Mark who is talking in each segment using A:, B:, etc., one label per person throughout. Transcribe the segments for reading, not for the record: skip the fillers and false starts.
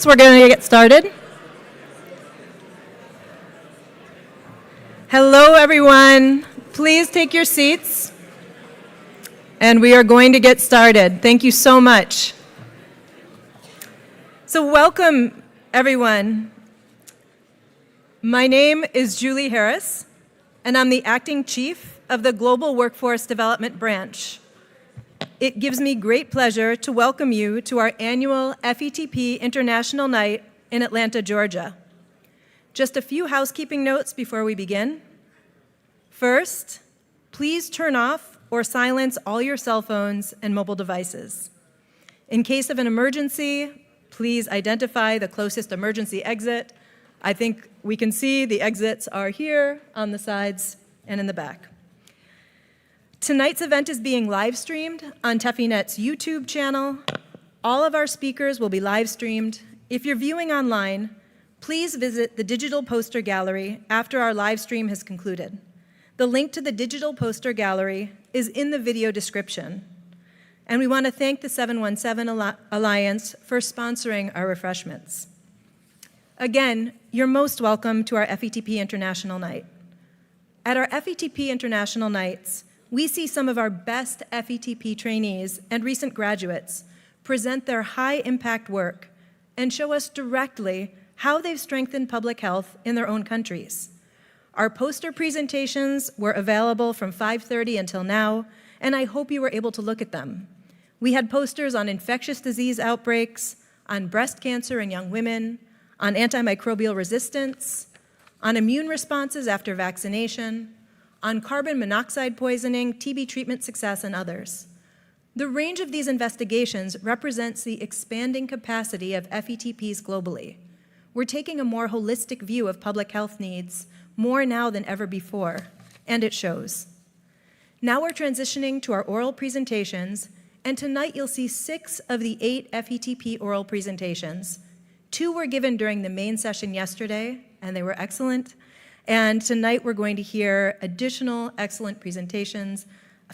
A: We're going to get started. Hello, everyone. Please take your seats. And we are going to get started. Thank you so much. So welcome, everyone. My name is Julie Harris, and I'm the Acting Chief of the Global Workforce Development Branch. It gives me great pleasure to welcome you to our annual FETP International Night in Atlanta, Georgia. Just a few housekeeping notes before we begin. First, please turn off or silence all your cell phones and mobile devices. In case of an emergency, please identify the closest emergency exit. I think we can see the exits are here on the sides and in the back. Tonight's event is being live streamed on TEFINET's YouTube channel. All of our speakers will be live streamed. If you're viewing online, please visit the digital poster gallery after our live stream has concluded. The link to the digital poster gallery is in the video description. And we want to thank the 717 Alliance for sponsoring our refreshments. Again, you're most welcome to our FETP International Night. At our FETP International Nights, we see some of our best FETP trainees and recent graduates present their high-impact work and show us directly how they've strengthened public health in their own countries. Our poster presentations were available from 5:30 until now, and I hope you were able to look at them. We had posters on infectious disease outbreaks, on breast cancer in young women, on antimicrobial resistance, on immune responses after vaccination, on carbon monoxide poisoning, TB treatment success, and others. The range of these investigations represents the expanding capacity of FETPs globally. We're taking a more holistic view of public health needs, more now than ever before, and it shows. Now we're transitioning to our oral presentations, and tonight you'll see 6 of the 8 FETP oral presentations. 2 were given during the main session yesterday, and they were excellent. And tonight we're going to hear additional excellent presentations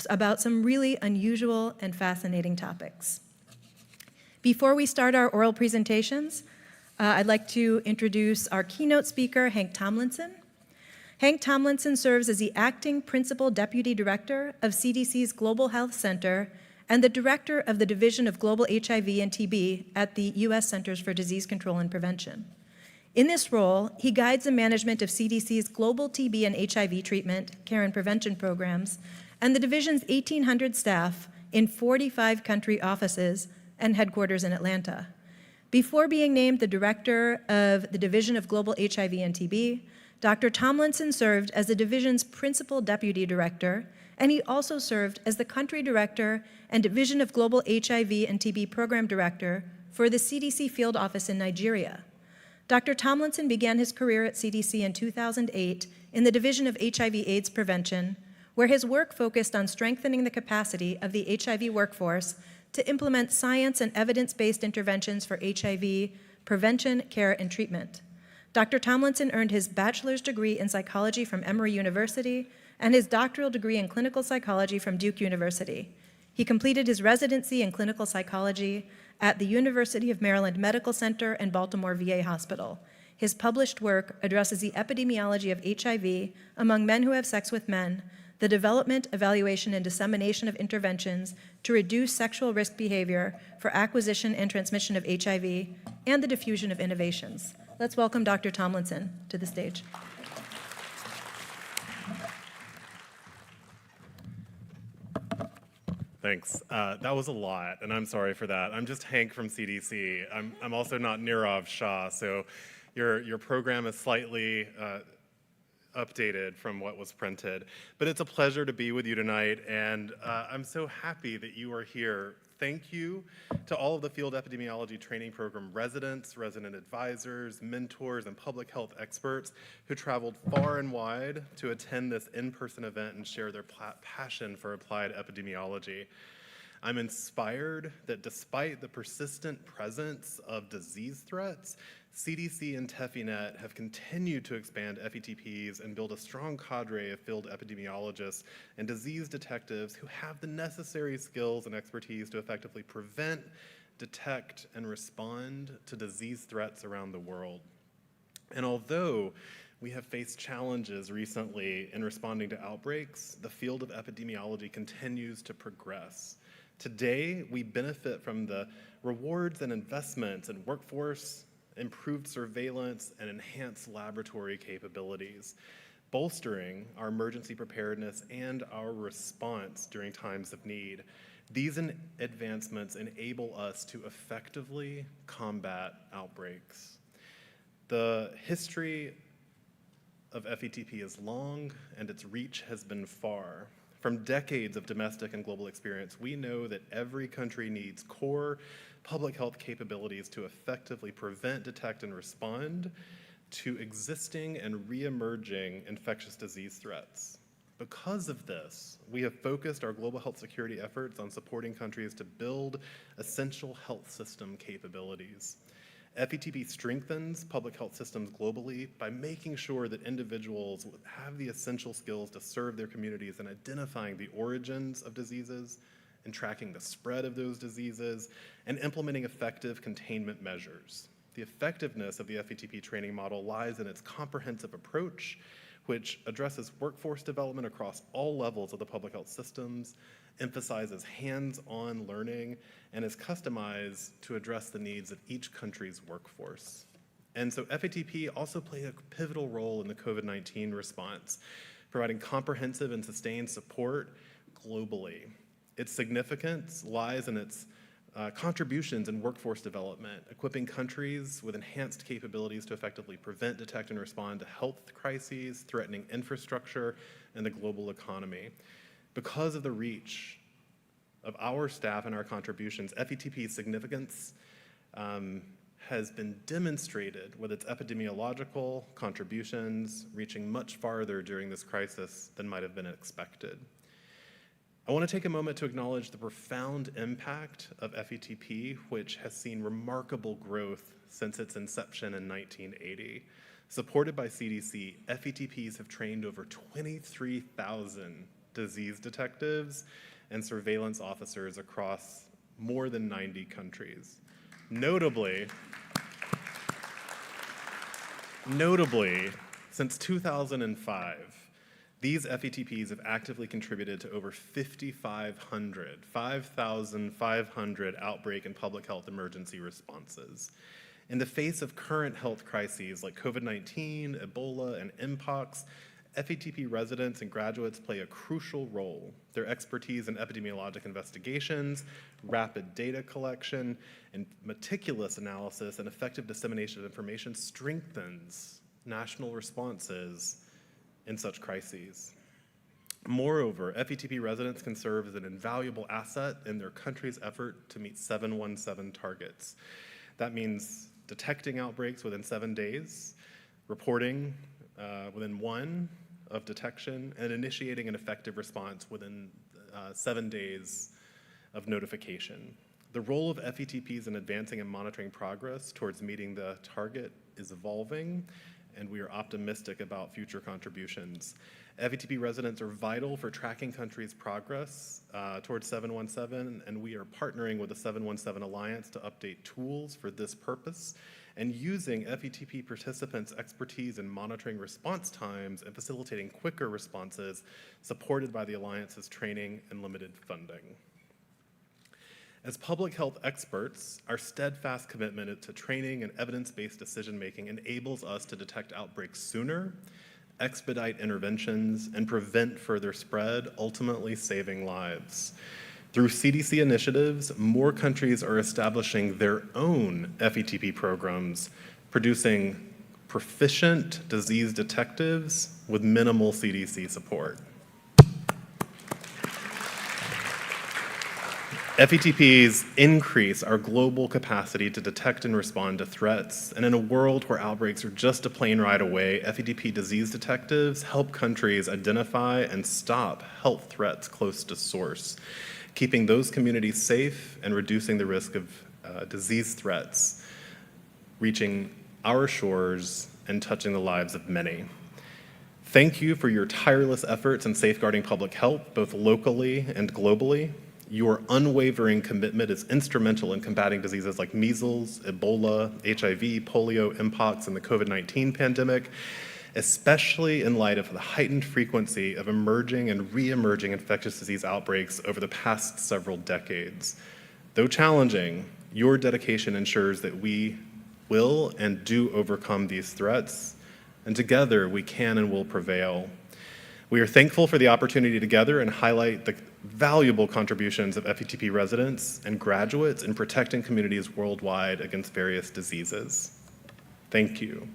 A: about some really unusual and fascinating topics. Before we start our oral presentations, I'd like to introduce our keynote speaker, Hank Tomlinson. Hank Tomlinson serves as the Acting Principal Deputy Director of CDC's Global Health Center and the Director of the Division of Global HIV and TB at the U.S. Centers for Disease Control and Prevention. In this role, he guides the management of CDC's global TB and HIV treatment, care, and prevention programs, and the division's 1,800 staff in 45 country offices and headquarters in Atlanta. Before being named the director of the Division of Global HIV and TB, Dr. Tomlinson served as the division's principal deputy director, and he also served as the country director and Division of Global HIV and TB program director for the CDC field office in Nigeria. Dr. Tomlinson began his career at CDC in 2008 in the Division of HIV/AIDS Prevention, where his work focused on strengthening the capacity of the HIV workforce to implement science and evidence-based interventions for HIV prevention, care, and treatment. Dr. Tomlinson earned his bachelor's degree in psychology from Emory University and his doctoral degree in clinical psychology from Duke University. He completed his residency in clinical psychology at the University of Maryland Medical Center and Baltimore VA Hospital. His published work addresses the epidemiology of HIV among men who have sex with men, the development, evaluation, and dissemination of interventions to reduce sexual risk behavior for acquisition and transmission of HIV, and the diffusion of innovations. Let's welcome Dr. Tomlinson to the stage.
B: Thanks. That was a lot, and I'm sorry for that. I'm just Hank from CDC. I'm also not Nirav Shah, so your program is slightly updated from what was printed. But it's a pleasure to be with you tonight, and I'm so happy that you are here. Thank you to all of the Field Epidemiology Training Program residents, resident advisors, mentors, and public health experts who traveled far and wide to attend this in-person event and share their passion for applied epidemiology. I'm inspired that despite the persistent presence of disease threats, CDC and TEFINET have continued to expand FETPs and build a strong cadre of field epidemiologists and disease detectives who have the necessary skills and expertise to effectively prevent, detect, and respond to disease threats around the world. And although we have faced challenges recently in responding to outbreaks, the field of epidemiology continues to progress. Today, we benefit from the rewards and investments in workforce, improved surveillance, and enhanced laboratory capabilities, bolstering our emergency preparedness and our response during times of need. These advancements enable us to effectively combat outbreaks. The history of FETP is long, and its reach has been far. From decades of domestic and global experience, we know that every country needs core public health capabilities to effectively prevent, detect, and respond to existing and re-emerging infectious disease threats. Because of this, we have focused our global health security efforts on supporting countries to build essential health system capabilities. FETP strengthens public health systems globally by making sure that individuals have the essential skills to serve their communities in identifying the origins of diseases and tracking the spread of those diseases and implementing effective containment measures. The effectiveness of the FETP training model lies in its comprehensive approach, which addresses workforce development across all levels of the public health systems, emphasizes hands-on learning, and is customized to address the needs of each country's workforce. And so FETP also played a pivotal role in the COVID-19 response, providing comprehensive and sustained support globally. Its significance lies in its contributions in workforce development, equipping countries with enhanced capabilities to effectively prevent, detect, and respond to health crises, threatening infrastructure, and the global economy. Because of the reach of our staff and our contributions, FETP's significance has been demonstrated with its epidemiological contributions, reaching much farther during this crisis than might have been expected. I want to take a moment to acknowledge the profound impact of FETP, which has seen remarkable growth since its inception in 1980. Supported by CDC, FETPs have trained over 23,000 disease detectives and surveillance officers across more than 90 countries. Notably, since 2005, these FETPs have actively contributed to over 5,500 outbreak and public health emergency responses. In the face of current health crises like COVID-19, Ebola, and Mpox, FETP residents and graduates play a crucial role. Their expertise in epidemiologic investigations, rapid data collection, and meticulous analysis and effective dissemination of information strengthens national responses in such crises. Moreover, FETP residents can serve as an invaluable asset in their country's effort to meet 717 targets. That means detecting outbreaks within 7 days, reporting within 1 of detection, and initiating an effective response within 7 days of notification. The role of FETPs in advancing and monitoring progress towards meeting the target is evolving, and we are optimistic about future contributions. FETP residents are vital for tracking countries' progress towards 717, and we are partnering with the 717 Alliance to update tools for this purpose and using FETP participants' expertise in monitoring response times and facilitating quicker responses supported by the Alliance's training and limited funding. As public health experts, our steadfast commitment to training and evidence-based decision-making enables us to detect outbreaks sooner, expedite interventions, and prevent further spread, ultimately saving lives. Through CDC initiatives, more countries are establishing their own FETP programs, producing proficient disease detectives with minimal CDC support. FETPs increase our global capacity to detect and respond to threats, and in a world where outbreaks are just a plane ride away, FETP disease detectives help countries identify and stop health threats close to source, keeping those communities safe and reducing the risk of disease threats reaching our shores and touching the lives of many. Thank you for your tireless efforts in safeguarding public health, both locally and globally. Your unwavering commitment is instrumental in combating diseases like measles, Ebola, HIV, polio, mpox, and the COVID-19 pandemic, especially in light of the heightened frequency of emerging and re-emerging infectious disease outbreaks over the past several decades. Though challenging, your dedication ensures that we will and do overcome these threats, and together we can and will prevail. We are thankful for the opportunity together and highlight the valuable contributions of FETP residents and graduates in protecting communities worldwide against various diseases. Thank you.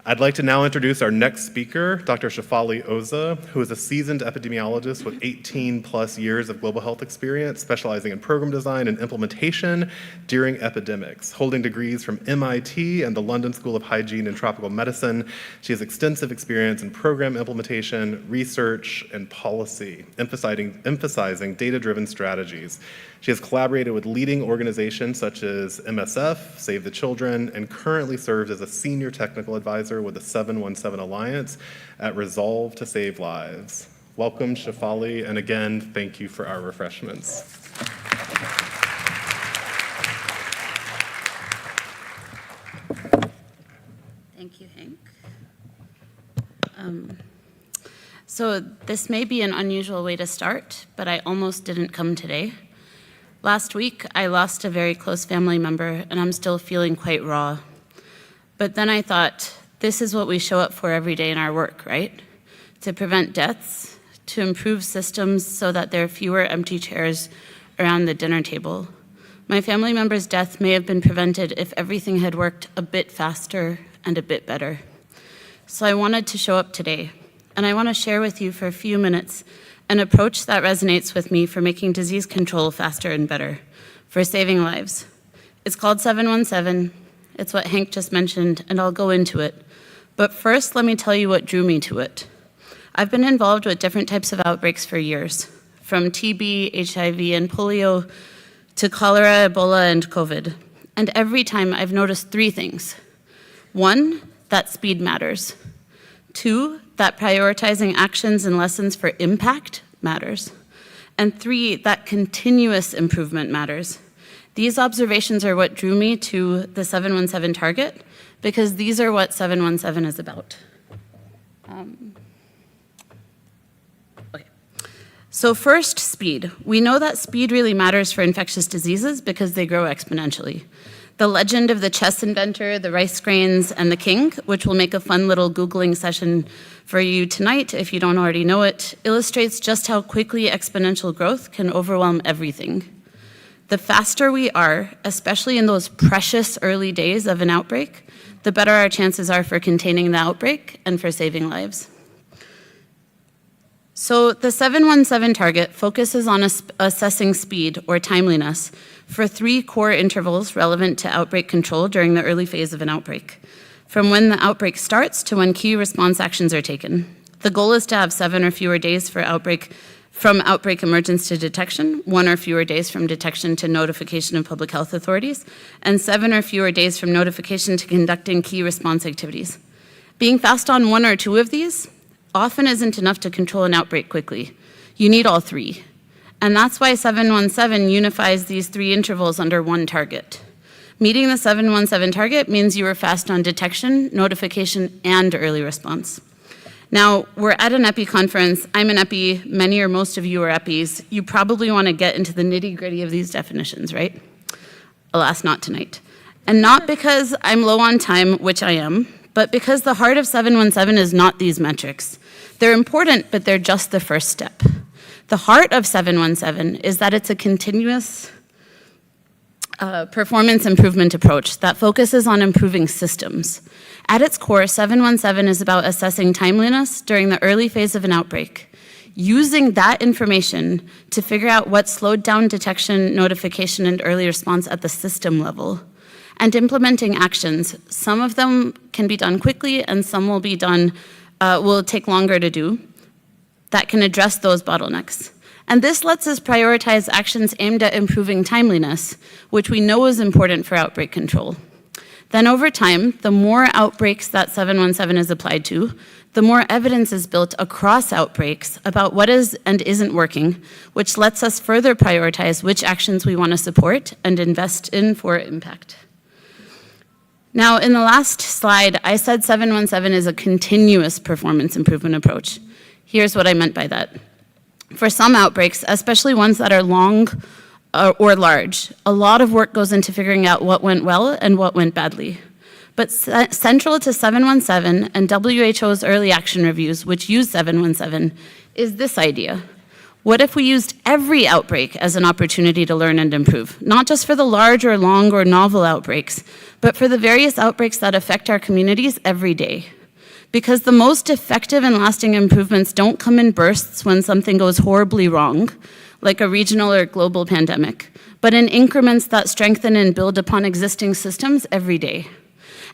B: I'd like to now introduce our next speaker, Dr. Shefali Oza, who is a seasoned epidemiologist with 18 plus years of global health experience, specializing in program design and implementation during epidemics. Holding degrees from MIT and the London School of Hygiene and Tropical Medicine, she has extensive experience in program implementation, research, and policy, emphasizing data-driven strategies. She has collaborated with leading organizations such as MSF, Save the Children, and currently serves as a senior technical advisor with the 717 Alliance at Resolve to Save Lives. Welcome, Shefali, and again, thank you for our refreshments.
C: Thank you, Hank. So this may be an unusual way to start, but I almost didn't come today. Last week, I lost a very close family member, and I'm still feeling quite raw. But then I thought, this is what we show up for every day in our work, right? To prevent deaths, to improve systems so that there are fewer empty chairs around the dinner table. My family member's death may have been prevented if everything had worked a bit faster and a bit better. So I wanted to show up today, and I want to share with you for a few minutes an approach that resonates with me for making disease control faster and better, for saving lives. It's called 717. It's what Hank just mentioned, and I'll go into it. But first, let me tell you what drew me to it. I've been involved with different types of outbreaks for years, from TB, HIV, and polio to cholera, Ebola, and COVID. And every time I've noticed three things. One, that speed matters. Two, that prioritizing actions and lessons for impact matters. And three, that continuous improvement matters. These observations are what drew me to the 717 target, because these are what 717 is about. Okay. So first, speed. We know that speed really matters for infectious diseases because they grow exponentially. The legend of the chess inventor, the rice grains, and the king, which will make a fun little Googling session for you tonight if you don't already know it, illustrates just how quickly exponential growth can overwhelm everything. The faster we are, especially in those precious early days of an outbreak, the better our chances are for containing the outbreak and for saving lives. So the 717 target focuses on assessing speed or timeliness for three core intervals relevant to outbreak control during the early phase of an outbreak, from when the outbreak starts to when key response actions are taken. The goal is to have 7 or fewer days from outbreak emergence to detection, 1 or fewer days from detection to notification of public health authorities, and 7 or fewer days from notification to conducting key response activities. Being fast on 1 or 2 of these often isn't enough to control an outbreak quickly. You need all 3. And that's why 717 unifies these 3 intervals under one target. Meeting the 717 target means you are fast on detection, notification, and early response. Now, we're at an EPI conference. I'm an EPI. Many or most of you are EPIs. You probably want to get into the nitty-gritty of these definitions, right? Alas, not tonight. And not because I'm low on time, which I am, but because the heart of 717 is not these metrics. They're important, but they're just the first step. The heart of 717 is that it's a continuous performance improvement approach that focuses on improving systems. At its core, 717 is about assessing timeliness during the early phase of an outbreak, using that information to figure out what slowed down detection, notification, and early response at the system level, and implementing actions. Some of them can be done quickly, and some will take longer to do, that can address those bottlenecks. And this lets us prioritize actions aimed at improving timeliness, which we know is important for outbreak control. Then over time, the more outbreaks that 717 is applied to, the more evidence is built across outbreaks about what is and isn't working, which lets us further prioritize which actions we want to support and invest in for impact. Now, in the last slide, I said 717 is a continuous performance improvement approach. Here's what I meant by that. For some outbreaks, especially ones that are long or large, a lot of work goes into figuring out what went well and what went badly. But central to 717 and WHO's early action reviews, which use 717, is this idea. What if we used every outbreak as an opportunity to learn and improve? Not just for the large or long or novel outbreaks, but for the various outbreaks that affect our communities every day. Because the most effective and lasting improvements don't come in bursts when something goes horribly wrong, like a regional or global pandemic, but in increments that strengthen and build upon existing systems every day.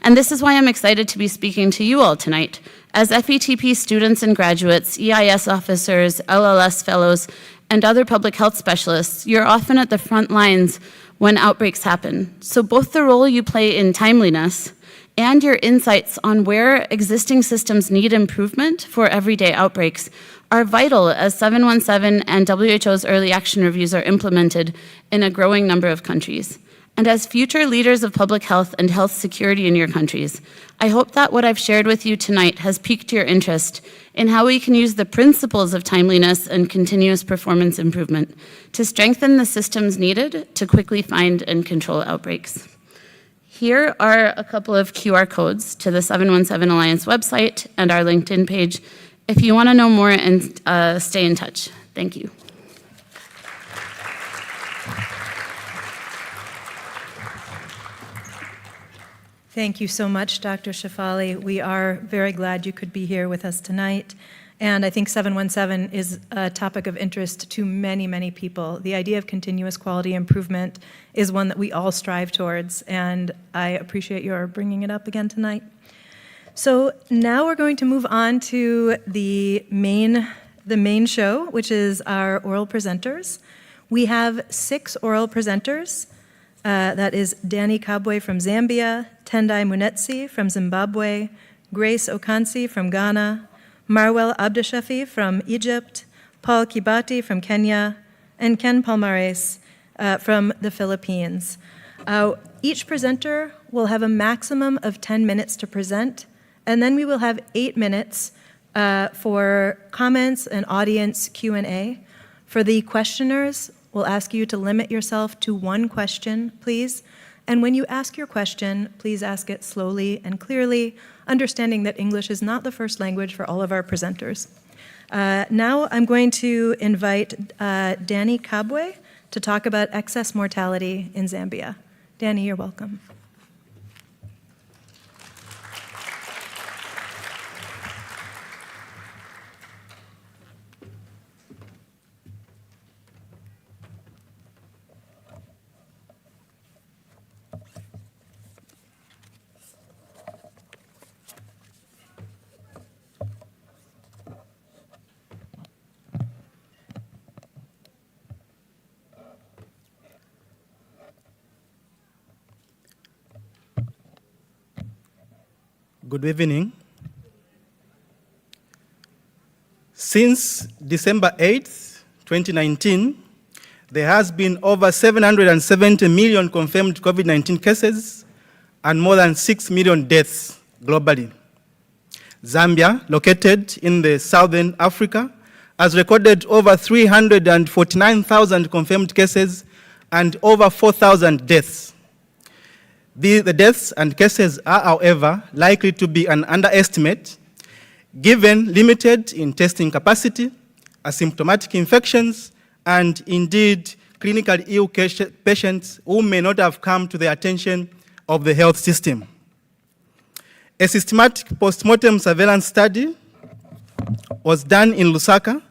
C: And this is why I'm excited to be speaking to you all tonight. As FETP students and graduates, EIS officers, LLS fellows, and other public health specialists, you're often at the front lines when outbreaks happen. So both the role you play in timeliness and your insights on where existing systems need improvement for everyday outbreaks are vital as 717 and WHO's early action reviews are implemented in a growing number of countries. And as future leaders of public health and health security in your countries, I hope that what I've shared with you tonight has piqued your interest in how we can use the principles of timeliness and continuous performance improvement to strengthen the systems needed to quickly find and control outbreaks. Here are a couple of QR codes to the 717 Alliance website and our LinkedIn page if you want to know more and stay in touch. Thank you.
A: Thank you so much, Dr. Shefali. We are very glad you could be here with us tonight. And I think 717 is a topic of interest to many, many people. The idea of continuous quality improvement is one that we all strive towards, and I appreciate your bringing it up again tonight. So now we're going to move on to the main show, which is our oral presenters. We have 6 oral presenters. That is Danny Kabwe from Zambia, Tendai Munetsi from Zimbabwe, Grace Okansi from Ghana, Marwel Abdeshafi from Egypt, Paul Kibati from Kenya, and Ken Palmares from the Philippines. Each presenter will have a maximum of 10 minutes to present, and then we will have 8 minutes for comments and audience Q&A. For the questioners, we'll ask you to limit yourself to 1 question, please. And when you ask your question, please ask it slowly and clearly, understanding that English is not the first language for all of our presenters. Now I'm going to invite Danny Kabwe to talk about excess mortality in Zambia. Danny, you're welcome.
D: Good evening. Since December 8th, 2019, there has been over 770 million confirmed COVID-19 cases and more than 6 million deaths globally. Zambia, located in the southern Africa, has recorded over 349,000 confirmed cases and over 4,000 deaths. The deaths and cases are, however, likely to be an underestimate, given limited in testing capacity, asymptomatic infections, and indeed clinically ill patients who may not have come to the attention of the health system. A systematic postmortem surveillance study was done in Lusaka,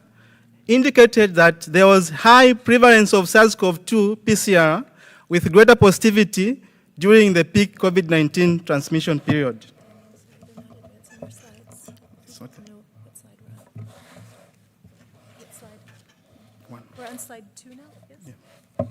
D: indicated that there was high prevalence of SARS-CoV-2 PCR with greater positivity during the peak COVID-19 transmission period.
A: We're on slide 2 now? Yes.
D: Yeah.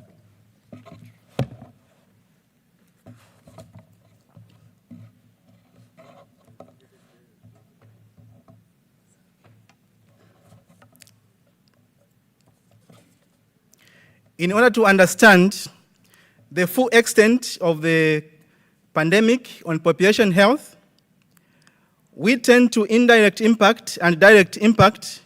D: In order to understand the full extent of the pandemic on population health, we turn to indirect impact and direct impact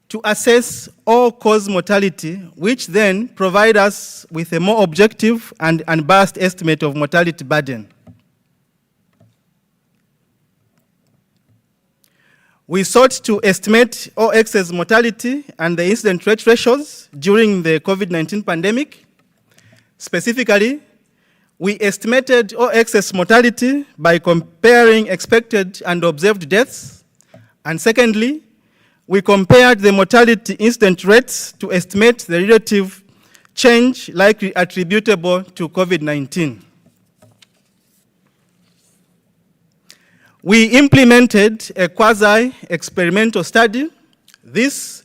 D: to assess all-cause mortality, which then provide us with a more objective and unbiased estimate of mortality burden. We sought to estimate all excess mortality and the incident rate ratios during the COVID-19 pandemic. Specifically, we estimated all excess mortality by comparing expected and observed deaths. And secondly, we compared the mortality incident rates to estimate the relative change likely attributable to COVID-19. We implemented a quasi-experimental study. This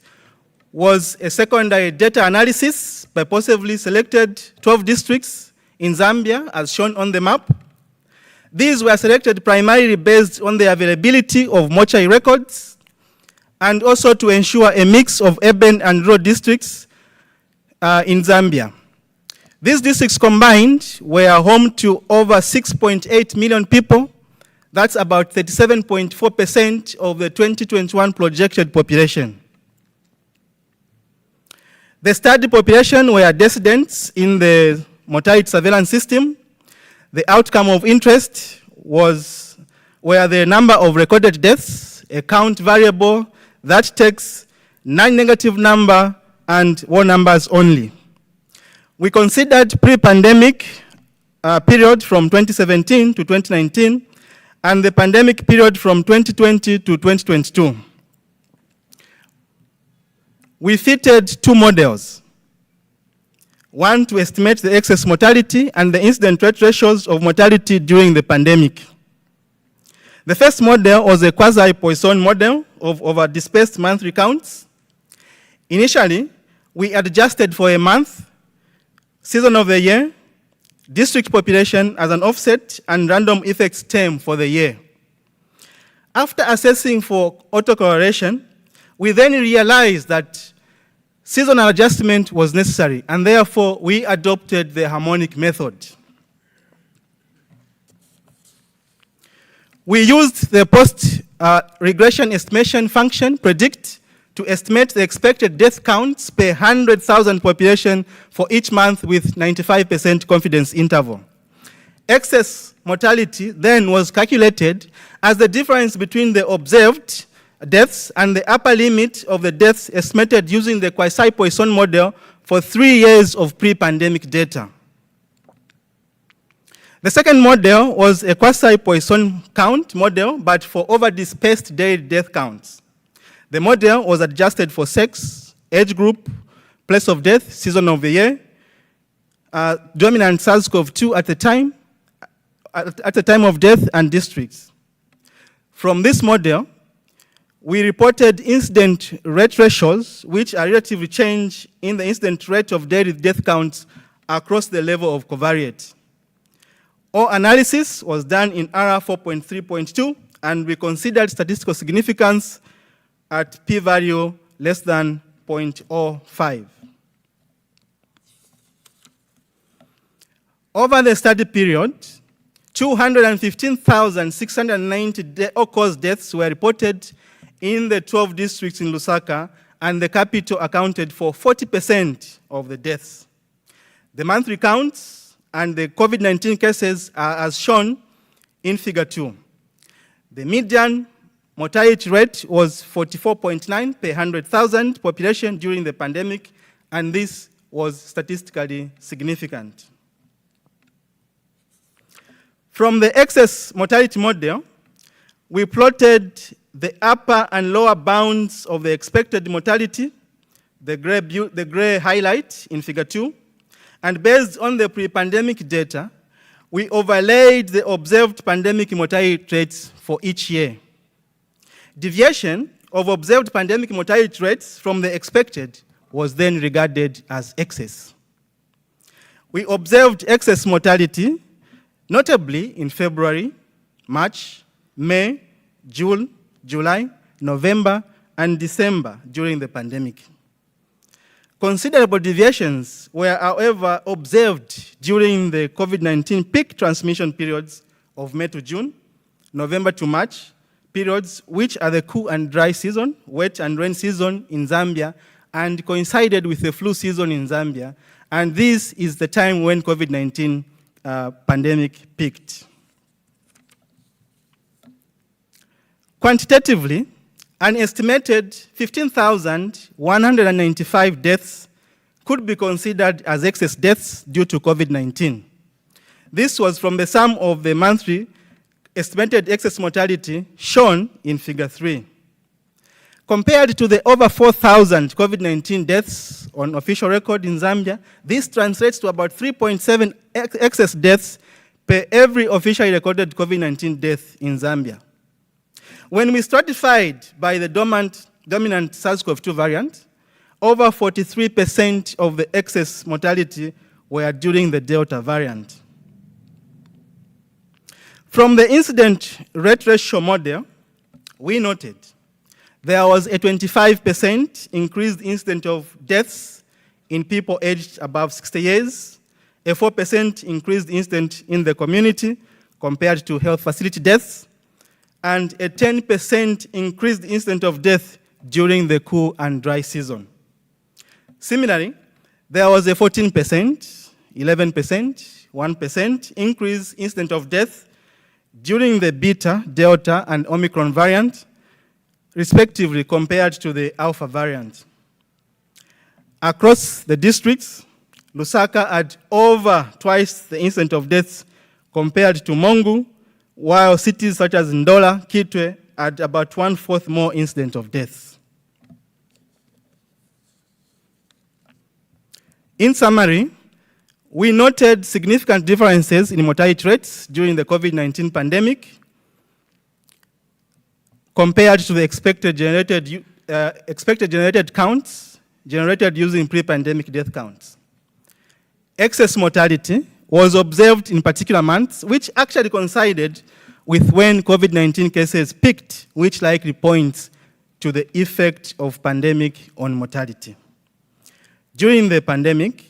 D: was a secondary data analysis by possibly selected 12 districts in Zambia, as shown on the map. These were selected primarily based on the availability of mortuary records and also to ensure a mix of urban and rural districts in Zambia. These districts combined were home to over 6.8 million people. That's about 37.4% of the 2021 projected population. The study population were descendants in the mortality surveillance system. The outcome of interest were the number of recorded deaths, a count variable that takes non-negative number and whole numbers only. We considered pre-pandemic period from 2017 to 2019 and the pandemic period from 2020 to 2022. We fitted two models. One to estimate the excess mortality and the incident rate ratios of mortality during the pandemic. The first model was a quasi-Poisson model of over dispersed monthly counts. Initially, we adjusted for a month, season of the year, district population as an offset, and random effects term for the year. After assessing for autocorrelation, we then realized that seasonal adjustment was necessary, and therefore we adopted the harmonic method. We used the post-regression estimation function, predict, to estimate the expected death counts per 100,000 population for each month with 95% confidence interval. Excess mortality then was calculated as the difference between the observed deaths and the upper limit of the deaths estimated using the quasi-Poisson model for 3 years of pre-pandemic data. The second model was a quasi-Poisson count model, but for over-dispersed daily death counts. The model was adjusted for sex, age group, place of death, season of the year, dominant SARS-CoV-2 at the time of death, and districts. From this model, we reported incident rate ratios, which are relative change in the incident rate of daily death counts across the level of covariate. All analysis was done in R 4.3.2, and we considered statistical significance at p-value less than 0.05. Over the study period, 215,690 all-cause deaths were reported in the 12 districts in Lusaka, and the capital accounted for 40% of the deaths. The monthly counts and the COVID-19 cases are as shown in figure 2. The median mortality rate was 44.9 per 100,000 population during the pandemic, and this was statistically significant. From the excess mortality model, we plotted the upper and lower bounds of the expected mortality, the gray highlight in figure 2, and based on the pre-pandemic data, we overlaid the observed pandemic mortality rates for each year. Deviation of observed pandemic mortality rates from the expected was then regarded as excess. We observed excess mortality, notably in February, March, May, June, July, November, and December during the pandemic. Considerable deviations were, however, observed during the COVID-19 peak transmission periods of May to June, November to March, periods which are the cool and dry season, wet and rain season in Zambia, and coincided with the flu season in Zambia. And this is the time when COVID-19 pandemic peaked. Quantitatively, an estimated 15,195 deaths could be considered as excess deaths due to COVID-19. This was from the sum of the monthly estimated excess mortality shown in Figure 3. Compared to the over 4,000 COVID-19 deaths on official record in Zambia, this translates to about 3.7 excess deaths per every officially recorded COVID-19 death in Zambia. When we stratified by the dominant SARS-CoV-2 variant, over 43% of the excess mortality were during the Delta variant. From the incident rate ratio model, we noted there was a 25% increased incidence of deaths in people aged above 60 years, a 4% increased incidence in the community compared to health facility deaths, and a 10% increased incidence of death during the cool and dry season. Similarly, there was a 14%, 11%, 1% increase incidence of death during the Beta, Delta, and Omicron variant, respectively, compared to the Alpha variant. Across the districts, Lusaka had over twice the incidence of deaths compared to Mongu, while cities such as Ndola, Kitwe had about 1/4 more incidence of deaths. In summary, we noted significant differences in mortality rates during the COVID-19 pandemic compared to the expected generated counts generated using pre-pandemic death counts. Excess mortality was observed in particular months, which actually coincided with when COVID-19 cases peaked, which likely points to the effect of pandemic on mortality. During the pandemic,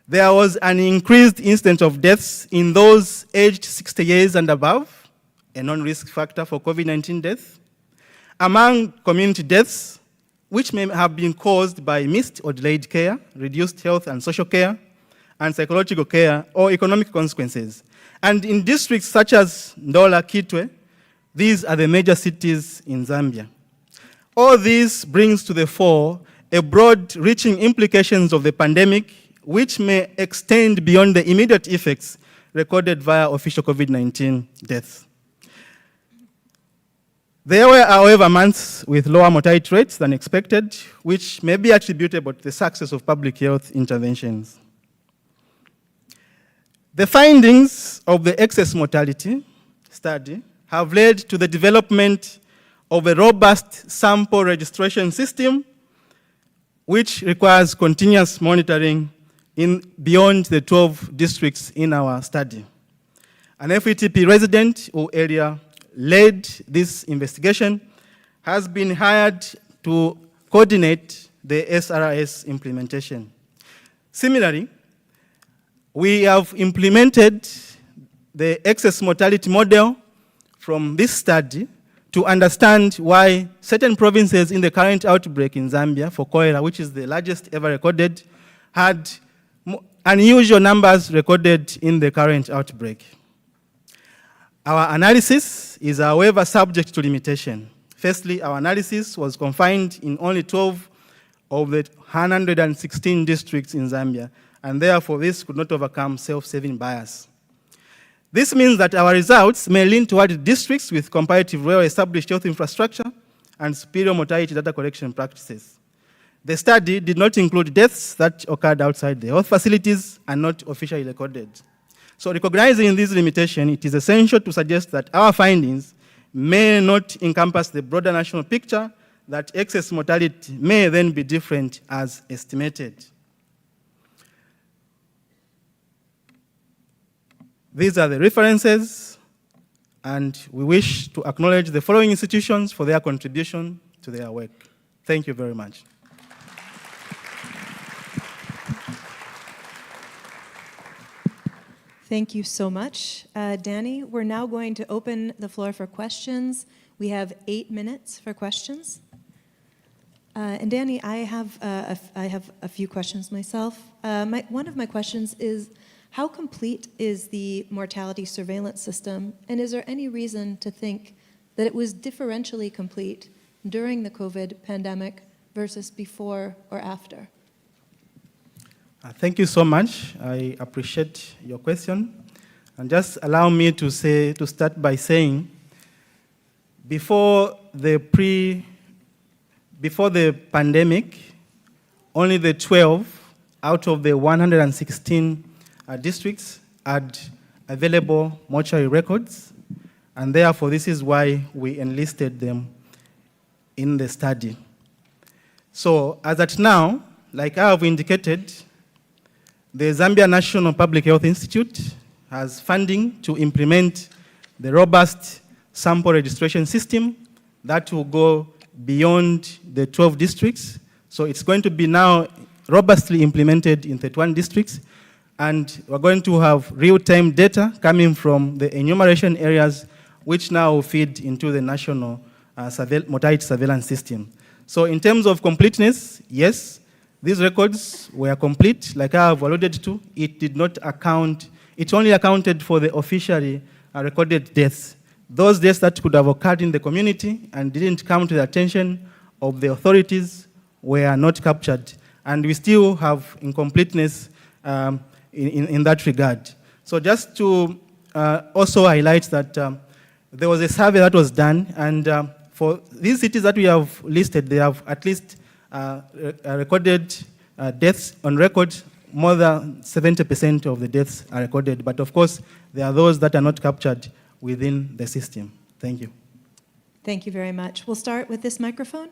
D: there was an increased incidence of deaths in those aged 60 years and above, a non-risk factor for COVID-19 death. Among community deaths, which may have been caused by missed or delayed care, reduced health and social care, and psychological care, or economic consequences. And in districts such as Ndola, Kitwe, these are the major cities in Zambia. All this brings to the fore a broad-reaching implications of the pandemic, which may extend beyond the immediate effects recorded via official COVID-19 deaths. There were, however, months with lower mortality rates than expected, which may be attributable to the success of public health interventions. The findings of the excess mortality study have led to the development of a robust sample registration system, which requires continuous monitoring beyond the 12 districts in our study. An FETP resident or area led this investigation has been hired to coordinate the SRS implementation. Similarly, we have implemented the excess mortality model from this study to understand why certain provinces in the current outbreak in Zambia for cholera, which is the largest ever recorded, had unusual numbers recorded in the current outbreak. Our analysis is, however, subject to limitation. Firstly, our analysis was confined in only 12 of the 116 districts in Zambia, and therefore this could not overcome self-serving bias. This means that our results may lean toward districts with comparatively well-established health infrastructure and superior mortality data collection practices. The study did not include deaths that occurred outside the health facilities and not officially recorded. So recognizing this limitation, it is essential to suggest that our findings may not encompass the broader national picture, that excess mortality may then be different as estimated. These are the references, and we wish to acknowledge the following institutions for their contribution to their work. Thank you very much.
A: Thank you so much, Danny. We're now going to open the floor for questions. We have 8 minutes for questions. And Danny, I have a few questions myself. One of my questions is, how complete is the mortality surveillance system, and is there any reason to think that it was differentially complete during the COVID pandemic versus before or after?
D: Thank you so much. I appreciate your question. And just allow me to start by saying, before the pandemic, only the 12 out of the 116 districts had available mortuary records, and therefore this is why we enlisted them in the study. So as at now, like I have indicated, the Zambia National Public Health Institute has funding to implement the robust sample registration system that will go beyond the 12 districts. So it's going to be now robustly implemented in 31 districts, and we're going to have real-time data coming from the enumeration areas, which now will feed into the national mortality surveillance system. So in terms of completeness, yes, these records were complete. Like I have alluded to, it only accounted for the officially recorded deaths. Those deaths that could have occurred in the community and didn't come to the attention of the authorities were not captured. And we still have incompleteness in that regard. So just to also highlight that there was a survey that was done, and for these cities that we have listed, they have at least recorded deaths on record. More than 70% of the deaths are recorded, but of course, there are those that are not captured within the system. Thank you.
A: Thank you very much. We'll start with this microphone.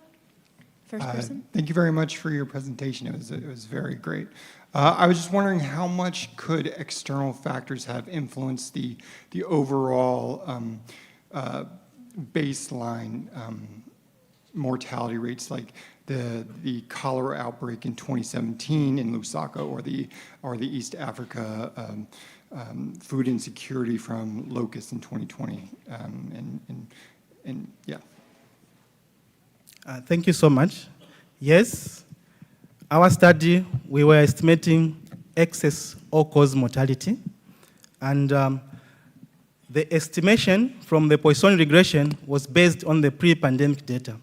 A: First person.
E: Thank you very much for your presentation. It was very great. I was just wondering, how much could external factors have influenced the overall baseline mortality rates, like the cholera outbreak in 2017 in Lusaka, or the East Africa food insecurity from locusts in 2020, and yeah.
D: Thank you so much. Yes, our study, we were estimating excess all-cause mortality, and the estimation from the Poisson regression was based on the pre-pandemic data.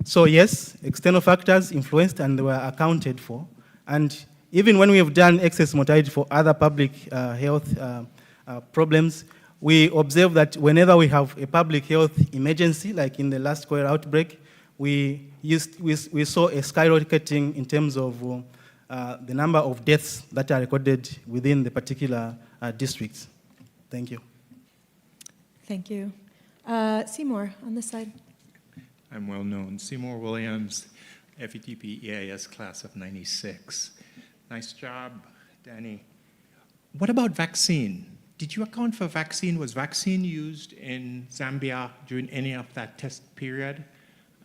D: So yes, external factors influenced and they were accounted for. And even when we have done excess mortality for other public health problems, we observe that whenever we have a public health emergency, like in the last cholera outbreak, we saw a skyrocketing in terms of the number of deaths that are recorded within the particular districts. Thank you.
A: Thank you. Seymour, on this side.
F: I'm well known. Seymour Williams, FETP EAS class of 96. Nice job, Danny. What about vaccine? Did you account for vaccine? Was vaccine used in Zambia during any of that test period?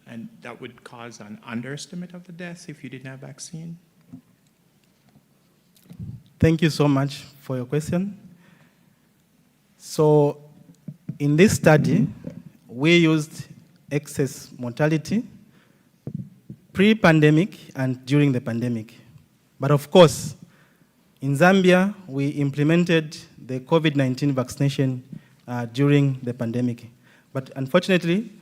F: And that would cause an underestimate of the deaths if you didn't have vaccine?
D: Thank you so much for your question. So in this study, we used excess mortality pre-pandemic and during the pandemic. But of course, in Zambia, we implemented the COVID-19 vaccination during the pandemic. But unfortunately,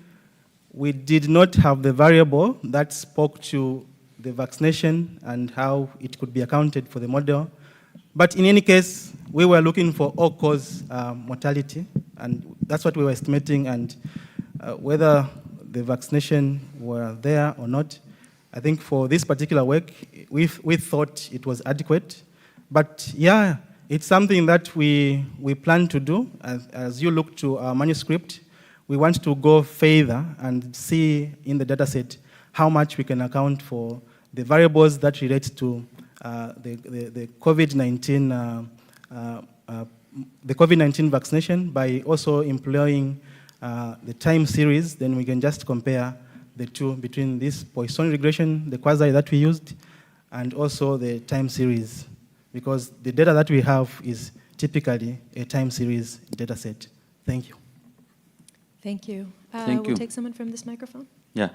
D: we did not have the variable that spoke to the vaccination and how it could be accounted for the model. But in any case, we were looking for all-cause mortality, and that's what we were estimating, and whether the vaccination were there or not, I think for this particular work, we thought it was adequate. But yeah, it's something that we plan to do. As you look to our manuscript, we want to go further and see in the data set how much we can account for the variables that relate to the COVID-19 vaccination by also employing the time series. Then we can just compare the two between this Poisson regression, the quasi that we used, and also the time series, because the data that we have is typically a time series data set. Thank you.
A: Thank you.
G: Thank
A: We'll
G: you.
A: take someone from this microphone.
G: Yeah,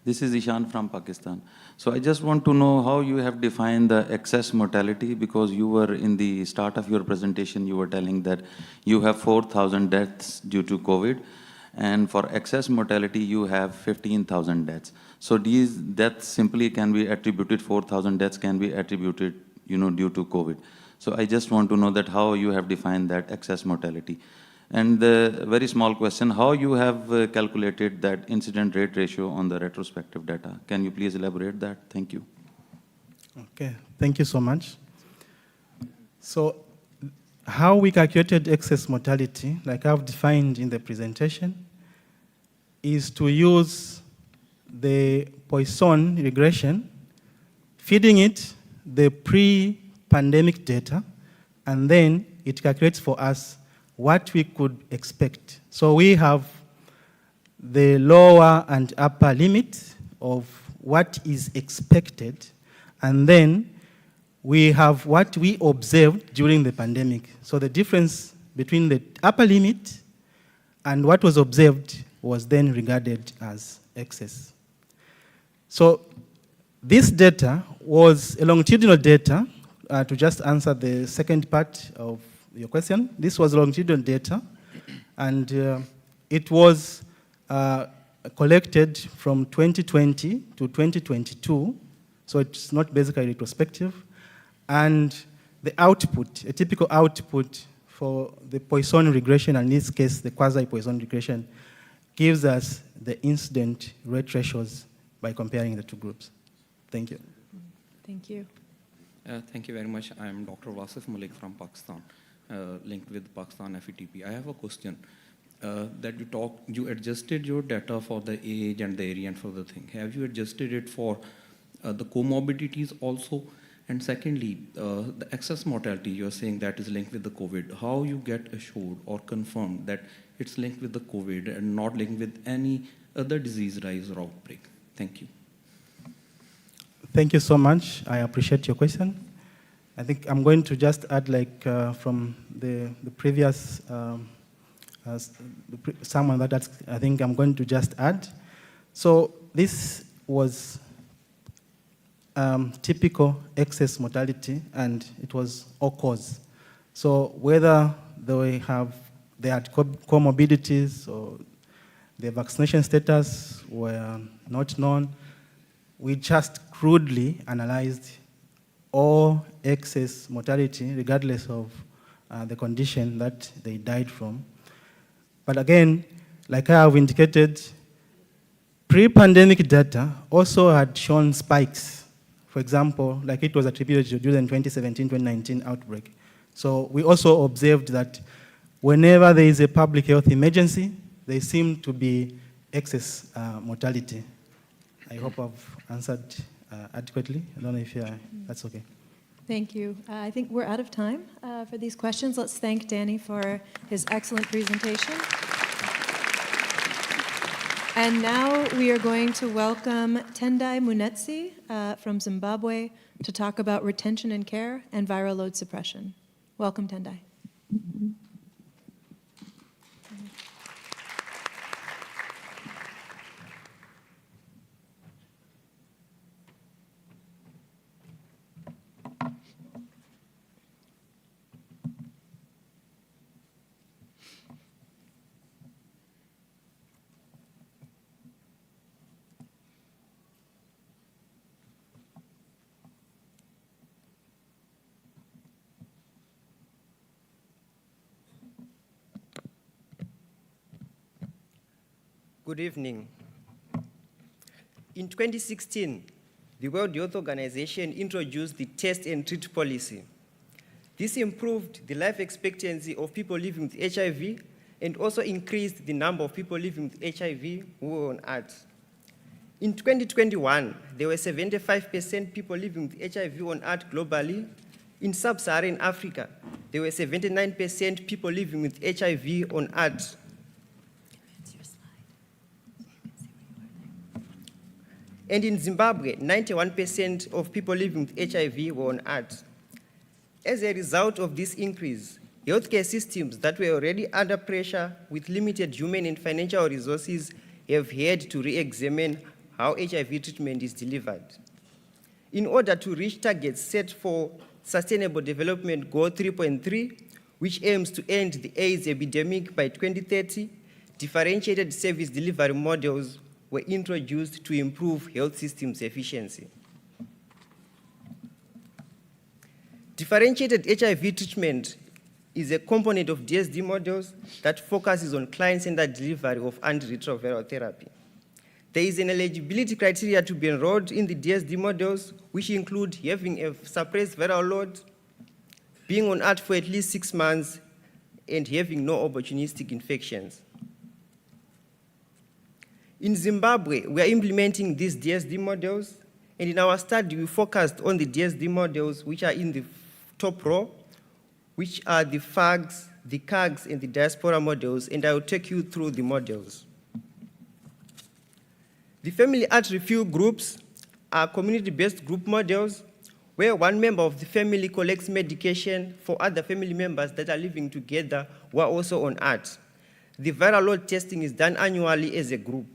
G: this is Ishan from Pakistan. So I just want to know how you have defined the excess mortality, because you were in the start of your presentation, you were telling that you have 4,000 deaths due to COVID, and for excess mortality, you have 15,000 deaths. So these deaths simply can be attributed, 4,000 deaths can be attributed, due to COVID. So I just want to know that how you have defined that excess mortality. And the very small question, how you have calculated that incident rate ratio on the retrospective data? Can you please elaborate that? Thank you.
D: Okay, thank you so much. So how we calculated excess mortality, like I've defined in the presentation, is to use the Poisson regression, feeding it the pre-pandemic data, and then it calculates for us what we could expect. So we have the lower and upper limit of what is expected, and then we have what we observed during the pandemic. So the difference between the upper limit and what was observed was then regarded as excess. So this data was a longitudinal data. To just answer the second part of your question, this was longitudinal data, and it was collected from 2020 to 2022, so it's not basically retrospective. And the output, a typical output for the Poisson regression, and in this case, the quasi-Poisson regression, gives us the incident rate ratios by comparing the two groups. Thank you.
A: Thank you.
H: Thank you very much. I am Dr. Wasif Malik from Pakistan, linked with Pakistan FETP. I have a question. That you adjusted your data for the age and the area and for the thing. Have you adjusted it for the comorbidities also? And secondly, the excess mortality, you're saying that is linked with the COVID. How you get assured or confirmed that it's linked with the COVID and not linked with any other disease rise or outbreak? Thank you.
D: Thank you so much. I appreciate your question. I think I'm going to just add, from the previous someone that asked, I think I'm going to just add. So this was typical excess mortality, and it was all cause. So whether they had comorbidities or their vaccination status were not known, we just crudely analyzed all excess mortality, regardless of the condition that they died from. But again, like I have indicated, pre-pandemic data also had shown spikes. For example, like it was attributed during 2017-2019 outbreak. So we also observed that whenever there is a public health emergency, there seemed to be excess mortality. I hope I've answered adequately. I don't know if that's okay.
A: Thank you. I think we're out of time for these questions. Let's thank Danny for his excellent presentation. And now we are going to welcome Tendai Munetsi from Zimbabwe to talk about retention and care and viral load suppression. Welcome, Tendai.
I: Good evening. In 2016, the World Health Organization introduced the test and treat policy. This improved the life expectancy of people living with HIV and also increased the number of people living with HIV who were on ART. In 2021, there were 75% people living with HIV on ART globally. In sub-Saharan Africa, there were 79% people living with HIV on ART. And in Zimbabwe, 91% of people living with HIV were on ART. As a result of this increase, healthcare systems that were already under pressure with limited human and financial resources have had to re-examine how HIV treatment is delivered. In order to reach targets set for Sustainable Development Goal 3.3, which aims to end the AIDS epidemic by 2030, differentiated service delivery models were introduced to improve health systems efficiency. Differentiated HIV treatment is a component of DSD models that focuses on client-centered delivery of antiretroviral therapy. There is an eligibility criteria to be enrolled in the DSD models, which include having a suppressed viral load, being on ART for at least 6 months, and having no opportunistic infections. In Zimbabwe, we are implementing these DSD models, and in our study, we focused on the DSD models which are in the top row, which are the FAGs, the CAGs, and the diaspora models, and I will take you through the models. The family art review groups are community-based group models where one member of the family collects medication for other family members that are living together who are also on art. The viral load testing is done annually as a group.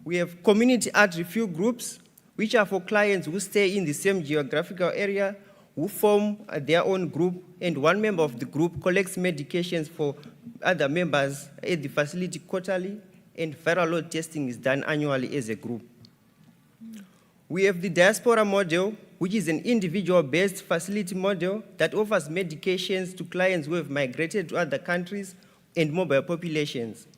I: We have community art review groups, which are for clients who stay in the same geographical area, who form their own group, and one member of the group collects medications for other members at the facility quarterly, and viral load testing is done annually as a group. We have the diaspora model, which is an individual-based facility model that offers medications to clients who have migrated to other countries and mobile populations.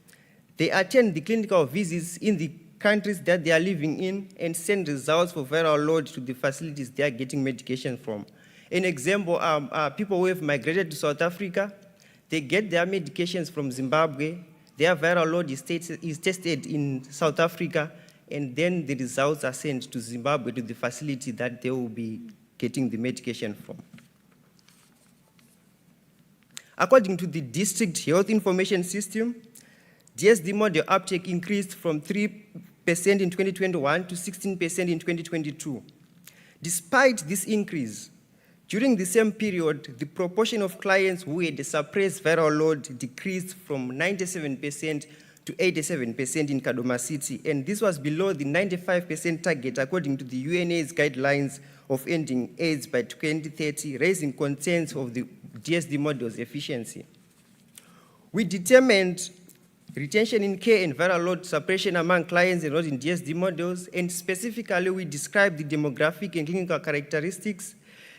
I: They attend the clinical visits in the countries that they are living in and send results for viral load to the facilities they are getting medication from. An example are people who have migrated to South Africa. They get their medications from Zimbabwe. Their viral load is tested in South Africa, and then the results are sent to Zimbabwe, to the facility that they will be getting the medication from. According to the District Health Information System, DSD model uptake increased from 3% in 2021 to 16% in 2022. Despite this increase, during the same period, the proportion of clients who had a suppressed viral load decreased from 97% to 87% in Kadoma City, and this was below the 95% target according to the UNAIDS guidelines of ending AIDS by 2030, raising concerns of the DSD model's efficiency. We determined retention in care and viral load suppression among clients enrolled in DSD models, and specifically we described the demographic and clinical characteristics,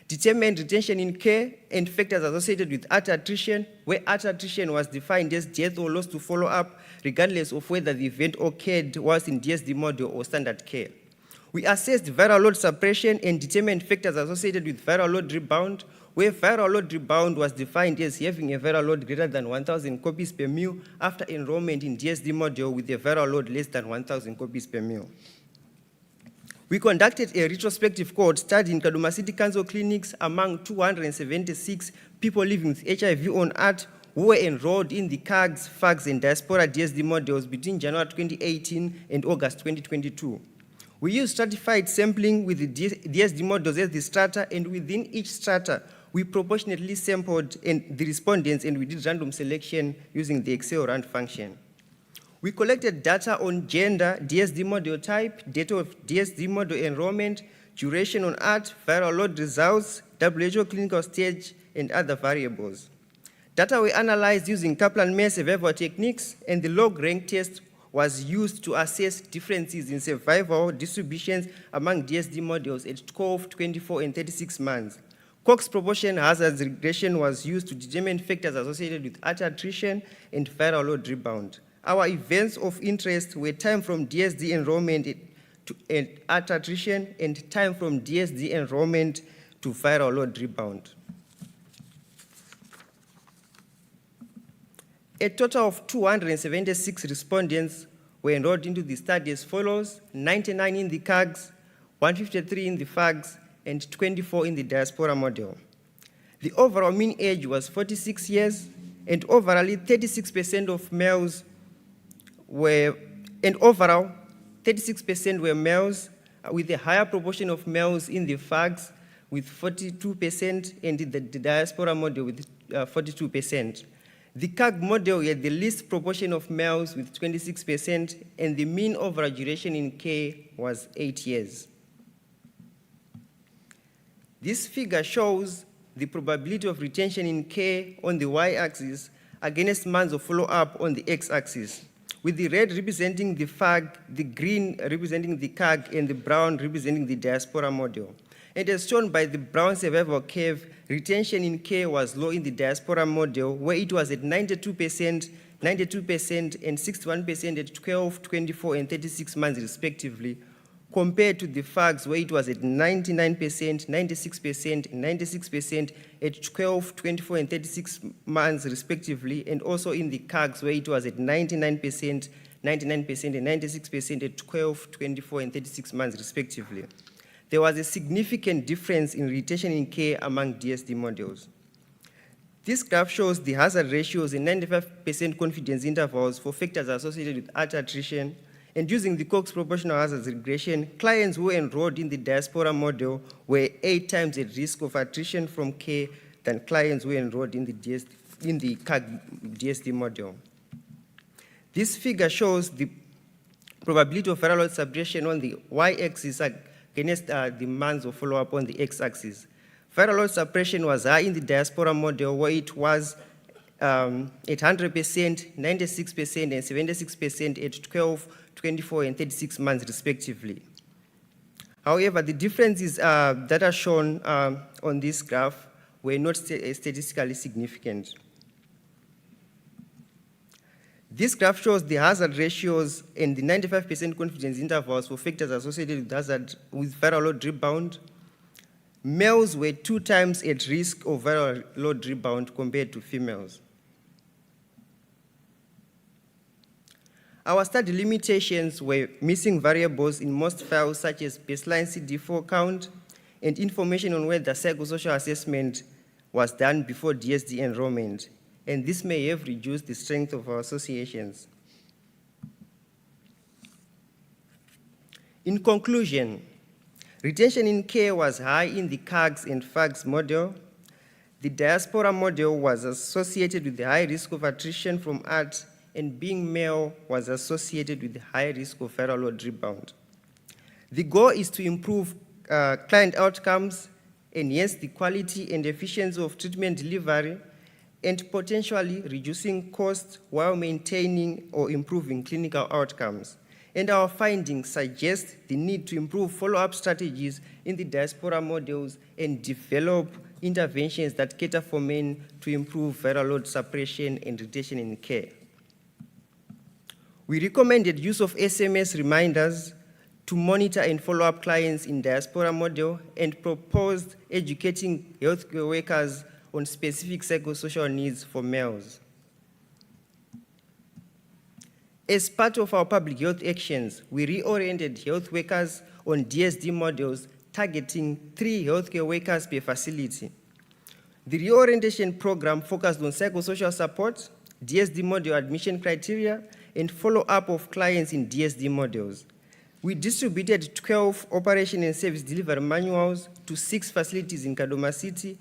I: determined retention in care and factors associated with ART attrition, where ART attrition was defined as death or loss to follow-up, regardless of whether the event occurred whilst in DSD model or standard care. We assessed viral load suppression and determined factors associated with viral load rebound, where viral load rebound was defined as having a viral load greater than 1,000 copies per mil after enrollment in DSD module with a viral load less than 1,000 copies per mil. We conducted a retrospective cohort study in Kadoma City Council clinics among 276 people living with HIV on ART who were enrolled in the CAGs, FAGs, and diaspora DSD models between January 2018 and August 2022. We used stratified sampling with the DSD models as the strata, and within each strata, we proportionately sampled the respondents, and we did random selection using the Excel rand function. We collected data on gender, DSD model type, date of DSD model enrollment, duration on ART, viral load results, WHO clinical stage, and other variables. Data were analyzed using Kaplan-Meier survival techniques, and the log rank test was used to assess differences in survival distributions among DSD models at 12, 24, and 36 months. Cox proportion hazards regression was used to determine factors associated with ART attrition and viral load rebound. Our events of interest were time from DSD enrollment to ART attrition and time from DSD enrollment to viral load rebound. A total of 276 respondents were enrolled into the study as follows: 99 in the CAGs, 153 in the FAGs, and 24 in the diaspora model. The overall mean age was 46 years, and overall 36% of males were, and overall 36% were males, with a higher proportion of males in the FAGs, with 42% and the diaspora model with 42%. The CAG model had the least proportion of males with 26%, and the mean overall duration in care was 8 years. This figure shows the probability of retention in care on the y-axis against months of follow-up on the x-axis, with the red representing the FAG, the green representing the CAG, and the brown representing the diaspora model. And as shown by the brown survival curve, retention in care was low in the diaspora model, where it was at 92%, 92%, and 61% at 12, 24, and 36 months respectively, compared to the FAGs, where it was at 99%, 96%, and 96% at 12, 24, and 36 months respectively, and also in the CAGs, where it was at 99%, 99%, and 96% at 12, 24, and 36 months respectively. There was a significant difference in retention in care among DSD models. This graph shows the hazard ratios in 95% confidence intervals for factors associated with art attrition, and using the Cox proportional hazards regression, clients who enrolled in the diaspora model were 8 times at risk of attrition from care than clients who enrolled in the CAG DSD model. This figure shows the probability of viral load suppression on the y-axis against the months of follow-up on the x-axis. Viral load suppression was high in the diaspora model, where it was at 100%, 96%, and 76% at 12, 24, and 36 months respectively. However, the differences that are shown on this graph were not statistically significant. This graph shows the hazard ratios and the 95% confidence intervals for factors associated with viral load rebound. Males were 2 times at risk of viral load rebound compared to females. Our study limitations were missing variables in most files, such as baseline CD4 count and information on whether psychosocial assessment was done before DSD enrollment, and this may have reduced the strength of our associations. In conclusion, retention in care was high in the CAGs and FAGs model. The diaspora model was associated with the high risk of attrition from art, and being male was associated with the high risk of viral load rebound. The goal is to improve client outcomes, enhance the quality and efficiency of treatment delivery, and potentially reducing costs while maintaining or improving clinical outcomes. And our findings suggest the need to improve follow-up strategies in the diaspora models and develop interventions that cater for men to improve viral load suppression and retention in care. We recommended use of SMS reminders to monitor and follow up clients in diaspora model, and proposed educating healthcare workers on specific psychosocial needs for males. As part of our public health actions, we reoriented health workers on DSD models, targeting 3 healthcare workers per facility. The reorientation program focused on psychosocial support, DSD model admission criteria, and follow-up of clients in DSD models. We distributed 12 operation and service delivery manuals to 6 facilities in Kadoma City,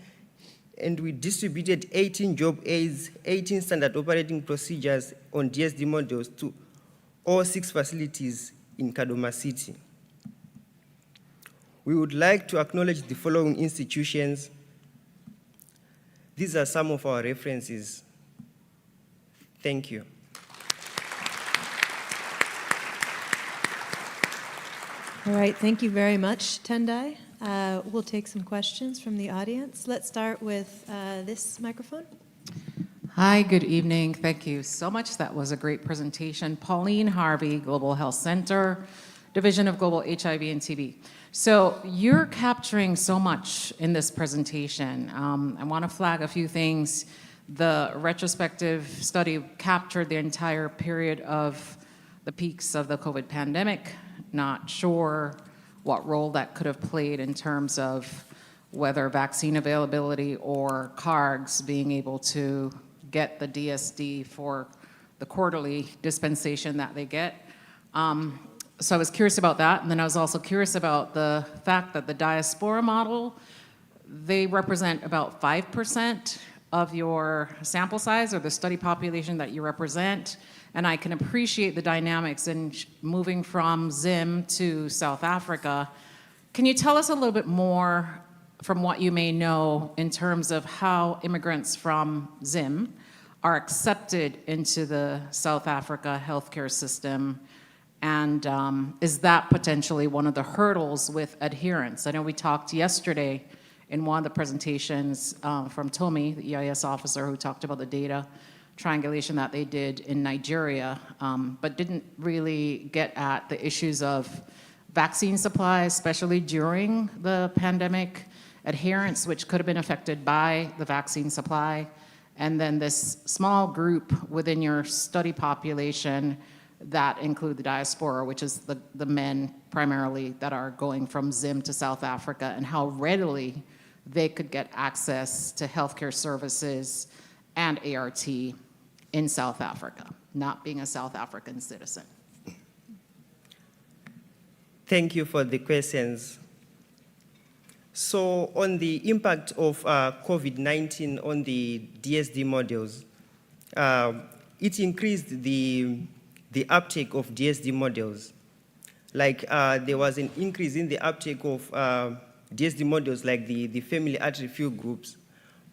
I: and we distributed 18 job aids, 18 standard operating procedures on DSD models to all 6 facilities in Kadoma City. We would like to acknowledge the following institutions. These are some of our references. Thank you.
A: All right, thank you very much, Tendai. We'll take some questions from the audience. Let's start with this microphone.
J: Hi, good evening. Thank you so much. That was a great presentation. Pauline Harvey, Global Health Center, Division of Global HIV and TB. So you're capturing so much in this presentation. I want to flag a few things. The retrospective study captured the entire period of the peaks of the COVID pandemic. Not sure what role that could have played in terms of whether vaccine availability or CARGs being able to get the DSD for the quarterly dispensation that they get. So I was curious about that, and then I was also curious about the fact that the diaspora model they represent about 5% of your sample size or the study population that you represent. And I can appreciate the dynamics in moving from Zim to South Africa. Can you tell us a little bit more from what you may know in terms of how immigrants from Zim are accepted into the South Africa healthcare system? And is that potentially one of the hurdles with adherence? I know we talked yesterday in one of the presentations from Tomi, the EIS officer, who talked about the data triangulation that they did in Nigeria, but didn't really get at the issues of vaccine supply, especially during the pandemic, adherence, which could have been affected by the vaccine supply, and then this small group within your study population that include the diaspora, which is the men primarily that are going from Zim to South Africa, and how readily they could get access to healthcare services and ART in South Africa, not being a South African citizen.
I: Thank you for the questions. So on the impact of COVID-19 on the DSD models, it increased the uptake of DSD models. Like there was an increase in the uptake of DSD models like the family at refuel groups.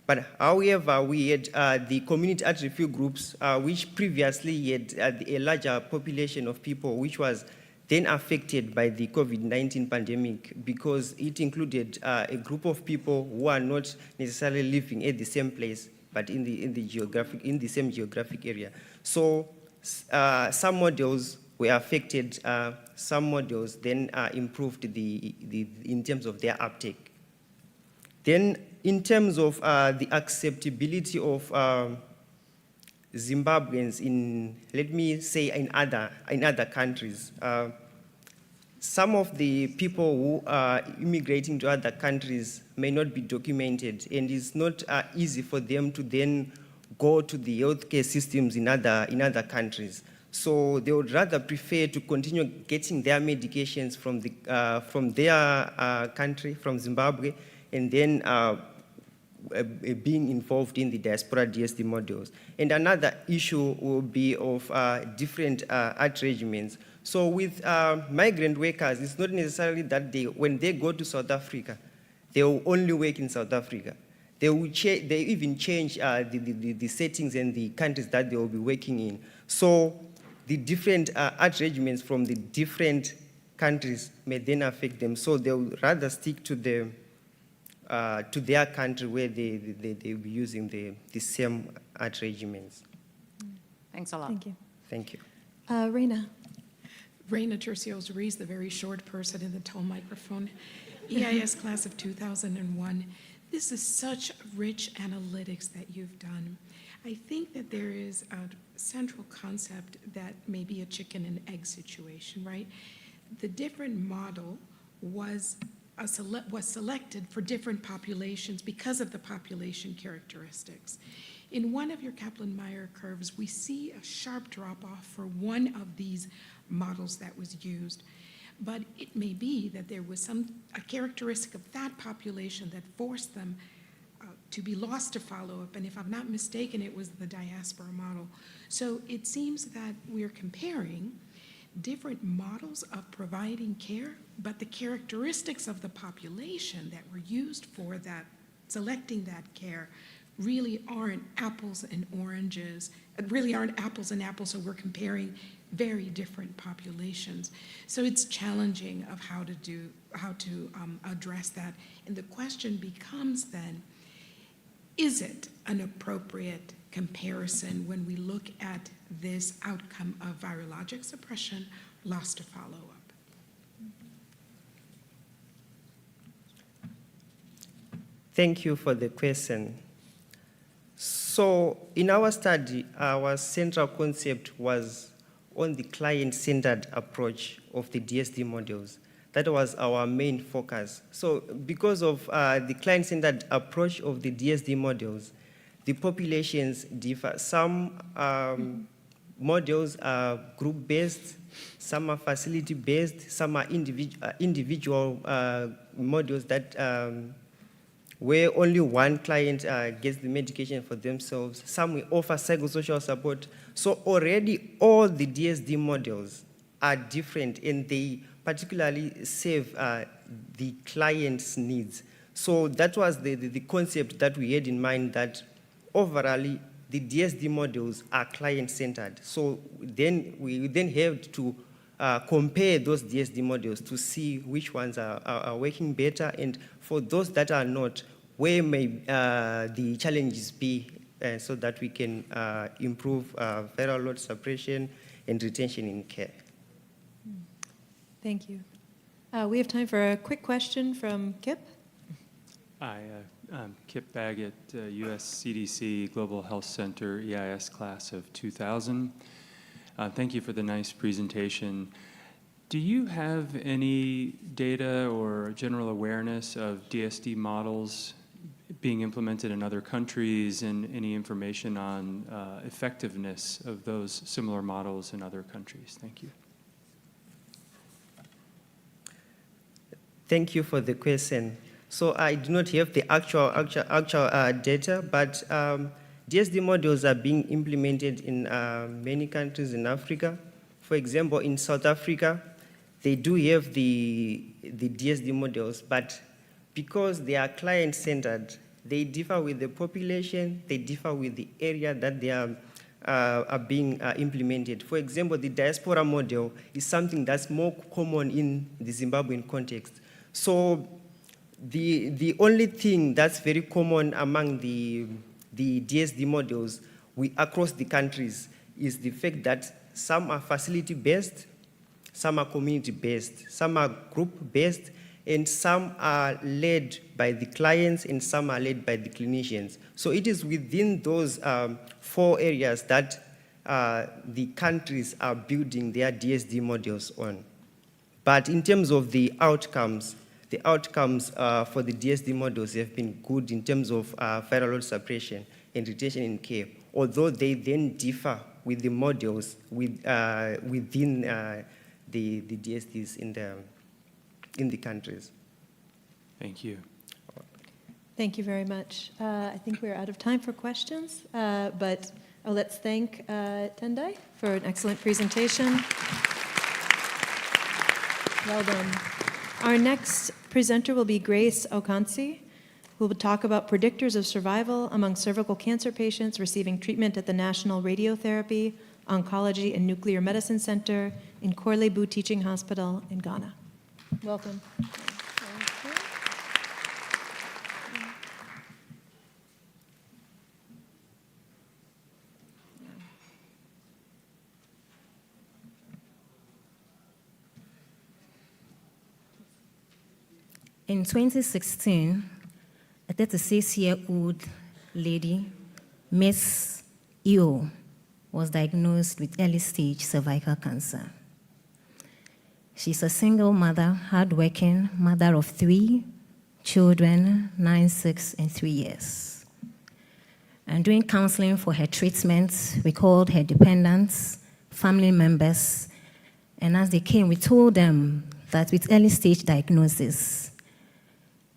I: But however, we had the community at refuel groups, which previously had a larger population of people, which was then affected by the COVID-19 pandemic, because it included a group of people who are not necessarily living at the same place, but in the same geographic area. So some models were affected, some models then improved in terms of their uptake. Then in terms of the acceptability of Zimbabweans in, let me say, in other countries, some of the people who are immigrating to other countries may not be documented, and it's not easy for them to then go to the healthcare systems in other countries. So they would rather prefer to continue getting their medications from their country, from Zimbabwe, and then being involved in the diaspora DSD models. And another issue will be of different art regimens. So with migrant workers, it's not necessarily that when they go to South Africa, they will only work in South Africa. They even change the settings and the countries that they will be working in. So the different art regimens from the different countries may then affect them. So they will rather stick to their country where they'll be using the same art regimens.
J: Thanks a lot.
A: Thank you.
I: Thank you.
A: Reina.
K: Reina Tercios Ruiz, the very short person in the tall microphone. EIS class of 2001. This is such rich analytics that you've done. I think that there is a central concept that may be a chicken and egg situation, right? The different model was selected for different populations because of the population characteristics. In one of your Kaplan-Meier curves, we see a sharp drop-off for one of these models that was used. But it may be that there was a characteristic of that population that forced them to be lost to follow-up. And if I'm not mistaken, it was the diaspora model. So it seems that we're comparing different models of providing care, but the characteristics of the population that were used for that, selecting that care, really aren't apples and oranges, really aren't apples and apples, so we're comparing very different populations. So it's challenging of how to address that. And the question becomes then, is it an appropriate comparison when we look at this outcome of virologic suppression, loss to follow-up?
I: Thank you for the question. So in our study, our central concept was on the client-centered approach of the DSD models. That was our main focus. So because of the client-centered approach of the DSD models, the populations differ. Some models are group-based, some are facility-based, some are individual models that where only one client gets the medication for themselves. Some we offer psychosocial support. So already all the DSD models are different and they particularly serve the client's needs. So that was the concept that we had in mind, that overall the DSD models are client-centered. So then we then have to compare those DSD models to see which ones are working better, and for those that are not, where may the challenges be, so that we can improve viral load suppression and retention in care.
A: Thank you. We have time for a quick question from Kip.
L: Hi, I'm Kip Baggett, US CDC Global Health Center EIS class of 2000. Thank you for the nice presentation. Do you have any data or general awareness of DSD models being implemented in other countries, and any information on effectiveness of those similar models in other countries? Thank you.
I: Thank you for the question. So I do not have the actual data, but DSD models are being implemented in many countries in Africa. For example, in South Africa, they do have the DSD models, but because they are client-centered, they differ with the population, they differ with the area that they are being implemented. For example, the diaspora model is something that's more common in the Zimbabwean context. So the only thing that's very common among the DSD models across the countries is the fact that some are facility-based, some are community-based, some are group-based, and some are led by the clients and some are led by the clinicians. So it is within those 4 areas that the countries are building their DSD models on. But in terms of the outcomes for the DSD models have been good in terms of viral load suppression and retention in care, although they then differ with the models within the DSDs in the countries.
L: Thank you.
A: Thank you very much. I think we're out of time for questions, but let's thank Tendai for an excellent presentation. Well done. Our next presenter will be Grace Okansi, who will talk about predictors of survival among cervical cancer patients receiving treatment at the National Radiotherapy, Oncology, and Nuclear Medicine Center in Korle-Bu Teaching Hospital in Ghana. Welcome.
M: In 2016, a 36-year-old lady, Miss EO, was diagnosed with early-stage cervical cancer. She's a single mother, hardworking mother of 3 children, 9, 6, and 3 years. And doing counseling for her treatment, we called her dependents, family members, and as they came, we told them that with early-stage diagnosis,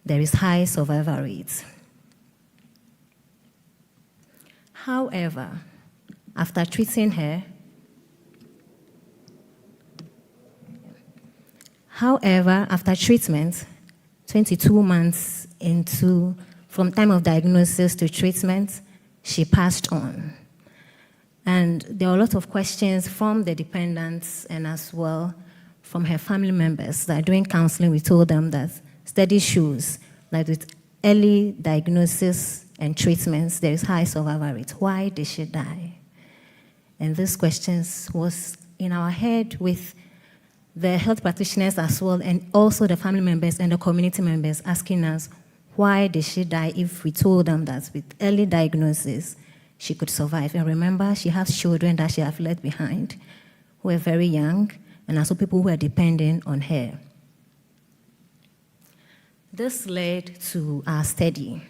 M: there is high survival rate. However, after treating her, after treatment, 22 months from time of diagnosis to treatment, she passed on. And there are a lot of questions from the dependents and as well from her family members that during counseling we told them that study shows that with early diagnosis and treatments, there is high survival rate. Why did she die? And this question was in our head with the health practitioners as well, and also the family members and the community members asking us, why did she die if we told them that with early diagnosis, she could survive? And remember, she has children that she has left behind who are very young, and also people who are depending on her. This led to our study.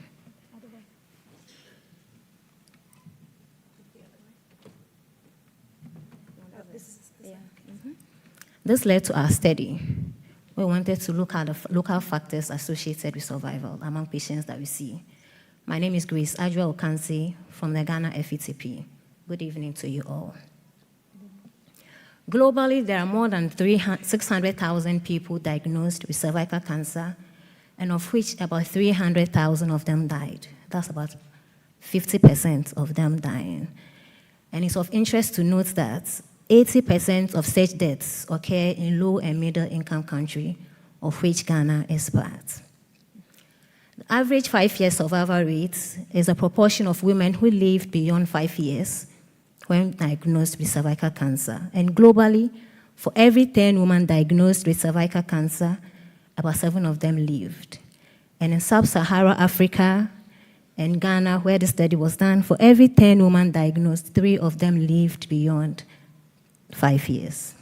M: This led to our study, we wanted to look at the local factors associated with survival among patients that we see. My name is Grace Adjua Okansi from the Ghana FETP. Good evening to you all. Globally, there are more than 600,000 people diagnosed with cervical cancer, and of which about 300,000 of them died. That's about 50% of them dying. And it's of interest to note that 80% of such deaths occur in low and middle income countries, of which Ghana is part. The average 5-year survival rate is a proportion of women who lived beyond 5 years when diagnosed with cervical cancer. And globally, for every 10 women diagnosed with cervical cancer, about 7 of them lived. And in sub-Saharan Africa and Ghana, where the study was done, for every 10 women diagnosed, 3 of them lived beyond 5 years.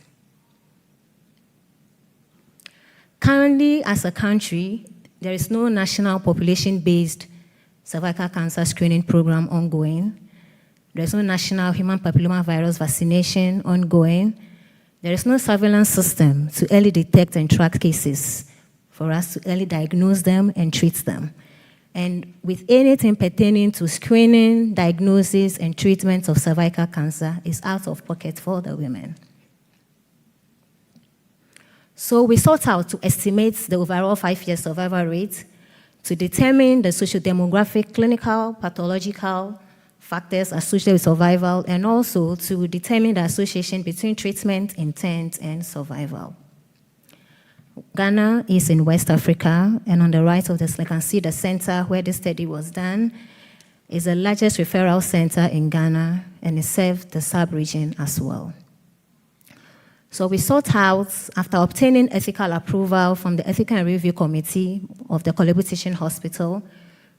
M: Currently, as a country, there is no national population-based cervical cancer screening program ongoing. There is no national human papillomavirus vaccination ongoing. There is no surveillance system to early detect and track cases for us to early diagnose them and treat them. And with anything pertaining to screening, diagnosis, and treatment of cervical cancer is out of pocket for the women. So we sought out to estimate the overall 5-year survival rate to determine the socio-demographic, clinical, pathological factors associated with survival, and also to determine the association between treatment intent and survival. Ghana is in West Africa, and on the right of this, you can see the center where this study was done. It's the largest referral center in Ghana, and it served the sub-region as well. So we sought out, after obtaining ethical approval from the Ethical Review Committee of the Kolebu Teaching Hospital,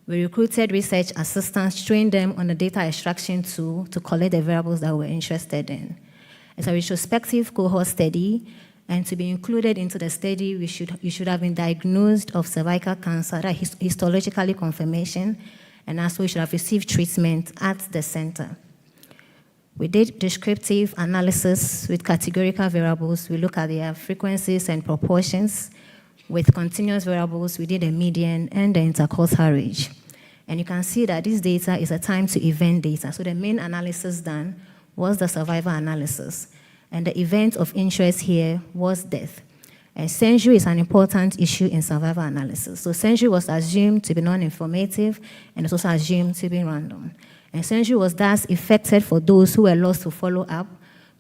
M: we recruited research assistants, trained them on the data extraction tool to collect the variables that we're interested in. It's a retrospective cohort study, and to be included into the study, you should have been diagnosed of cervical cancer, that histologically confirmation, and also you should have received treatment at the center. We did descriptive analysis with categorical variables. We look at their frequencies and proportions. With continuous variables, we did a median and the interquartile range. And you can see that this data is a time to event data. So the main analysis done was the survival analysis. And the event of interest here was death. And census is an important issue in survival analysis. So census was assumed to be non-informative, and it's also assumed to be random. And census was thus effected for those who were lost to follow-up,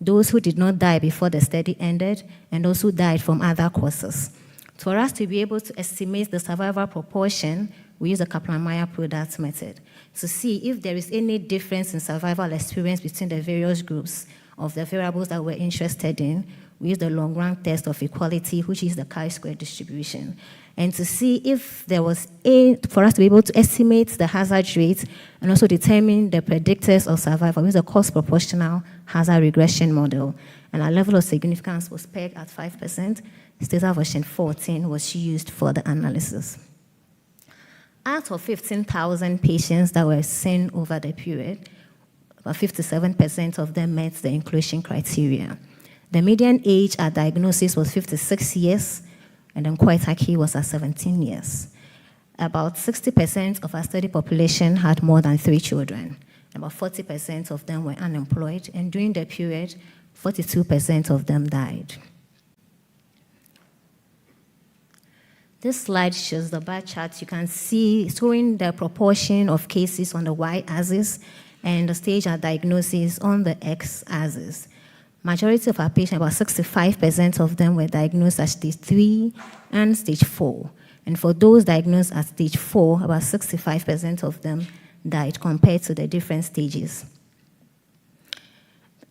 M: those who did not die before the study ended, and those who died from other causes. For us to be able to estimate the survival proportion, we use the Kaplan-Meier product method to see if there is any difference in survival experience between the various groups of the variables that we're interested in. We use the long-run test of equality, which is the chi-square distribution. And to see if there was for us to be able to estimate the hazard rate and also determine the predictors of survival, we use a cost-proportional hazard regression model. And our level of significance was pegged at 5%. Status version 14 was used for the analysis. Out of 15,000 patients that were seen over the period, about 57% of them met the inclusion criteria. The median age at diagnosis was 56 years, and then Kwaitaki was at 17 years. About 60% of our study population had more than 3 children. About 40% of them were unemployed, and during the period, 42% of them died. This slide shows the bar chart. You can see showing the proportion of cases on the y-axis and the stage at diagnosis on the x-axis. Majority of our patients, about 65% of them were diagnosed at stage 3 and stage 4. And for those diagnosed at stage 4, about 65% of them died compared to the different stages.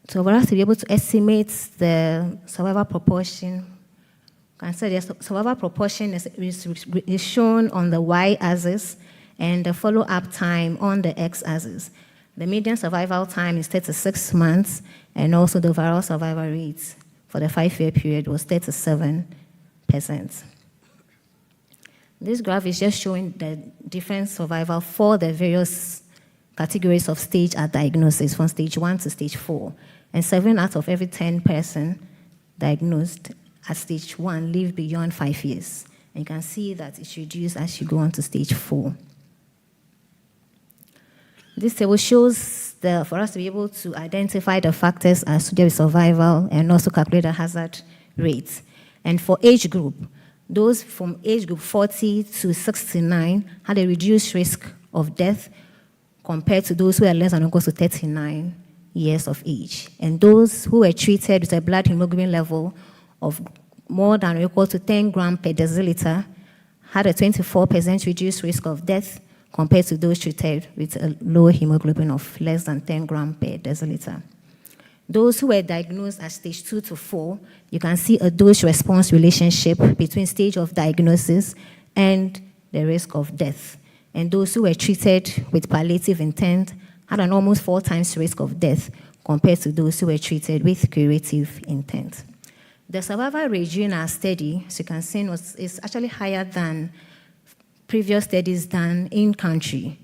M: So for us to be able to estimate the survival proportion, you can say the survival proportion is shown on the y-axis and the follow-up time on the x-axis. The median survival time is 36 months, and also the overall survival rate for the 5-year period was 37%. This graph is just showing the different survival for the various categories of stage at diagnosis, from stage 1 to stage 4. And 7 out of every 10 person diagnosed at stage 1 live beyond 5 years. And you can see that it's reduced as you go on to stage 4. This table shows for us to be able to identify the factors associated with survival and also calculate the hazard rates. And for age group, those from age group 40 to 69 had a reduced risk of death compared to those who are less than or equal to 39 years of age. And those who were treated with a blood hemoglobin level of more than or equal to 10 grams per deciliter had a 24% reduced risk of death compared to those treated with a low hemoglobin of less than 10 grams per deciliter. Those who were diagnosed at stage 2 to 4, you can see a dose-response relationship between stage of diagnosis and the risk of death. And those who were treated with palliative intent had an almost 4 times risk of death compared to those who were treated with curative intent. The survival rate during our study, as you can see, is actually higher than previous studies done in country.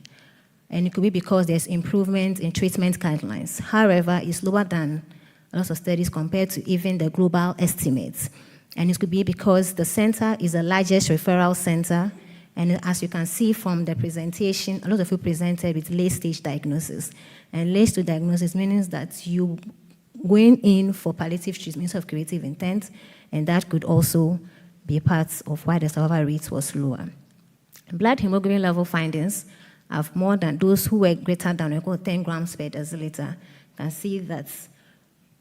M: And it could be because there's improvement in treatment guidelines. However, it's lower than a lot of studies compared to even the global estimates. And it could be because the center is the largest referral center. And as you can see from the presentation, a lot of you presented with late-stage diagnosis. And late-stage diagnosis means that you going in for palliative treatment of curative intent, and that could also be part of why the survival rate was lower. Blood hemoglobin level findings have more than those who were greater than or equal to 10 grams per deciliter. You can see that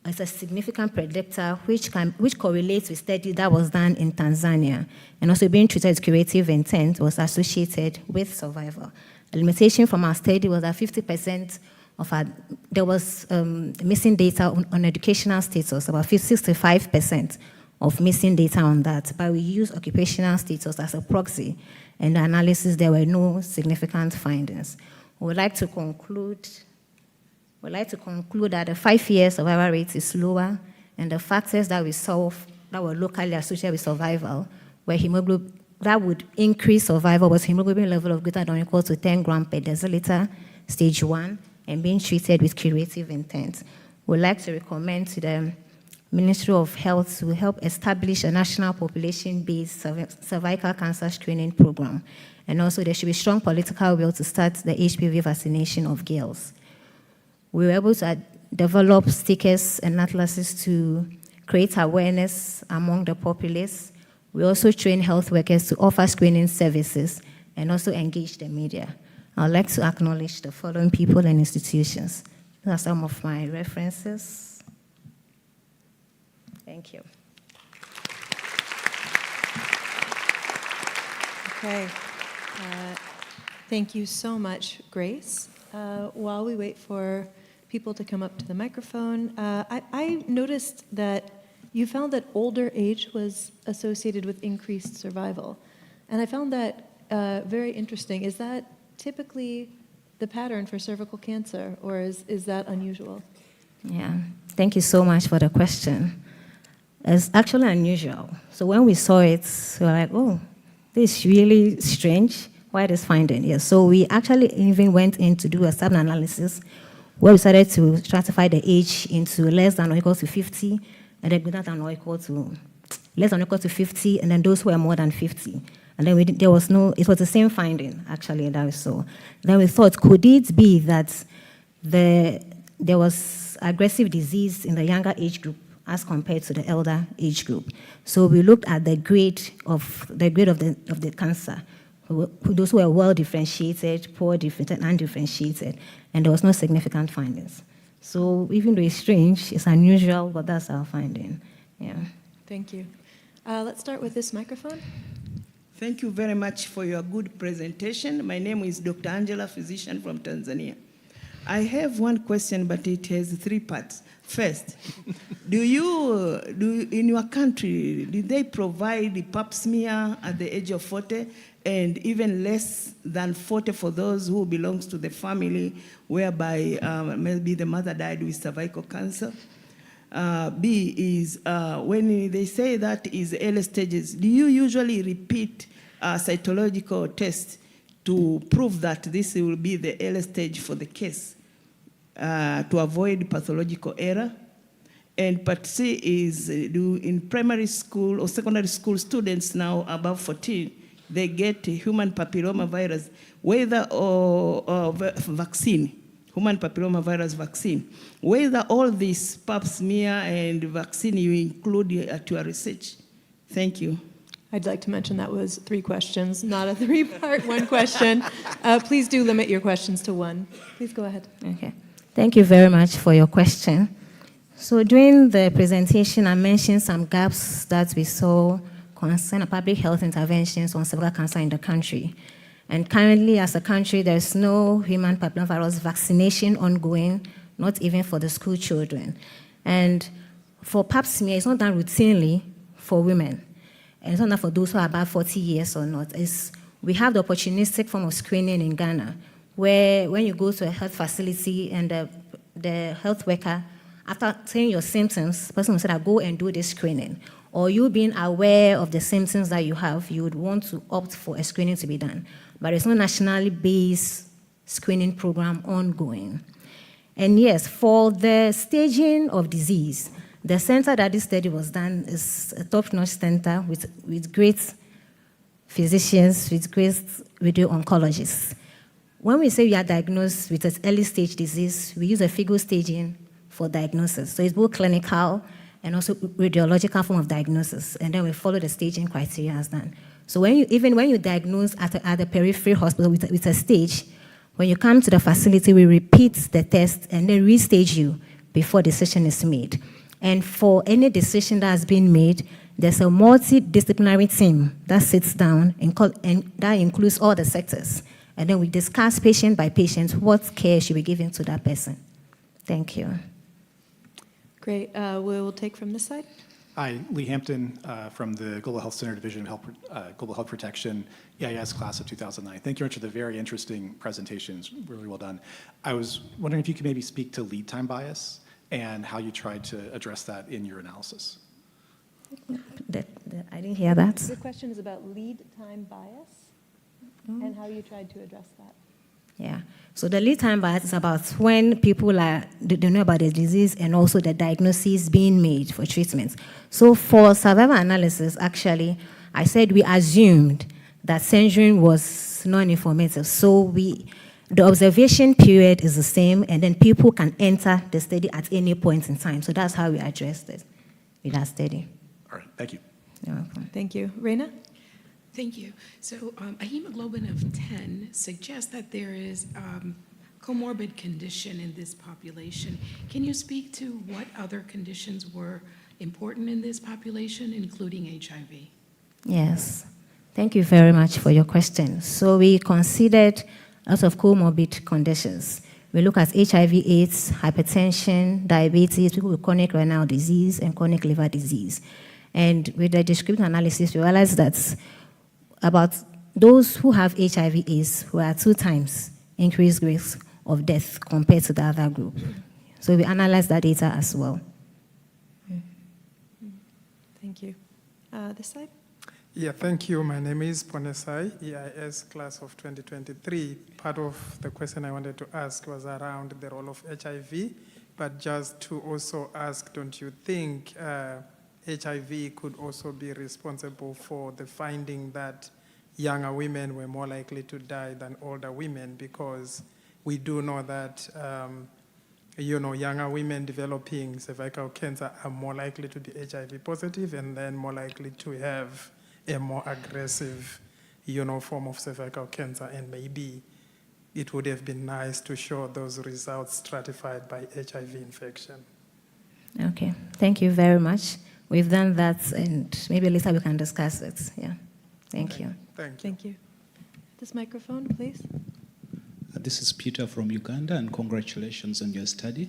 M: it's a significant predictor which correlates with study that was done in Tanzania, and also being treated with curative intent was associated with survival. The limitation from our study was that 50% of there was missing data on educational status, about 65% of missing data on that, but we use occupational status as a proxy. In the analysis, there were no significant findings. We would like to conclude that the 5-year survival rate is lower, and the factors that we saw that were locally associated with survival were hemoglobin that would increase survival was hemoglobin level of greater than or equal to 10 grams per deciliter, stage 1, and being treated with curative intent. We would like to recommend to the Ministry of Health to help establish a national population-based cervical cancer screening program. And also there should be strong political will to start the HPV vaccination of girls. We were able to develop stickers and atlases to create awareness among the populace. We also train health workers to offer screening services and also engage the media. I'd like to acknowledge the following people and institutions. These are some of my references. Thank you.
A: Okay. Thank you so much, Grace. While we wait for people to come up to the microphone, I noticed that you found that older age was associated with increased survival. And I found that very interesting. Is that typically the pattern for cervical cancer, or is that unusual?
M: Yeah, thank you so much for the question. It's actually unusual. So when we saw it, we were like, oh, this is really strange. Why this finding? Yes, so we actually even went in to do a sub-analysis where we started to stratify the age into less than or equal to 50, and then greater than or equal to less than or equal to 50, and then those who were more than 50. And then it was the same finding, actually, that we saw. Then we thought, could it be that there was aggressive disease in the younger age group as compared to the elder age group? So we looked at the grade of the cancer, those who were well differentiated, poor differentiated, undifferentiated, and there was no significant findings. So even though it's strange, it's unusual, but that's our finding. Yeah.
A: Thank you. Let's start with this microphone.
N: Thank you very much for your good presentation. My name is Dr. Angela, physician from Tanzania. I have one question, but it has 3 parts. First, in your country, did they provide the pap smear at the age of 40 and even less than 40 for those who belongs to the family whereby maybe the mother died with cervical cancer? B is when they say that is early stages, do you usually repeat cytological tests to prove that this will be the early stage for the case to avoid pathological error? And part C is in primary school or secondary school students now above 14, they get human papillomavirus, whether or vaccine, human papillomavirus vaccine. Whether all these pap smear and vaccine you include at your research. Thank you.
A: I'd like to mention that was 3 questions, not a 3-part, 1 question. Please do limit your questions to 1. Please go ahead.
M: Okay. Thank you very much for your question. So during the presentation, I mentioned some gaps that we saw concerning public health interventions on cervical cancer in the country. And currently, as a country, there's no human papillomavirus vaccination ongoing, not even for the school children. And for pap smear, it's not done routinely for women. And it's not done for those who are about 40 years or not. We have the opportunistic form of screening in Ghana, where when you go to a health facility and the health worker, after saying your symptoms, the person will say, go and do this screening. Or you being aware of the symptoms that you have, you would want to opt for a screening to be done. But there's no nationally based screening program ongoing. And yes, for the staging of disease, the center that this study was done is a top-notch center with great physicians, with great radio oncologists. When we say we are diagnosed with an early stage disease, we use a FIGO staging for diagnosis. So it's both clinical and also radiological form of diagnosis. And then we follow the staging criteria as done. So even when you diagnose at the periphery hospital with a stage, when you come to the facility, we repeat the test and then restage you before decision is made. And for any decision that has been made, there's a multidisciplinary team that sits down and that includes all the sectors. And then we discuss patient by patient what care should be given to that person. Thank you.
A: Great. We'll take from this side.
O: Hi, Lee Hampton from the Global Health Center Division of Global Health Protection, EIS class of 2009. Thank you very much for the very interesting presentations, really well done. I was wondering if you could maybe speak to lead time bias and how you tried to address that in your analysis.
M: I didn't hear that.
A: The question is about lead time bias and how you tried to address that.
M: Yeah. So the lead time bias is about when people they know about the disease and also the diagnosis being made for treatment. So for survival analysis, actually, I said we assumed that censoring was non-informative. So the observation period is the same, and then people can enter the study at any point in time. So that's how we addressed it with our study.
O: All right, thank you.
M: You're welcome.
A: Thank you. Reina?
K: Thank you. So a hemoglobin of 10 suggests that there is comorbid condition in this population. Can you speak to what other conditions were important in this population, including HIV?
M: Yes. Thank you very much for your question. So we considered lots of comorbid conditions. We look at HIV/AIDS, hypertension, diabetes, people with chronic renal disease, and chronic liver disease. And with the descriptive analysis, we realized that about those who have HIV/AIDS were 2 times increased risk of death compared to the other group. So we analyzed that data as well.
A: Thank you. This side?
P: Yeah, thank you. My name is Ponesai, EIS class of 2023. Part of the question I wanted to ask was around the role of HIV, but just to also ask, don't you think HIV could also be responsible for the finding that younger women were more likely to die than older women, because we do know that younger women developing cervical cancer are more likely to be HIV positive and then more likely to have a more aggressive form of cervical cancer, and maybe it would have been nice to show those results stratified by HIV infection.
M: Okay, thank you very much. We've done that, and maybe later we can discuss it. Yeah, thank you.
P: Thank you.
A: Thank you. This microphone, please.
Q: This is Peter from Uganda, and congratulations on your study.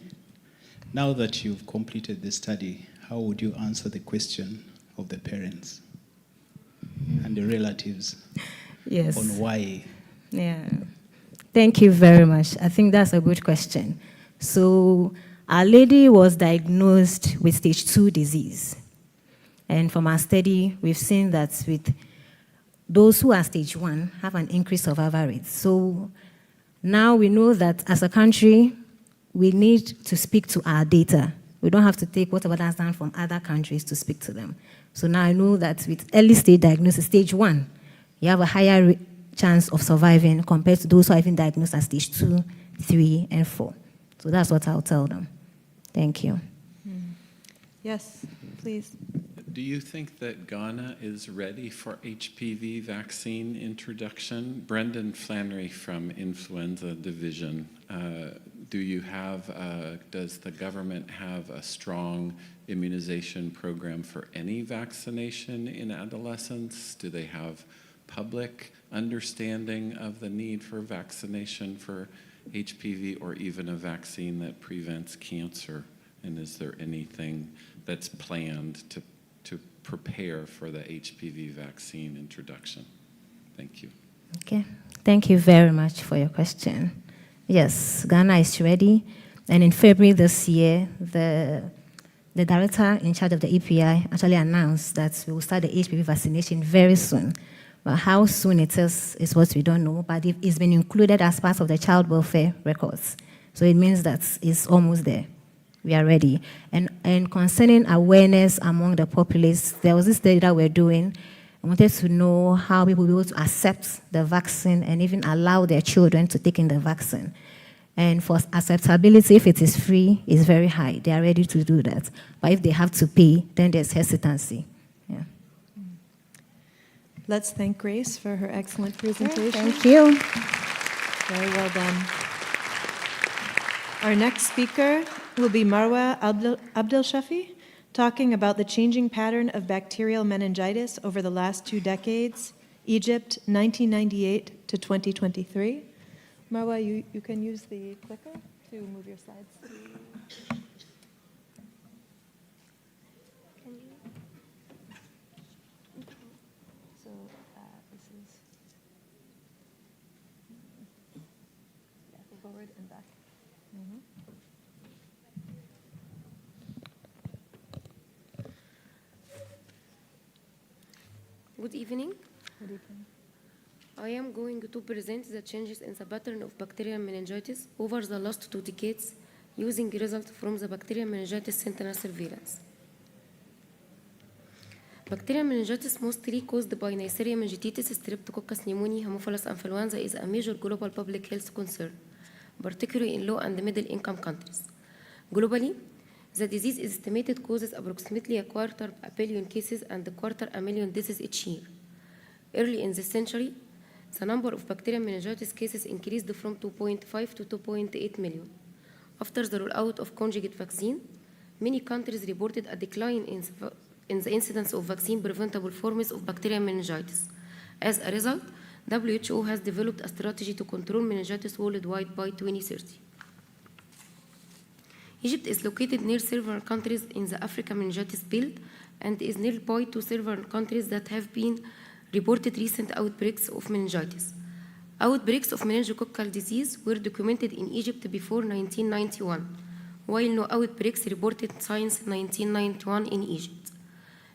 Q: Now that you've completed the study, how would you answer the question of the parents and the relatives
M: Yes.
Q: on why?
M: Yeah. Thank you very much. I think that's a good question. So our lady was diagnosed with stage 2 disease. And from our study, we've seen that with those who are stage 1 have an increased survival rate. So now we know that as a country, we need to speak to our data We don't have to take whatever that's done from other countries to speak to them. So now I know that with early stage diagnosis, stage 1, you have a higher chance of surviving compared to those who are even diagnosed at stage 2, 3, and 4. So that's what I'll tell them. Thank you.
A: Yes, please.
R: Do you think that Ghana is ready for HPV vaccine introduction? Brendan Flannery from Influenza Division. Does the government have a strong immunization program for any vaccination in adolescents? Do they have public understanding of the need for vaccination for HPV or even a vaccine that prevents cancer? And is there anything that's planned to prepare for the HPV vaccine introduction? Thank you.
M: Okay, thank you very much for your question. Yes, Ghana is ready. And in February this year, the director in charge of the EPI actually announced that we will start the HPV vaccination very soon. But how soon it is what we don't know, but it's been included as part of the child welfare records. So it means that it's almost there. We are ready. And concerning awareness among the populace, there was this study that we're doing. I wanted to know how people will be able to accept the vaccine and even allow their children to take in the vaccine. And for acceptability, if it is free, it's very high. They are ready to do that. But if they have to pay, then there's hesitancy. Yeah.
A: Let's thank Grace for her excellent presentation.
M: Thank you.
A: Very well done. Our next speaker will be Marwa Abdelshafi, talking about the changing pattern of bacterial meningitis over the last 2 decades, Egypt, 1998 to 2023. Marwa, you can use the clicker to move your slides. Forward and back.
S: Good evening.
A: Good evening.
S: I am going to present the changes in the pattern of bacterial meningitis over the last 2 decades using results from the bacterial meningitis sentinel surveillance. Bacterial meningitis, mostly caused by Neisseria meningitidis, Streptococcus pneumoniae, Haemophilus influenza, is a major global public health concern, particularly in low and middle income countries. Globally, the disease is estimated causes approximately 250,000 cases and 250,000 deaths each year. Early in this century, the number of bacterial meningitis cases increased from 2.5 to 2.8 million. After the rollout of conjugate vaccine, many countries reported a decline in the incidence of vaccine-preventable forms of bacterial meningitis. As a result, WHO has developed a strategy to control meningitis worldwide by 2030. Egypt is located near several countries in the African meningitis belt and is nearby to several countries that have been reported recent outbreaks of meningitis. Outbreaks of meningococcal disease were documented in Egypt before 1991, while no outbreaks reported since 1991 in Egypt.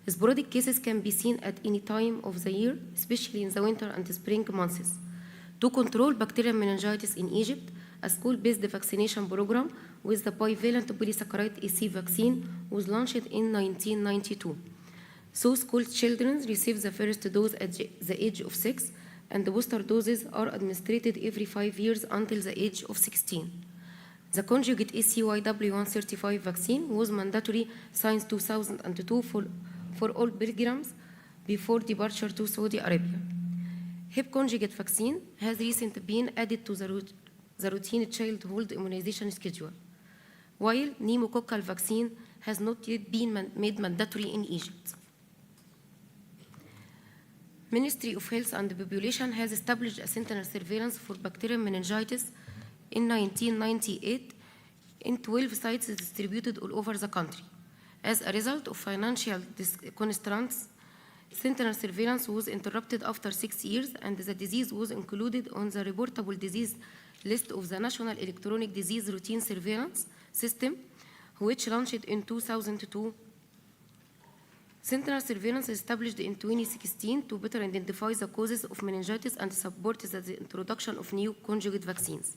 S: Sporadic cases can be seen at any time of the year, especially in the winter and spring months. To control bacterial meningitis in Egypt, a school-based vaccination program with the bivalent polysaccharide AC vaccine was launched in 1992. So school children receive the first dose at the age of 6, and the booster doses are administered every 5 years until the age of 16. The conjugate ACYW135 vaccine was mandatory since 2002 for all pilgrims before departure to Saudi Arabia. Hep conjugate vaccine has recently been added to the routine childhood immunization schedule, while pneumococcal vaccine has not yet been made mandatory in Egypt. Ministry of Health and Population has established a sentinel surveillance for bacterial meningitis in 1998 in 12 sites distributed all over the country. As a result of financial constraints, sentinel surveillance was interrupted after 6 years, and the disease was included on the reportable disease list of the National Electronic Disease Routine Surveillance System, which launched in 2002. Sentinel surveillance is established in 2016 to better identify the causes of meningitis and support the introduction of new conjugate vaccines.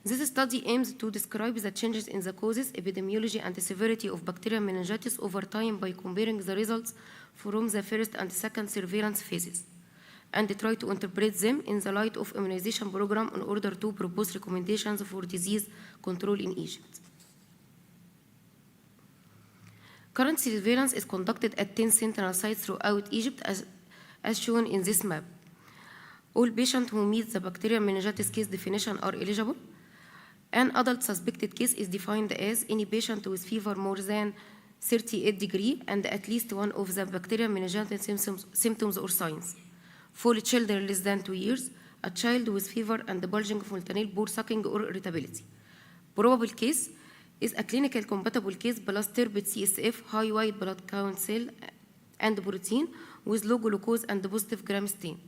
S: This study aims to describe the changes in the causes, epidemiology, and the severity of bacterial meningitis over time by comparing the results from the first and second surveillance phases, and try to interpret them in the light of immunization program in order to propose recommendations for disease control in Egypt. Current surveillance is conducted at 10 sentinel sites throughout Egypt as shown in this map. All patients who meet the bacterial meningitis case definition are eligible. An adult suspected case is defined as any patient with fever more than 38 degrees and at least one of the bacterial meningitis symptoms or signs. For children less than 2 years, a child with fever and bulging fontanelle, poor sucking, or irritability. Probable case is a clinical compatible case plus turbid CSF, high white blood count cell and protein with low glucose and positive gram stain.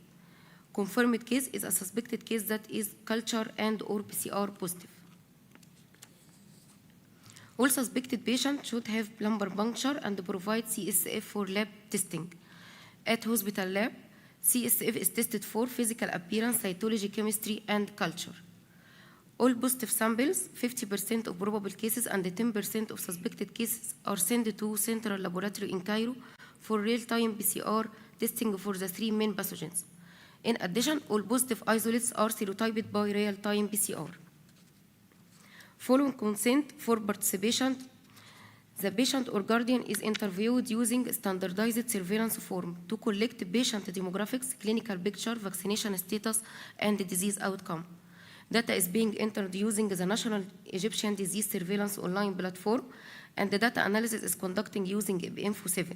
S: Confirmed case is a suspected case that is culture and or PCR positive. All suspected patients should have lumbar puncture and provide CSF for lab testing. At hospital lab, CSF is tested for physical appearance, cytology, chemistry, and culture. All positive samples, 50% of probable cases and 10% of suspected cases are sent to central laboratory in Cairo for real-time PCR testing for the 3 main pathogens. In addition, all positive isolates are serotyped by real-time PCR. Following consent for participation, the patient or guardian is interviewed using a standardized surveillance form to collect patient demographics, clinical picture, vaccination status, and disease outcome. Data is being entered using the National Egyptian Disease Surveillance online platform, and the data analysis is conducting using Info7.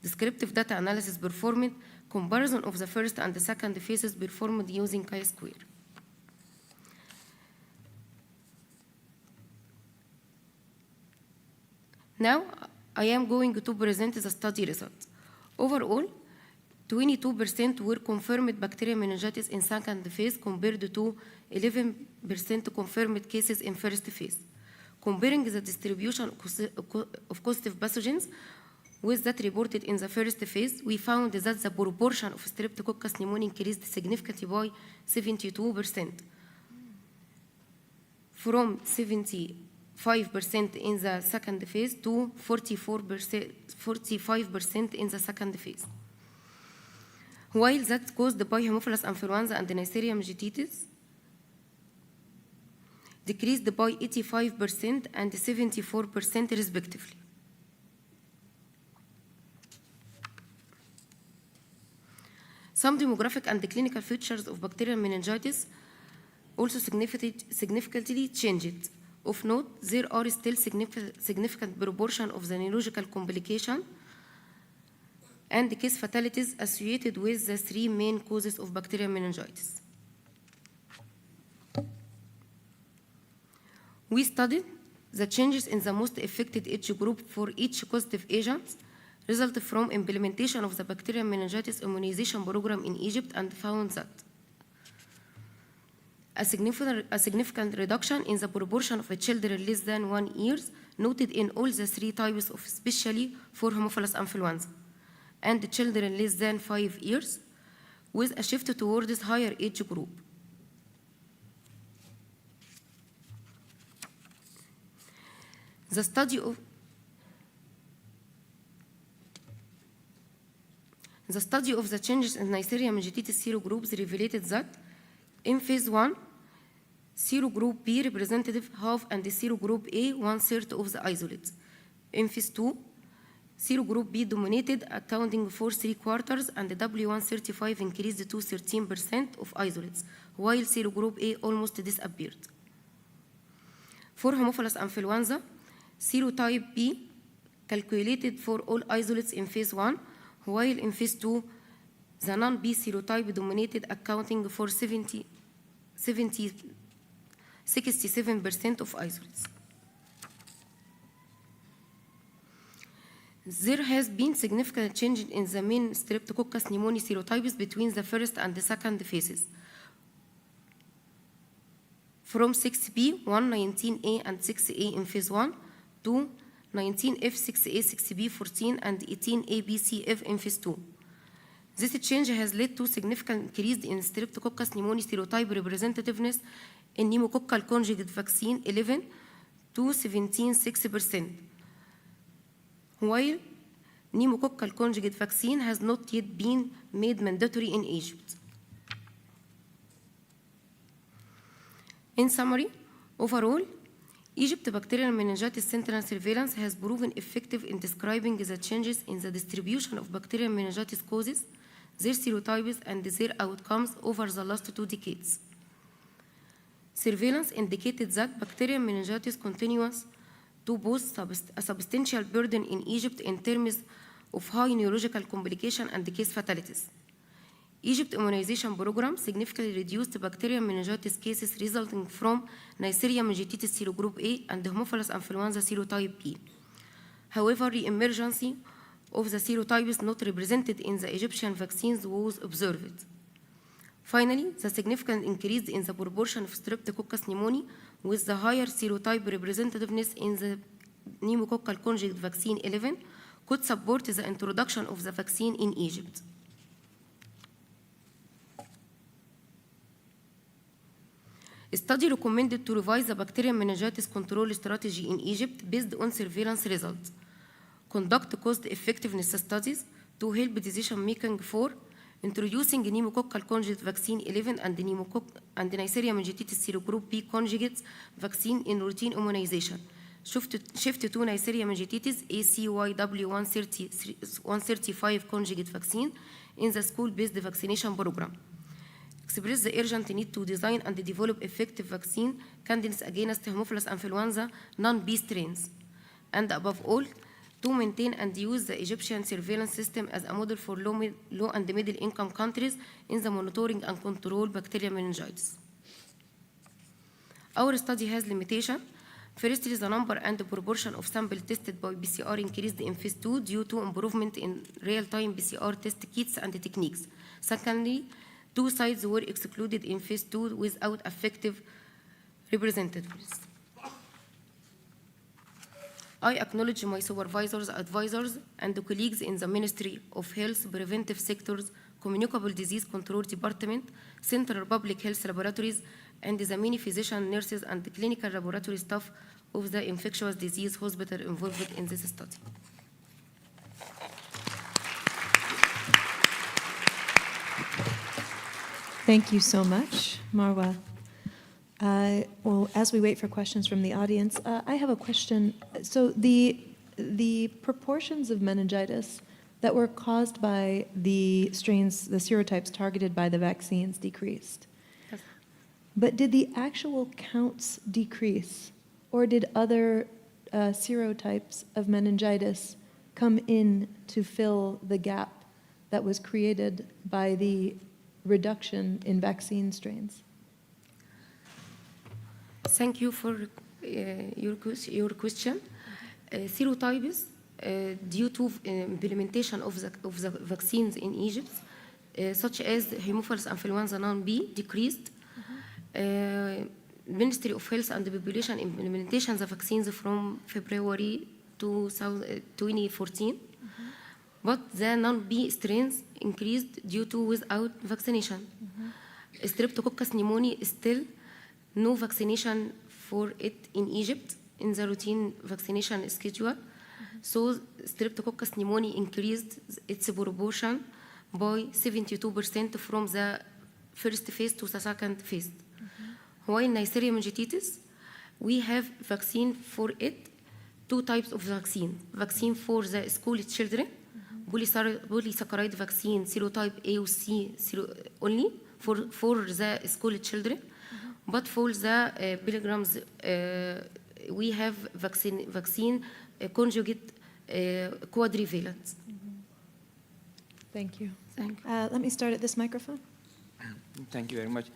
S: Descriptive data analysis performed, comparison of the first and the second phases performed using chi-square. Now, I am going to present the study results. Overall, 22% were confirmed bacterial meningitis in second phase compared to 11% confirmed cases in first phase. Comparing the distribution of causative pathogens with that reported in the first phase, we found that the proportion of Streptococcus pneumoniae increased significantly by 72%, from 75% in the second phase to 45% in the second phase. While that caused by Haemophilus influenza and Neisseria meningitis decreased by 85% and 74% respectively. Some demographic and clinical features of bacterial meningitis also significantly changed. Of note, there are still significant proportion of the neurological complication and the case fatalities associated with the 3 main causes of bacterial meningitis. We studied the changes in the most affected age group for each causative agent result from implementation of the bacterial meningitis immunization program in Egypt and found that a significant reduction in the proportion of children less than 1 year noted in all the 3 types of, especially for Haemophilus influenza, and children less than 5 years, with a shift towards higher age group. The study of the changes in Neisseria meningitis serogroups revealed that in phase 1, serogroup B representative half and serogroup A 1/3 of the isolates. In phase 2, serogroup B dominated, accounting for 3/4, and the W135 increased to 13% of isolates, while serogroup A almost disappeared. For Haemophilus influenza, serotype B calculated for all isolates in phase 1, while in phase 2, the non-B serotype dominated, accounting for 67% of isolates. There has been significant change in the main Streptococcus pneumoniae serotypes between the first and the second phases. From 6B, 119A and 6A in phase 1 to 19F, 6A, 6B, 14, and 18ABCF in phase 2. This change has led to significant increase in Streptococcus pneumoniae serotype representativeness in pneumococcal conjugate vaccine 11 to 17.6%, while pneumococcal conjugate vaccine has not yet been made mandatory in Egypt. In summary, overall, Egypt bacterial meningitis sentinel surveillance has proven effective in describing the changes in the distribution of bacterial meningitis causes, their serotypes, and their outcomes over the last 2 decades. Surveillance indicated that bacterial meningitis continues to pose a substantial burden in Egypt in terms of high neurological complication and case fatalities. Egypt immunization program significantly reduced bacterial meningitis cases resulting from Neisseria meningitidis serogroup A and Haemophilus influenza serotype B. However, re-emergence of the serotypes not represented in the Egyptian vaccines was observed. Finally, the significant increase in the proportion of Streptococcus pneumoniae with the higher serotype representativeness in the pneumococcal conjugate vaccine 11 could support the introduction of the vaccine in Egypt. A study recommended to revise the bacterial meningitis control strategy in Egypt based on surveillance results. Conduct cost-effectiveness studies to help decision-making for introducing pneumococcal conjugate vaccine 11 and Neisseria meningitidis serogroup B conjugates vaccine in routine immunization. Shift to Neisseria meningitidis ACYW135 conjugate vaccine in the school-based vaccination program. Express the urgent need to design and develop effective vaccine candidates against Haemophilus influenza non-B strains. And above all, to maintain and use the Egyptian surveillance system as a model for low and middle income countries in the monitoring and control bacterial meningitis. Our study has limitation. Firstly, the number and the proportion of samples tested by PCR increased in phase 2 due to improvement in real-time PCR test kits and techniques. Secondly, 2 sites were excluded in phase 2 without effective representatives. I acknowledge my supervisors, advisors, and the colleagues in the Ministry of Health, Preventive Sectors, Communicable Disease Control Department, Central Public Health Laboratories, and the many physicians, nurses, and the clinical laboratory staff of the infectious disease hospital involved in this study.
T: Thank you so much, Marwa. Well, as we wait for questions from the audience, I have a question. So the proportions of meningitis that were caused by the strains, the serotypes targeted by the vaccines decreased.
S: Yes.
T: But did the actual counts decrease, or did other serotypes of meningitis come in to fill the gap that was created by the reduction in vaccine strains?
S: Thank you for your question. Serotypes, due to implementation of the vaccines in Egypt, such as Haemophilus influenza non-B, decreased. Ministry of Health and Population implementation the vaccines from February 2014. But the non-B strains increased due to without vaccination. Streptococcus pneumoniae is still no vaccination for it in Egypt in the routine vaccination schedule. So Streptococcus pneumoniae increased its proportion by 72% from the first phase to the second phase. While Neisseria meningitidis, we have vaccine for it, 2 types of vaccine. Vaccine for the school children, polysaccharide vaccine, serotype A or C only for the school children. But for the pilgrims, we have vaccine conjugate quadrivalent.
T: Thank you.
S: Thank you.
T: Let me start at this microphone.
U: Thank you very much.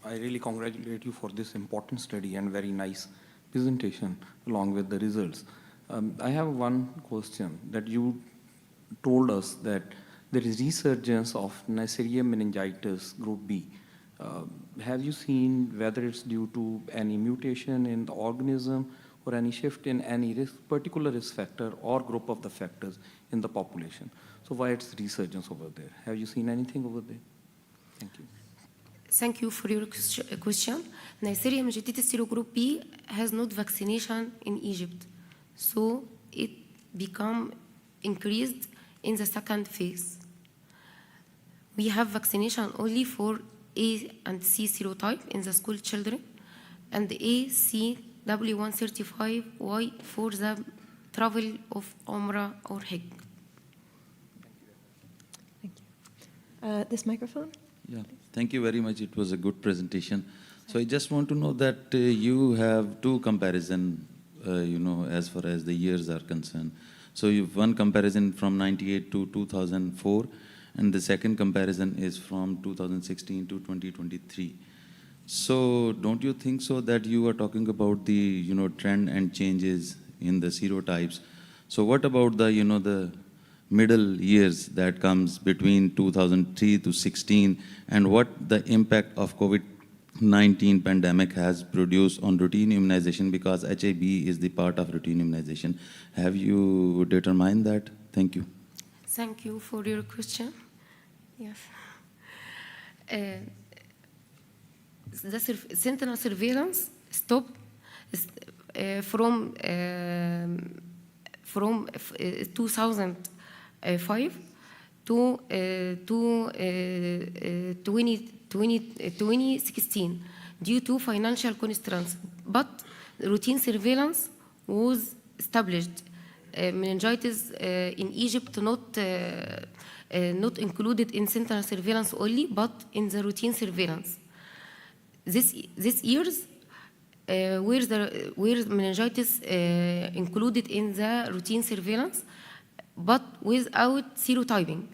U: I really congratulate you for this important study and very nice presentation along with the results. I have one question that you told us that there is resurgence of Neisseria meningitis group B. Have you seen whether it's due to any mutation in the organism or any shift in any particular risk factor or group of the factors in the population. So why it's resurgence over there? Have you seen anything over there? Thank you.
S: Thank you for your question. Neisseria meningitis serogroup B has not vaccination in Egypt, so it become increased in the second phase. We have vaccination only for A and C serotype in the school children, and A, C, W135Y for the travel of Umrah or Hajj.
T: This microphone?
G: Yeah, thank you very much. It was a good presentation. So I just want to know that you have two comparison, as far as the years are concerned. So you've one comparison from 98 to 2004, and the second comparison is from 2016 to 2023. So don't you think so that you are talking about the, trend and changes in the serotypes? So what about the, the middle years that comes between 2003 to 16, and what the impact of COVID-19 pandemic has produced on routine immunization, because HIB is the part of routine immunization. Have you determined that? Thank you.
S: Thank you for your question. Yes. The sentinel surveillance stopped from 2005 to 2016 due to financial constraints, but routine surveillance was established. Meningitis in Egypt not included in sentinel surveillance only, but in the routine surveillance. This years where meningitis included in the routine surveillance, but without serotyping.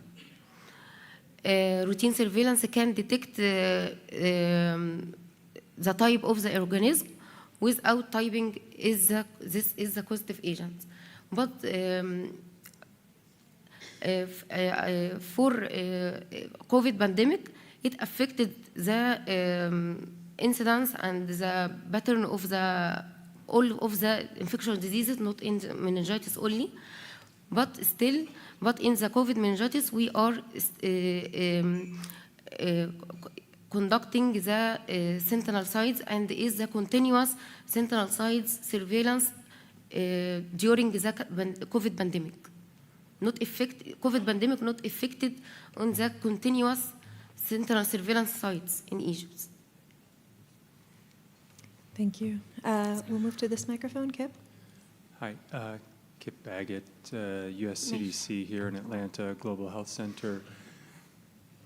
S: Routine surveillance can detect the type of the organism without typing this is the causative agent. But for COVID pandemic, it affected the incidence and the pattern of all of the infectious diseases, not in the meningitis only, but in the COVID meningitis, we are conducting the sentinel sites, and is the continuous sentinel sites surveillance during the COVID pandemic. COVID pandemic not affected on the continuous sentinel surveillance sites in Egypt.
T: Thank you. We'll move to this microphone, Kip.
L: Hi, Kip Baggett, US CDC here in Atlanta, Global Health Center.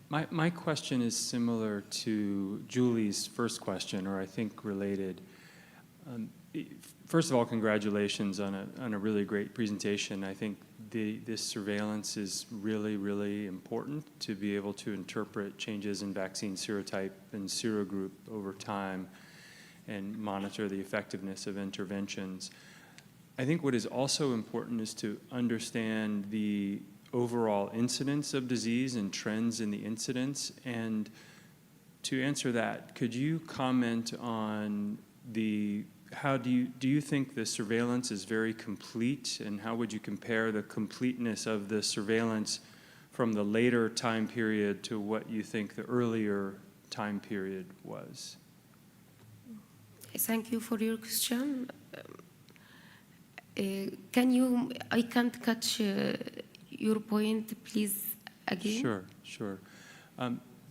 L: My question is similar to Julie's first question, or I think related. First of all, congratulations on a really great presentation. I think this surveillance is really, really important to be able to interpret changes in vaccine serotype and serogroup over time and monitor the effectiveness of interventions. I think what is also important is to understand the overall incidence of disease and trends in the incidence. And to answer that, could you comment on how do you think the surveillance is very complete, and how would you compare the completeness of the surveillance from the later time period to what you think the earlier time period was?
S: Thank you for your question. I can't catch your point, please, again?
L: Sure.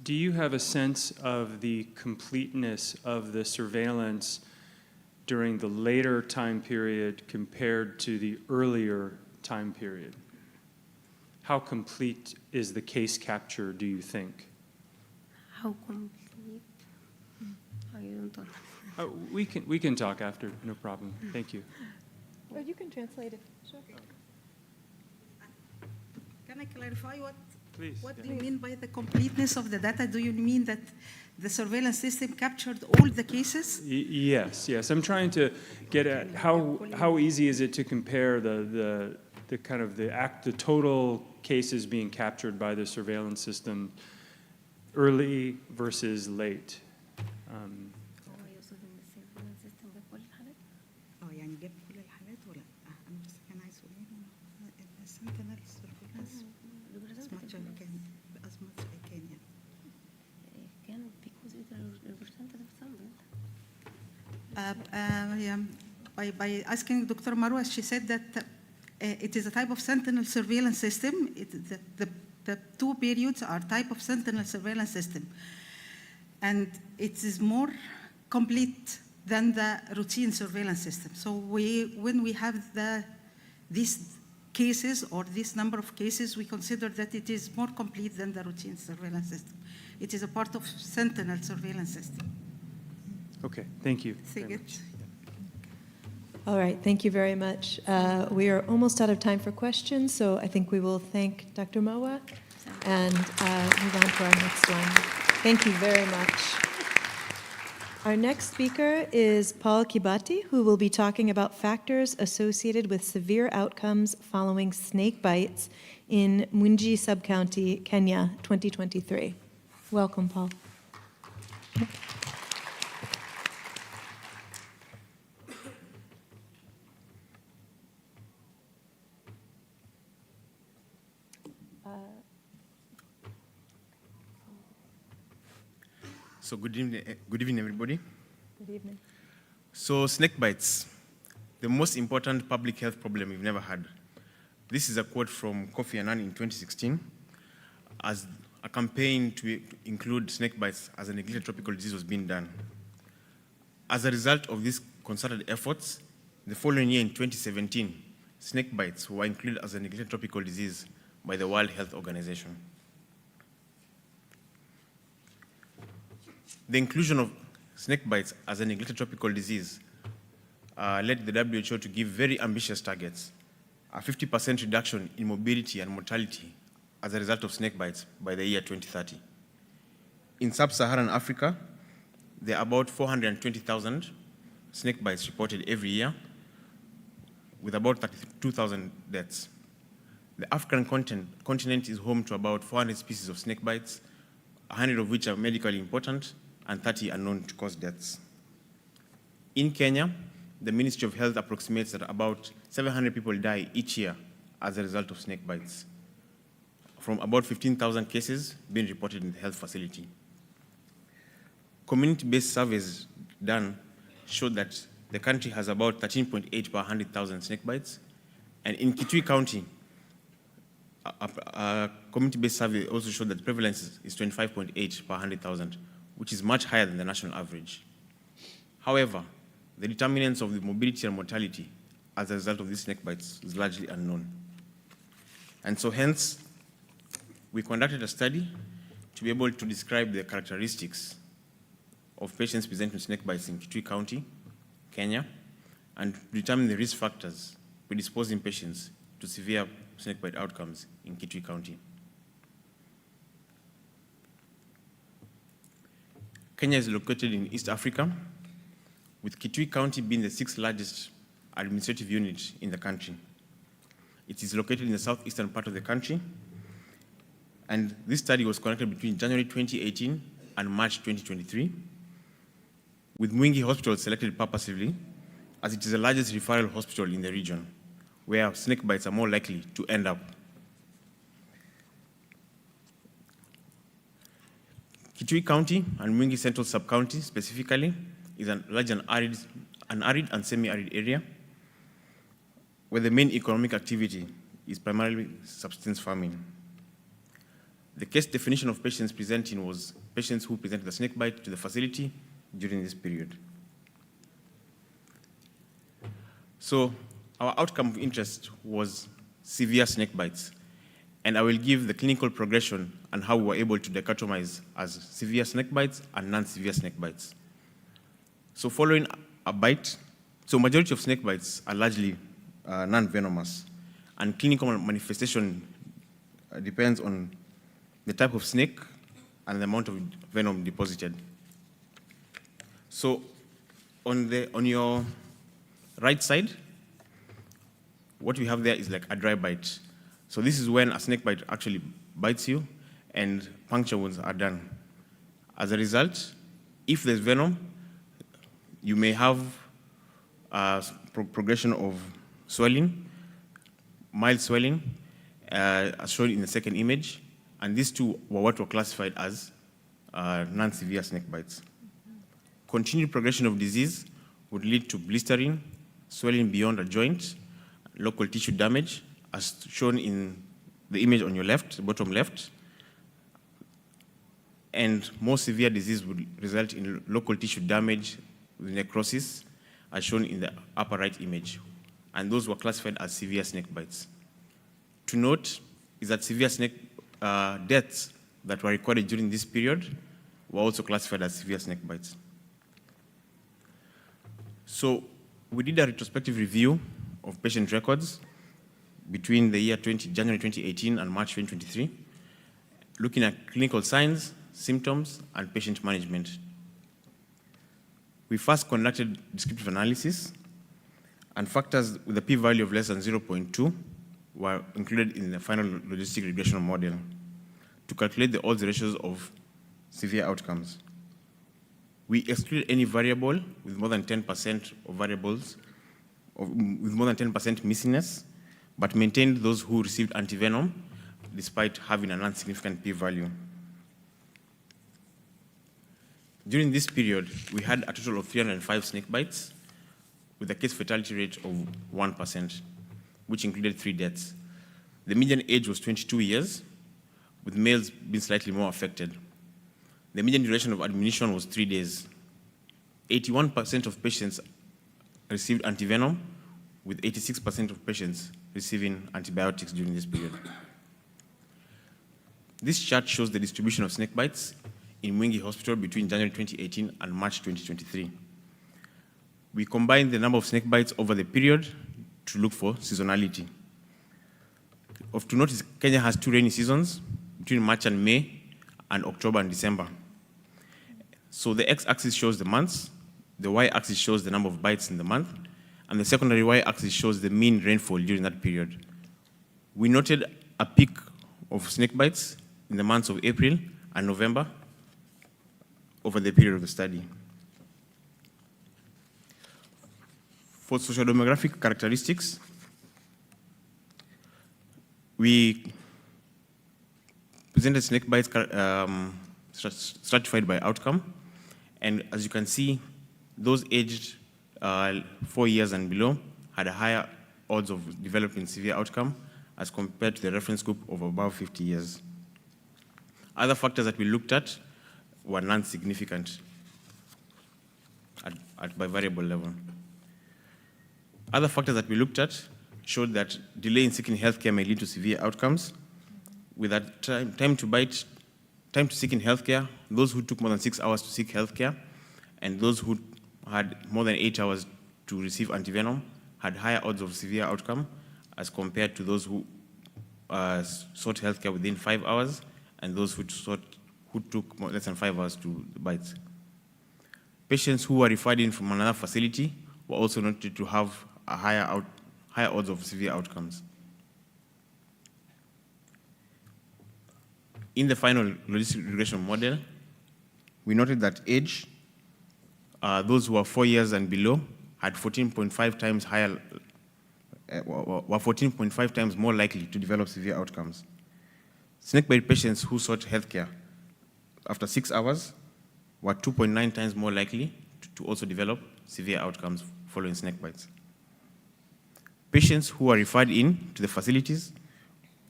L: Do you have a sense of the completeness of the surveillance during the later time period compared to the earlier time period? How complete is the case capture, do you think?
S: How complete? I don't know.
L: We can talk after, no problem. Thank you.
T: Well, you can translate it. Sure.
B: Can I clarify what
L: Please,
B: do you mean by the completeness of the data? Do you mean that the surveillance system captured all the cases?
L: Yes. I'm trying to get at how easy is it to compare the kind of the total cases being captured by the surveillance system, early versus late.
B: sentinel surveillance as much as I can. As much as I can, yeah.
S: Because it representative sample.
B: Yeah, by asking Dr. Marwa, she said that it is a type of sentinel surveillance system. The two periods are type of sentinel surveillance system. And it is more complete than the routine surveillance system. So when we have these cases or this number of cases, we consider that it is more complete than the routine surveillance system. It is a part of sentinel surveillance system.
L: Okay, thank you.
B: Very much.
T: All right, thank you very much. We are almost out of time for questions, so I think we will thank Dr. Moa and move on to our next one. Thank you very much. Our next speaker is Paul Kibati, who will be talking about factors associated with severe outcomes following snake bites in Mwingi Sub-County, Kenya, 2023. Welcome, Paul.
C: So good evening, everybody.
T: Good evening.
C: So snake bites, the most important public health problem we've never had. This is a quote from Kofi Annan in 2016, as a campaign to include snake bites as a neglected tropical disease was being done. As a result of these concerted efforts, the following year in 2017, snake bites were included as a neglected tropical disease by the World Health Organization. The inclusion of snake bites as a neglected tropical disease led the WHO to give very ambitious targets, a 50% reduction in morbidity and mortality as a result of snake bites by the year 2030. In sub-Saharan Africa, there are about 420,000 snake bites reported every year, with about 32,000 deaths. The African continent is home to about 400 species of snake bites, 100 of which are medically important, and 30 are known to cause deaths. In Kenya, the Ministry of Health approximates that about 700 people die each year as a result of snake bites, from about 15,000 cases being reported in the health facility. Community-based surveys done showed that the country has about 13.8 per 100,000 snake bites, and in Kitui County, a community-based survey also showed that the prevalence is 25.8 per 100,000, which is much higher than the national average. However, the determinants of the morbidity and mortality as a result of these snake bites is largely unknown. And so hence, we conducted a study to be able to describe the characteristics of patients presenting with snake bites in Kitui County, Kenya, and determine the risk factors predisposing patients to severe snakebite outcomes in Kitui County. Kenya is located in East Africa, with Kitui County being the 6th largest administrative unit in the country. It is located in the southeastern part of the country, and this study was conducted between January 2018 and March 2023, with Mwingi Hospital selected purposely, as it is the largest referral hospital in the region, where snake bites are more likely to end up. Kitui County and Mwingi Central Sub-County specifically is a large and arid and semi-arid area, where the main economic activity is primarily subsistence farming. The case definition of patients presenting was patients who presented a snake bite to the facility during this period. So our outcome of interest was severe snake bites, and I will give the clinical progression and how we were able to dichotomize as severe snake bites and non-severe snake bites. So following a bite, so majority of snake bites are largely non-venomous, and clinical manifestation depends on the type of snake and the amount of venom deposited. So on your right side, what we have there is like a dry bite. So this is when a snake bite actually bites you and puncture wounds are done. As a result, if there's venom, you may have a progression of swelling, mild swelling, as shown in the second image, and these two were what were classified as non-severe snake bites. Continued progression of disease would lead to blistering, swelling beyond a joint, local tissue damage, as shown in the image on your left, bottom left, and more severe disease would result in local tissue damage with necrosis, as shown in the upper right image, and those were classified as severe snake bites. To note is that severe snake deaths that were recorded during this period were also classified as severe snake bites. So we did a retrospective review of patient records between the year January 2018 and March 2023, looking at clinical signs, symptoms, and patient management. We first conducted descriptive analysis, and factors with a p-value of less than 0.2 were included in the final logistic regression model to calculate the odds ratios of severe outcomes. We excluded any variable with more than 10% of variables, with more than 10% missingness, but maintained those who received antivenom despite having a non-significant p-value. During this period, we had a total of 305 snake bites with a case fatality rate of 1%, which included 3 deaths. The median age was 22 years, with males being slightly more affected. The median duration of administration was 3 days. 81% of patients received antivenom, with 86% of patients receiving antibiotics during this period. This chart shows the distribution of snake bites in Mwingi Hospital between January 2018 and March 2023. We combined the number of snake bites over the period to look for seasonality. Of to notice, Kenya has 2 rainy seasons between March and May, and October and December. So the x-axis shows the months, the y-axis shows the number of bites in the month, and the secondary y-axis shows the mean rainfall during that period. We noted a peak of snake bites in the months of April and November over the period of the study. For sociodemographic characteristics, we presented snake bites stratified by outcome. And as you can see, those aged 4 years and below had a higher odds of developing severe outcome as compared to the reference group of above 50 years. Other factors that we looked at were non-significant by variable level. Other factors that we looked at showed that delay in seeking healthcare may lead to severe outcomes. With that time to seek in healthcare, those who took more than 6 hours to seek healthcare, and those who had more than 8 hours to receive antivenom had higher odds of severe outcome as compared to those who sought healthcare within 5 hours, and those who took less than 5 hours to the bites. Patients who were referred in from another facility were also noted to have a higher odds of severe outcomes. In the final logistic regression model, we noted that age, those who are 4 years and below had 14.5 times higher, were 14.5 times more likely to develop severe outcomes. Snakebite patients who sought healthcare after 6 hours were 2.9 times more likely to also develop severe outcomes following snake bites. Patients who are referred in to the facilities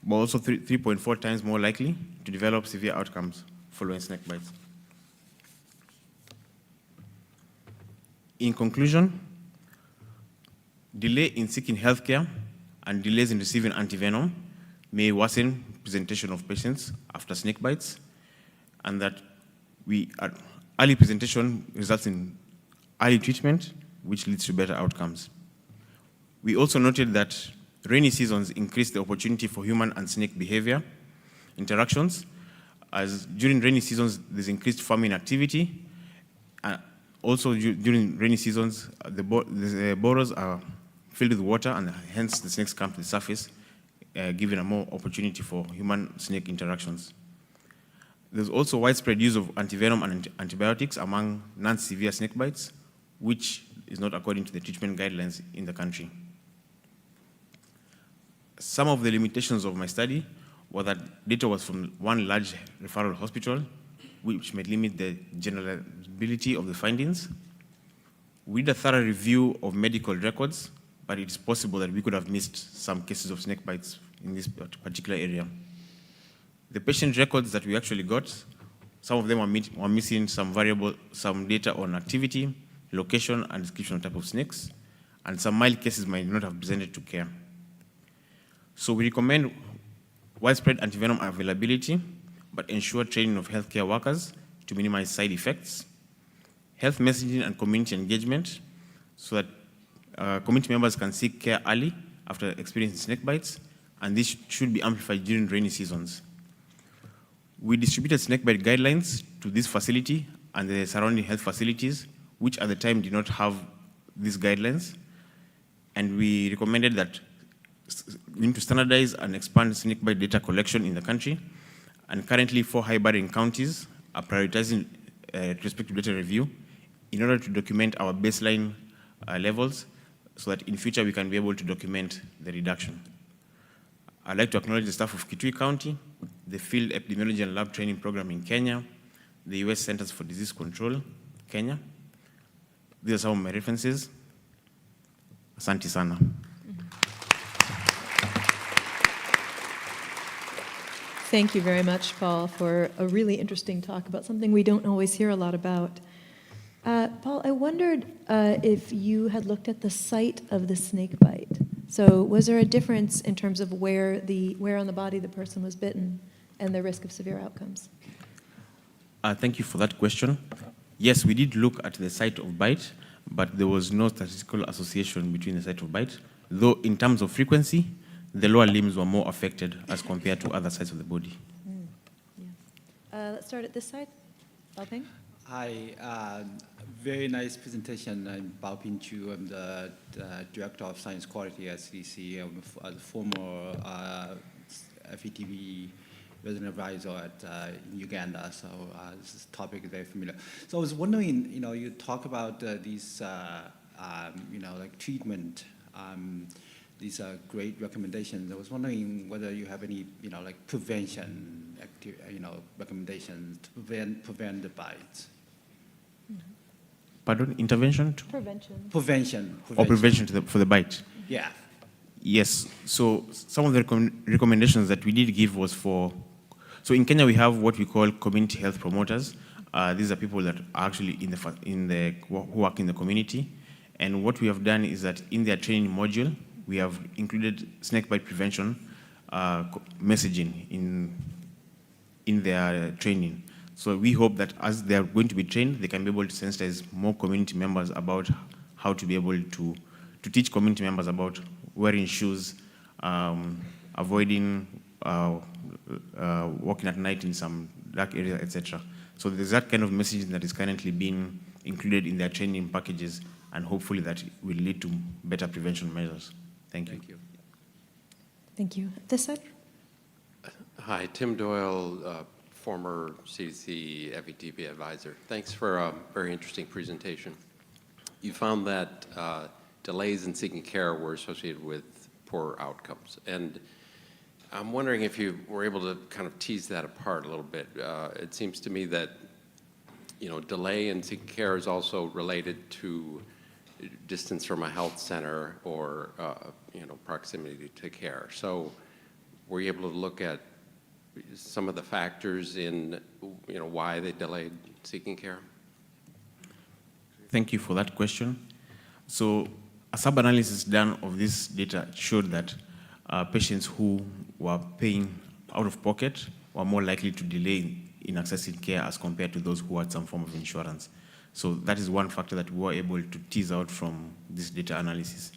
C: were also 3.4 times more likely to develop severe outcomes following snake bites. In conclusion, delay in seeking healthcare and delays in receiving antivenom may worsen presentation of patients after snake bites, and that early presentation results in early treatment, which leads to better outcomes. We also noted that rainy seasons increase the opportunity for human and snake behavior interactions, as during rainy seasons there's increased farming activity. Also during rainy seasons, the burrows are filled with water, and hence the snakes come to the surface, giving a more opportunity for human-snake interactions. There's also widespread use of antivenom and antibiotics among non-severe snake bites, which is not according to the treatment guidelines in the country. some of the limitations of my study were that data was from one large referral hospital, which may limit the generalizability of the findings. We did a thorough review of medical records, but it's possible that we could have missed some cases of snake bites in this particular area. The patient records that we actually got, some of them were missing some data on activity, location, and description of type of snakes, and some mild cases might not have presented to care. So we recommend widespread antivenom availability, but ensure training of healthcare workers to minimize side effects, health messaging and community engagement, so that community members can seek care early after experiencing snake bites, and this should be amplified during rainy seasons. We distributed snakebite guidelines to this facility and the surrounding health facilities, which at the time did not have these guidelines, and we recommended that we need to standardize and expand snakebite data collection in the country, and currently 4 high-barring counties are prioritizing retrospective data review in order to document our baseline levels so that in future we can be able to document the reduction. I'd like to acknowledge the staff of Kitui County, the Field Epidemiology and Lab Training Program in Kenya, the US Centers for Disease Control, Kenya. These are some of my references. Asante sana.
T: Thank you very much, Paul, for a really interesting talk about something we don't always hear a lot about. Paul, I wondered if you had looked at the site of the snake bite. So was there a difference in terms of where on the body the person was bitten and the risk of severe outcomes?
C: Thank you for that question. Yes, we did look at the site of bite, but there was no statistical association between the site of bite, though in terms of frequency, the lower limbs were more affected as compared to other sides of the body.
T: Let's start at this side. Baoping?
E: Hi, very nice presentation. I'm Baoping Chu. I'm the Director of Science Quality at CDC. I'm a former FETP resident advisor in Uganda, so this topic is very familiar. So I was wondering, you talk about these, like treatment. These are great recommendations. I was wondering whether you have any, like prevention, recommendations to prevent the bites.
C: Pardon, intervention?
T: Prevention.
C: Or prevention for the bite?
E: Yeah.
C: Yes, so some of the recommendations that we did give was so in Kenya we have what we call community health promoters. These are people that are actually who work in the community. And what we have done is that in their training module, we have included snakebite prevention messaging in their training. So we hope that as they are going to be trained, they can be able to sensitize more community members about how to be able to teach community members about wearing shoes, avoiding walking at night in some dark areas, etc. So there's that kind of messaging that is currently being included in their training packages, and hopefully that will lead to better prevention measures. Thank you.
T: Thank you. This side?
V: Hi, Tim Doyle, former CDC FETP advisor. Thanks for a very interesting presentation. You found that delays in seeking care were associated with poor outcomes. And I'm wondering if you were able to kind of tease that apart a little bit. It seems to me that, delay in seeking care is also related to distance from a health center or, proximity to care. So were you able to look at some of the factors in, why they delayed seeking care?
C: Thank you for that question. So a sub-analysis done of this data showed that patients who were paying out of pocket were more likely to delay in accessing care as compared to those who had some form of insurance. So that is one factor that we were able to tease out from this data analysis.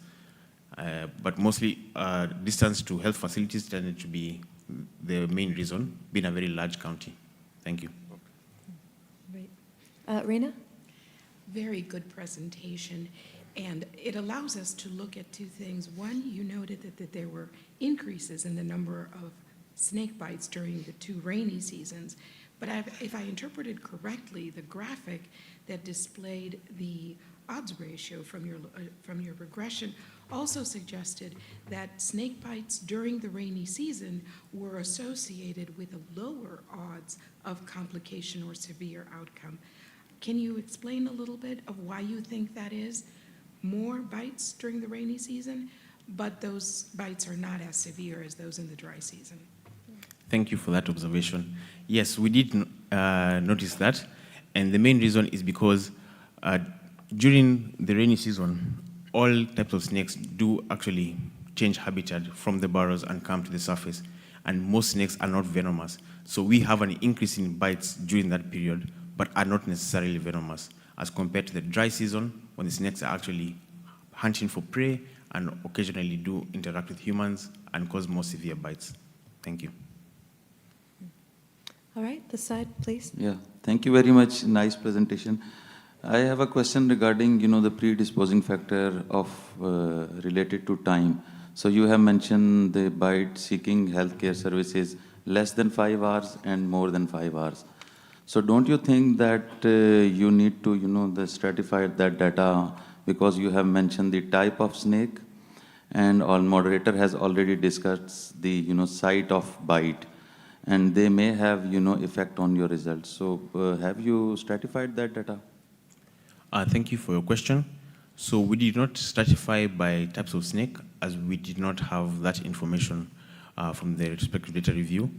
C: But mostly distance to health facilities tended to be the main reason, being a very large county. Thank you.
T: Great. Reina?
K: Very good presentation. And it allows us to look at two things. One, you noted that there were increases in the number of snake bites during the 2 rainy seasons. But if I interpreted correctly, the graphic that displayed the odds ratio from your regression also suggested that snake bites during the rainy season were associated with a lower odds of complication or severe outcome. Can you explain a little bit of why you think that is? More bites during the rainy season, but those bites are not as severe as those in the dry season.
C: Thank you for that observation. Yes, we did notice that, and the main reason is because during the rainy season, all types of snakes do actually change habitat from the burrows and come to the surface, and most snakes are not venomous. So we have an increase in bites during that period, but are not necessarily venomous, as compared to the dry season, when the snakes are actually hunting for prey and occasionally do interact with humans and cause more severe bites. Thank you.
T: All right, this side, please.
G: Yeah, thank you very much. Nice presentation. I have a question regarding, the predisposing factor of related to time. So you have mentioned the bite seeking healthcare services less than 5 hours and more than 5 hours. So don't you think that you need to, stratify that data, because you have mentioned the type of snake, and our moderator has already discussed the, site of bite, and they may have, effect on your results. So have you stratified that data?
C: Thank you for your question. So we did not stratify by types of snake, as we did not have that information from the respective data review.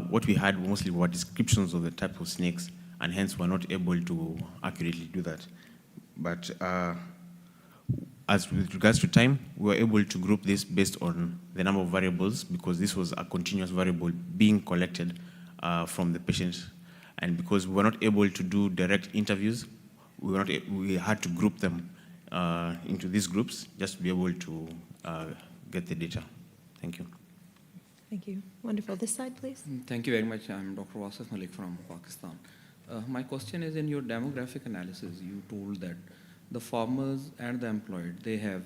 C: What we had mostly were descriptions of the type of snakes, and hence we're not able to accurately do that. But as with regards to time, we were able to group this based on the number of variables, because this was a continuous variable being collected from the patient. And because we were not able to do direct interviews, we had to group them into these groups just to be able to get the data. Thank you.
T: Thank you. Wonderful. This side, please.
U: Thank you very much. I'm Dr. Wasif Malik from Pakistan. My question is, in your demographic analysis, you told that the farmers and the employed, they have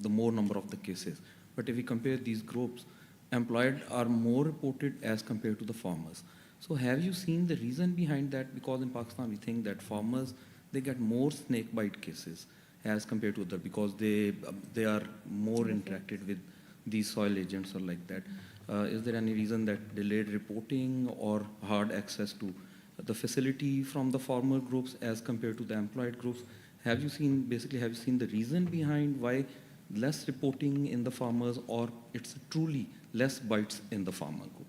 U: the more number of the cases. But if we compare these groups, employed are more reported as compared to the farmers. So have you seen the reason behind that? Because in Pakistan, we think that farmers, they get more snake bite cases as compared to others, because they are more interacted with these soil agents or like that. Is there any reason that delayed reporting or hard access to the facility from the farmer groups as compared to the employed groups? Have you seen the reason behind why less reporting in the farmers, or it's truly less bites in the farmer group?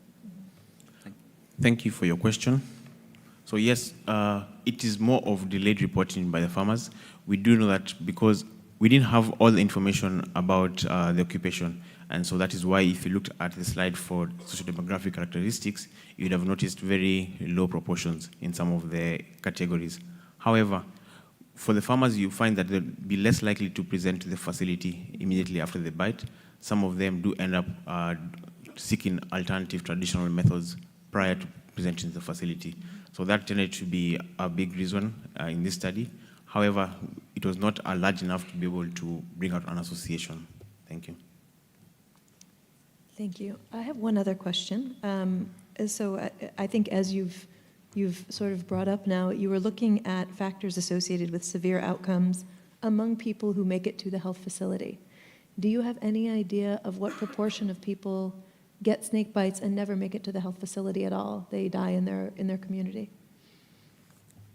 C: Thank you for your question. So yes, it is more of delayed reporting by the farmers. We do know that because we didn't have all the information about the occupation, and so that is why if you looked at the slide for socio-demographic characteristics, you'd have noticed very low proportions in some of the categories. However, for the farmers, you find that they'll be less likely to present to the facility immediately after the bite. Some of them do end up seeking alternative traditional methods prior to presenting to the facility. So that tended to be a big reason in this study. However, it was not large enough to be able to bring out an association. Thank you.
T: Thank you. I have one other question. So I think as you've sort of brought up now, you were looking at factors associated with severe outcomes among people who make it to the health facility. Do you have any idea of what proportion of people get snake bites and never make it to the health facility at all? They die in their community.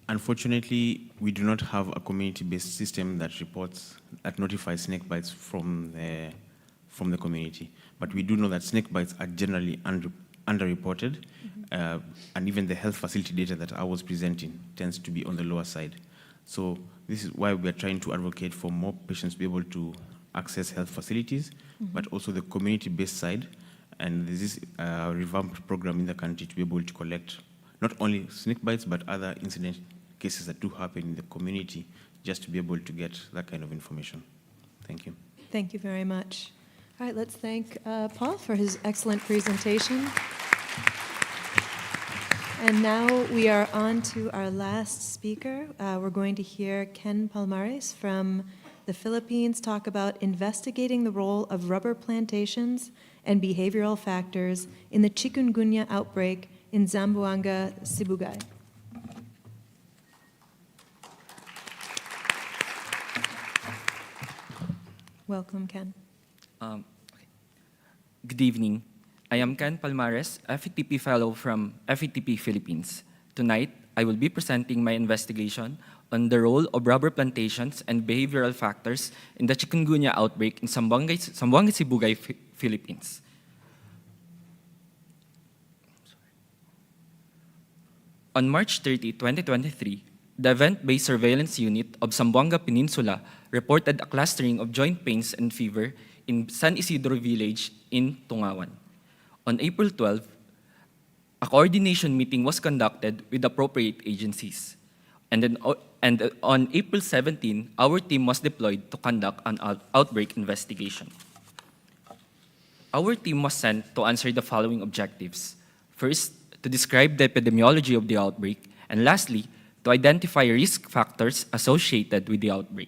C: Unfortunately, we do not have a community-based system that notifies snake bites from the community. But we do know that snake bites are generally underreported, and even the health facility data that I was presenting tends to be on the lower side. So this is why we are trying to advocate for more patients to be able to access health facilities, but also the community-based side. And this is a revamped program in the country to be able to collect not only snake bites, but other incident cases that do happen in the community, just to be able to get that kind of information. Thank you.
T: Thank you very much. All right, let's thank Paul for his excellent presentation. And now we are on to our last speaker. We're going to hear Ken Palmares from the Philippines talk about investigating the role of rubber plantations and behavioral factors in the chikungunya outbreak in Zamboanga, Sibugay. Welcome, Ken.
F: Okay. Good evening. I am Ken Palmares, FETP Fellow from FETP Philippines. Tonight, I will be presenting my investigation on the role of rubber plantations and behavioral factors in the chikungunya outbreak in Zamboanga, Sibugay, Philippines. On March 30, 2023, the Event-Based Surveillance Unit of Zamboanga Peninsula reported a clustering of joint pains and fever in San Isidro village in Tungawan. On April 12, a coordination meeting was conducted with appropriate agencies. And on April 17, our team was deployed to conduct an outbreak investigation. Our team was sent to answer the following objectives. First, to describe the epidemiology of the outbreak, and lastly, to identify risk factors associated with the outbreak.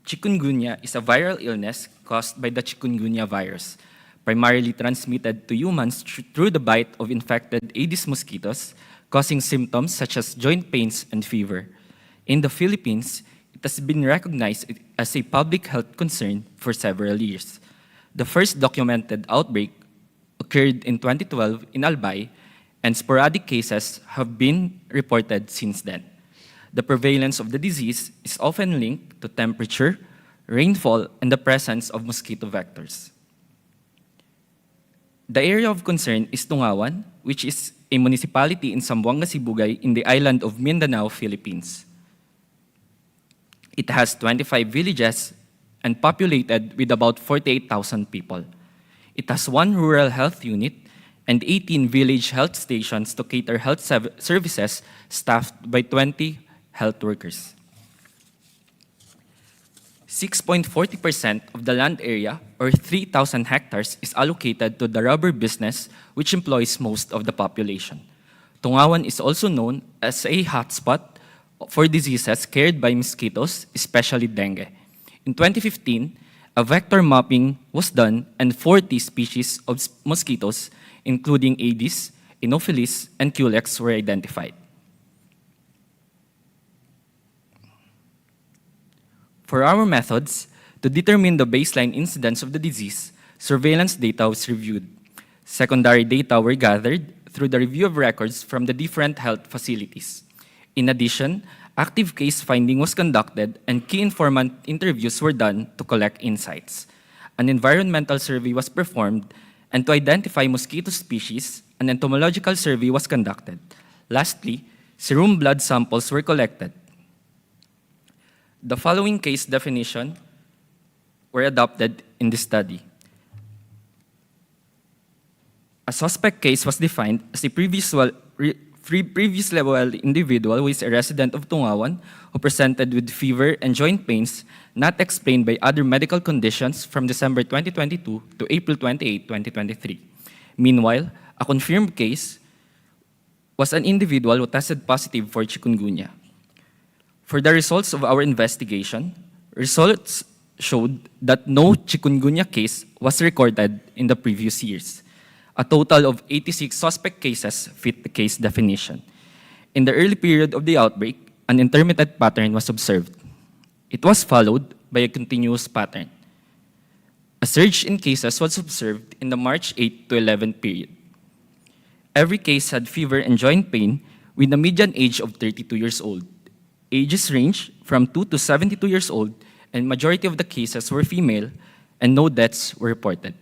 F: Chikungunya is a viral illness caused by the chikungunya virus, primarily transmitted to humans through the bite of infected Aedes mosquitoes, causing symptoms such as joint pains and fever. In the Philippines, it has been recognized as a public health concern for several years. The first documented outbreak occurred in 2012 in Albay, and sporadic cases have been reported since then. The prevalence of the disease is often linked to temperature, rainfall, and the presence of mosquito vectors. The area of concern is Tungawan, which is a municipality in Zamboanga, Sibugay in the island of Mindanao, Philippines. It has 25 villages and populated with about 48,000 people. It has one rural health unit and 18 village health stations to cater health services staffed by 20 health workers. 6.40% of the land area, or 3,000 hectares, is allocated to the rubber business, which employs most of the population. Tungawan is also known as a hotspot for diseases carried by mosquitoes, especially dengue. In 2015, a vector mapping was done and 40 species of mosquitoes, including Aedes, Anopheles, and Culex, were identified. For our methods, to determine the baseline incidence of the disease, surveillance data was reviewed. Secondary data were gathered through the review of records from the different health facilities. In addition, active case finding was conducted and key informant interviews were done to collect insights. An environmental survey was performed, and to identify mosquito species, an entomological survey was conducted. Lastly, serum blood samples were collected. The following case definition were adopted in this study. A suspect case was defined as a previously well individual who is a resident of Tungawan who presented with fever and joint pains not explained by other medical conditions from December 2022 to April 28, 2023. Meanwhile, a confirmed case was an individual who tested positive for chikungunya. For the results of our investigation, results showed that no chikungunya case was recorded in the previous years. A total of 86 suspect cases fit the case definition. In the early period of the outbreak, an intermittent pattern was observed. It was followed by a continuous pattern. A surge in cases was observed in the March 8 to 11 period. Every case had fever and joint pain with a median age of 32 years old. Ages range from 2 to 72 years old, and majority of the cases were female, and no deaths were reported.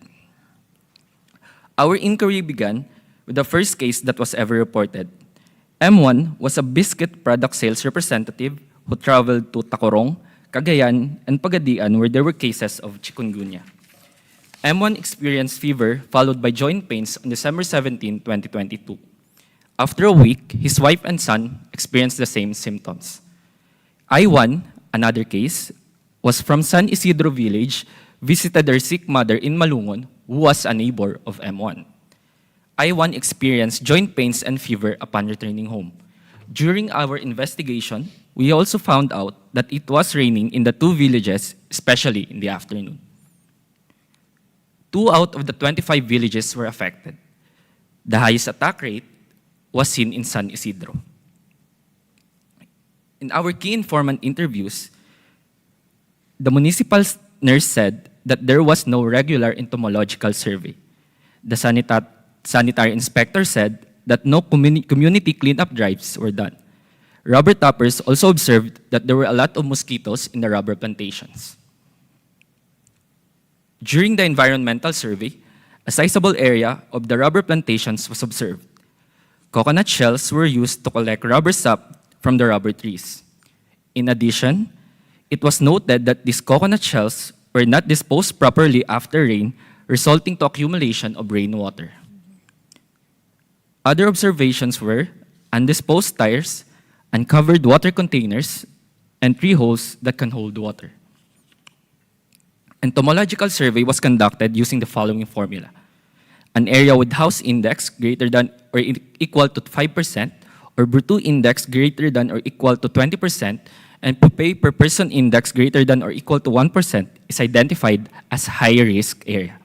F: Our inquiry began with the first case that was ever reported. M1 was a biscuit product sales representative who traveled to Tacorong, Cagayan, and Pagadian where there were cases of chikungunya. M1 experienced fever followed by joint pains on December 17, 2022. After a week, his wife and son experienced the same symptoms. I1, another case, was from San Isidro village, visited their sick mother in Malungon, who was a neighbor of M1. I1 experienced joint pains and fever upon returning home. During our investigation, we also found out that it was raining in the two villages, especially in the afternoon. 2 out of the 25 villages were affected. The highest attack rate was seen in San Isidro. In our key informant interviews, The municipal nurse said that there was no regular entomological survey. The sanitary inspector said that no community cleanup drives were done. Rubber tappers also observed that there were a lot of mosquitoes in the rubber plantations. During the environmental survey, a sizable area of the rubber plantations was observed. Coconut shells were used to collect rubber sap from the rubber trees. In addition, it was noted that these coconut shells were not disposed properly after rain, resulting to accumulation of rainwater. Other observations were undisposed tires, uncovered water containers, and tree holes that can hold water. Entomological survey was conducted using the following formula. An area with house index greater than or equal to 5%, or Brutu index greater than or equal to 20%, and Pupae per person index greater than or equal to 1% is identified as high-risk area.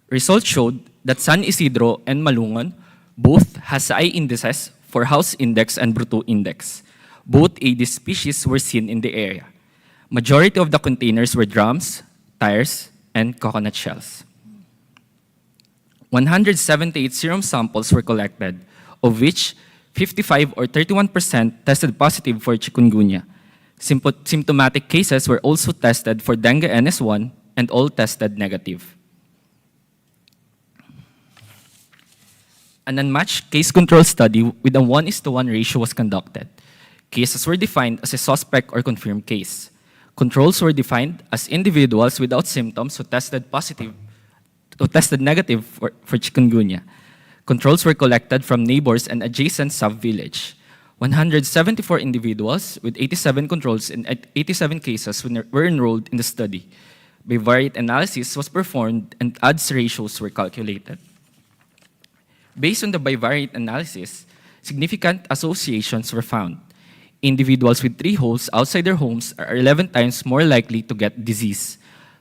F: Results showed that San Isidro and Malungon both has high indices for house index and Brutu index. Both Aedes species were seen in the area. Majority of the containers were drums, tires, and coconut shells. 178 serum samples were collected, of which 55 or 31% tested positive for chikungunya. Symptomatic cases were also tested for dengue NS1 and all tested negative. An unmatched case control study with a 1:1 ratio was conducted. Cases were defined as a suspect or confirmed case. Controls were defined as individuals without symptoms who tested negative for chikungunya. Controls were collected from neighbors and adjacent sub-village. 174 individuals with 87 controls and 87 cases were enrolled in the study. Bivariate analysis was performed and odds ratios were calculated. Based on the bivariate analysis, significant associations were found. Individuals with tree holes outside their homes are 11 times more likely to get disease.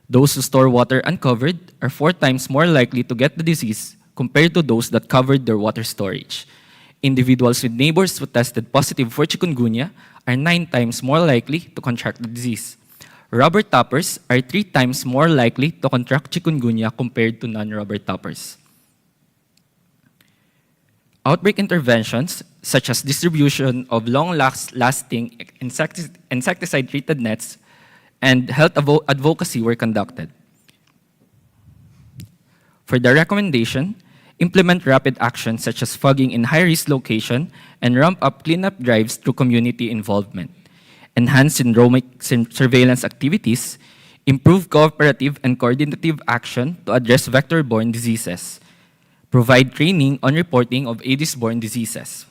F: Those who store water uncovered are 4 times more likely to get the disease compared to those that covered their water storage. Individuals with neighbors who tested positive for chikungunya are 9 times more likely to contract the disease. Rubber tappers are 3 times more likely to contract chikungunya compared to non-rubber tappers. Outbreak interventions, such as distribution of long-lasting insecticide-treated nets and health advocacy were conducted. For the recommendation, implement rapid actions such as fogging in high-risk location and ramp up cleanup drives through community involvement. Enhance syndromic surveillance activities, improve cooperative and coordinative action to address vector-borne diseases. Provide training on reporting of Aedes-borne diseases.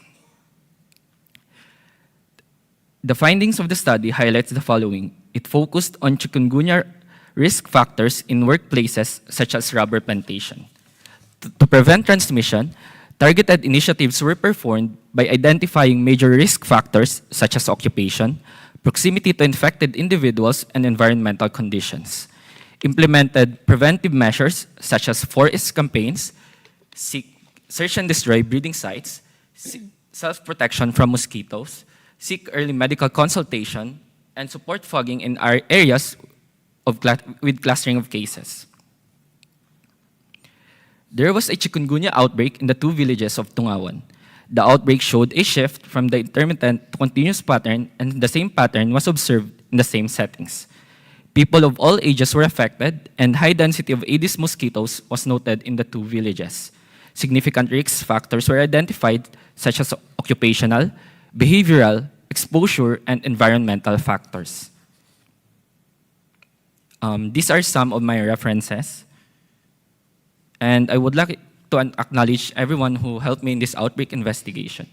F: The findings of the study highlights the following. It focused on chikungunya risk factors in workplaces such as rubber plantation. To prevent transmission, targeted initiatives were performed by identifying major risk factors such as occupation, proximity to infected individuals, and environmental conditions. Implemented preventive measures such as forest campaigns, search and destroy breeding sites, self-protection from mosquitoes, seek early medical consultation, and support fogging in our areas with clustering of cases. There was a chikungunya outbreak in the 2 villages of Tungawan. The outbreak showed a shift from the intermittent to continuous pattern, and the same pattern was observed in the same settings. People of all ages were affected, and high density of Aedes mosquitoes was noted in the 2 villages. Significant risk factors were identified, such as occupational, behavioral, exposure, and environmental factors. These are some of my references. And I would like to acknowledge everyone who helped me in this outbreak investigation.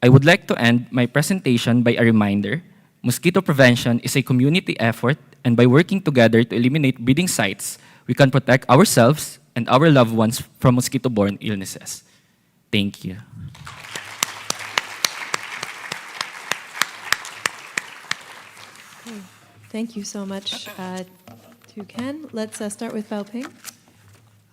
F: I would like to end my presentation by a reminder. Mosquito prevention is a community effort, and by working together to eliminate breeding sites, we can protect ourselves and our loved ones from mosquito-borne illnesses. Thank you.
T: Okay. Thank you so much to Ken. Let's start with Bao Ping.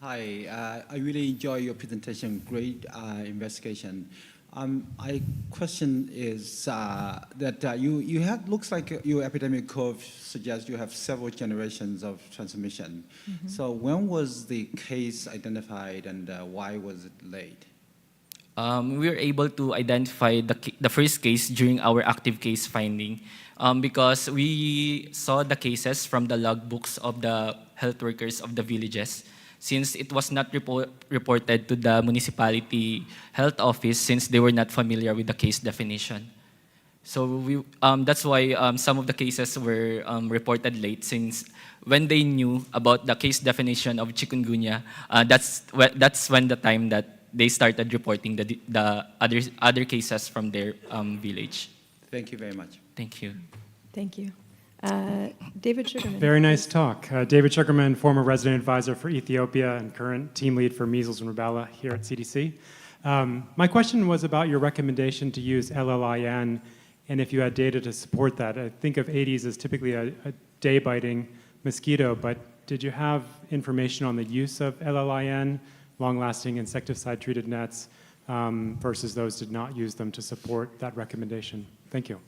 E: Hi, I really enjoy your presentation. Great investigation. My question is that you have, looks like your epidemic curve suggests you have several generations of transmission.
T: Mhm.
E: So when was the case identified and why was it late?
F: We were able to identify the first case during our active case finding because we saw the cases from the logbooks of the health workers of the villages. Since it was not reported to the municipality health office since they were not familiar with the case definition. So that's why some of the cases were reported late since when they knew about the case definition of chikungunya, that's when the time that they started reporting the other cases from their village.
E: Thank you very much.
F: Thank you.
T: Thank you. David Sugarman.
D: Very nice talk. David Sugarman, former resident advisor for Ethiopia and current team lead for measles and rubella here at CDC. My question was about your recommendation to use LLIN and if you had data to support that. I think of Aedes as typically a day-biting mosquito, but did you have information on the use of LLIN, long-lasting insecticide-treated nets, versus those did not use them to support that recommendation? Thank you.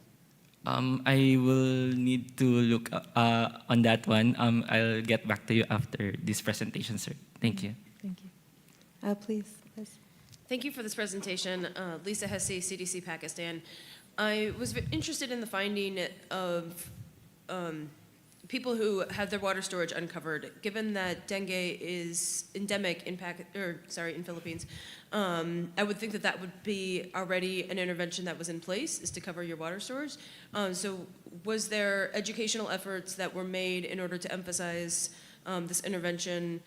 F: I will need to look on that one. I'll get back to you after this presentation, sir. Thank you.
T: Thank you. Please, Liz.
H: Thank you for this presentation. Lisa Hesse, CDC Pakistan. I was interested in the finding of people who have their water storage uncovered. Given that dengue is endemic in Philippines, I would think that that would be already an intervention that was in place, is to cover your water storage. So was there educational efforts that were made in order to emphasize this intervention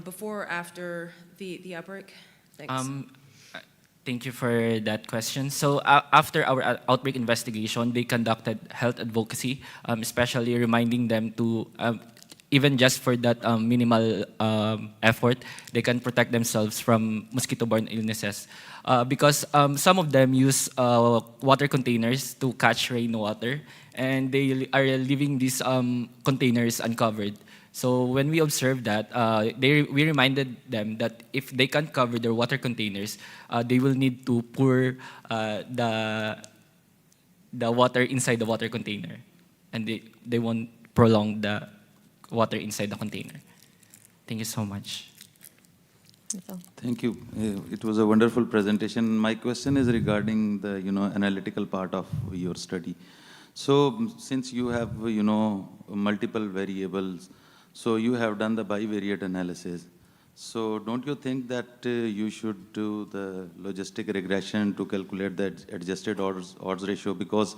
H: before or after the outbreak? Thanks.
F: Thank you for that question. So after our outbreak investigation, they conducted health advocacy, especially reminding them to, even just for that minimal effort, they can protect themselves from mosquito-borne illnesses. Because some of them use water containers to catch rainwater, and they are leaving these containers uncovered. So when we observed that, we reminded them that if they can't cover their water containers, they will need to pour the water inside the water container, and they won't prolong the water inside the container. Thank you so much.
G: Thank you. It was a wonderful presentation. My question is regarding the analytical part of your study. So since you have multiple variables, so you have done the bivariate analysis. So don't you think that you should do the logistic regression to calculate the adjusted odds ratio, because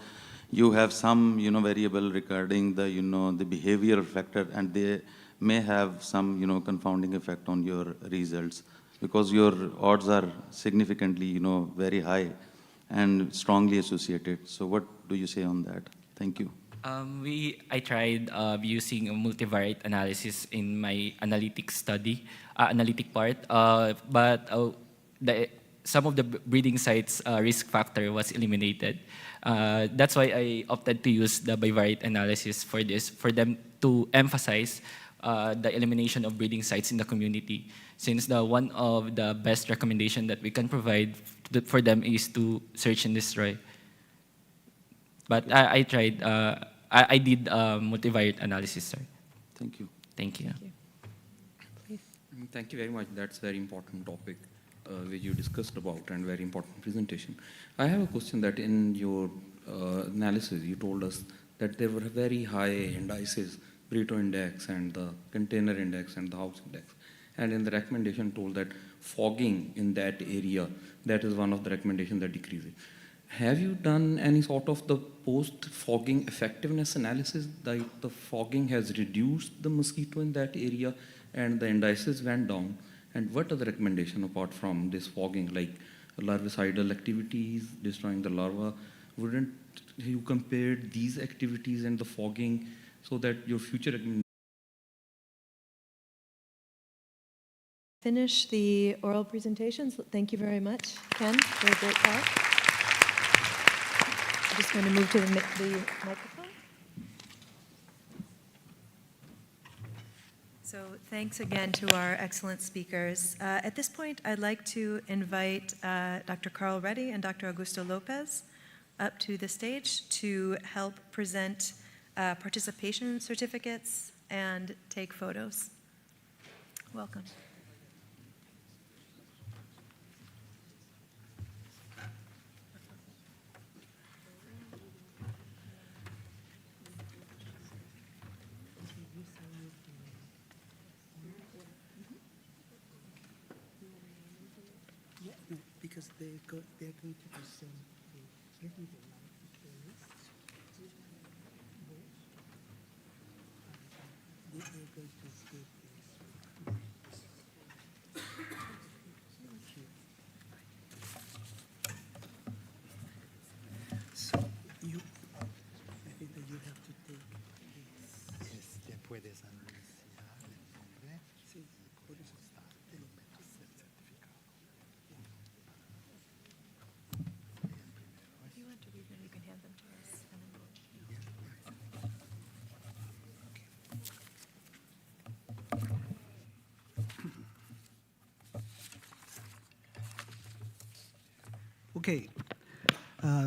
G: you have some variable regarding the the behavioral factor, and they may have some confounding effect on your results, because your odds are significantly very high and strongly associated. So what do you say on that? Thank you.
F: I tried using a multivariate analysis in my analytic part, but some of the breeding sites risk factor was eliminated. That's why I opted to use the bivariate analysis for this, for them to emphasize the elimination of breeding sites in the community, since one of the best recommendation that we can provide for them is to search and destroy. But I tried, I did multivariate analysis, sir.
G: Thank you.
F: Thank you.
U: Thank you very much. That's a very important topic which you discussed about, and very important presentation. I have a question that in your analysis, you told us that there were very high indices, Pareto index and the container index and the house index. And in the recommendation told that fogging in that area, that is one of the recommendations that decreases. Have you done any sort of the post-fogging effectiveness analysis that the fogging has reduced the mosquito in that area and the indices went down? And what are the recommendations apart from this fogging, like larvicidal activities, destroying the larva? Wouldn't you compare these activities and the fogging so that your future
T: Finish the oral presentations. Thank you very much, Ken, for a great talk. I'm just going to move to the microphone.
A: So thanks again to our excellent speakers. At this point, I'd like to invite Dr. Carl Reddy and Dr. Augusto Lopez up to the stage to help present participation certificates and take photos. Welcome.
I: Because they're going to present everything. They're going to give So you, I think that you have to take this. Te puedes anunciar el nombre. Sí, por eso está. Te lo metes el certificado.
A: If you want to read them, you can hand them to us. And then
I: Okay.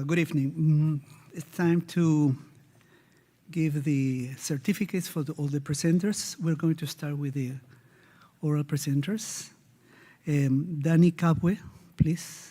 I: Good evening. It's time to give the certificates for all the presenters. We're going to start with the oral presenters. Danny Cabwe, please.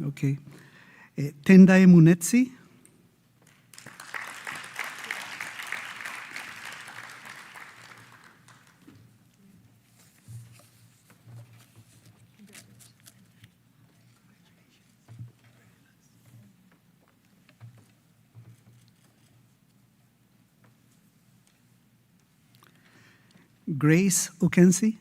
I: Okay. Tendai Munetsi. Grace Okensi.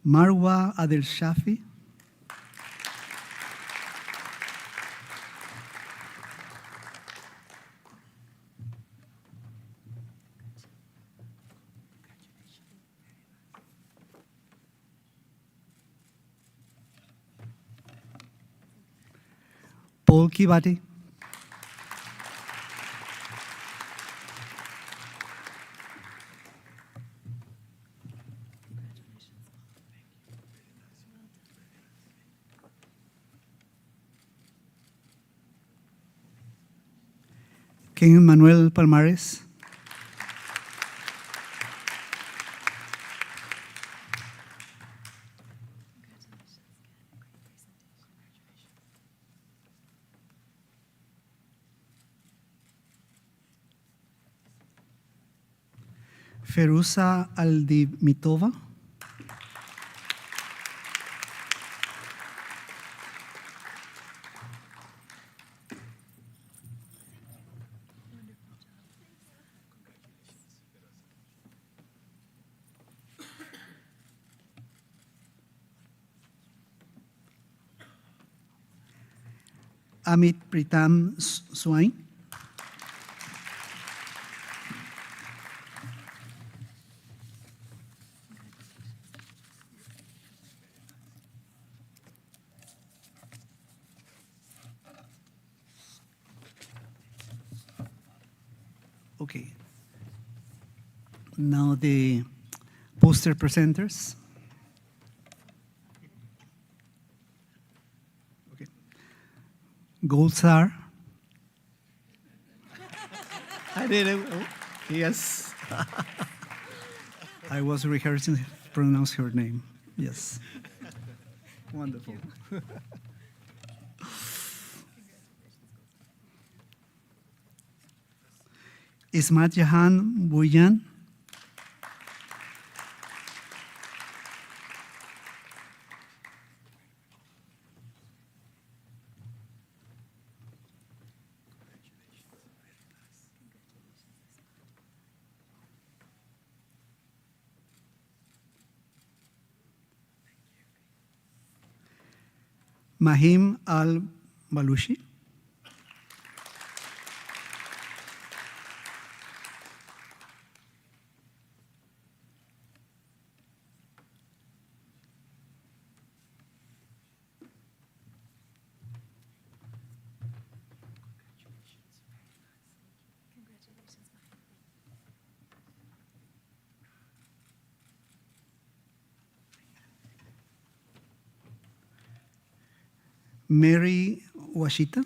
I: Marwa Adel Shafi. Paul Kibati. King Manuel Palmares. Feruza Aldimitova. Amit Pritam Swain. Okay. Now the poster presenters. Okay. Gold star. I did it. Oh, yes. I was rehearsing to pronounce her name. Yes. Wonderful. Ismat Jahan Buyan. Mahim Al-Balushi. Mary Washita.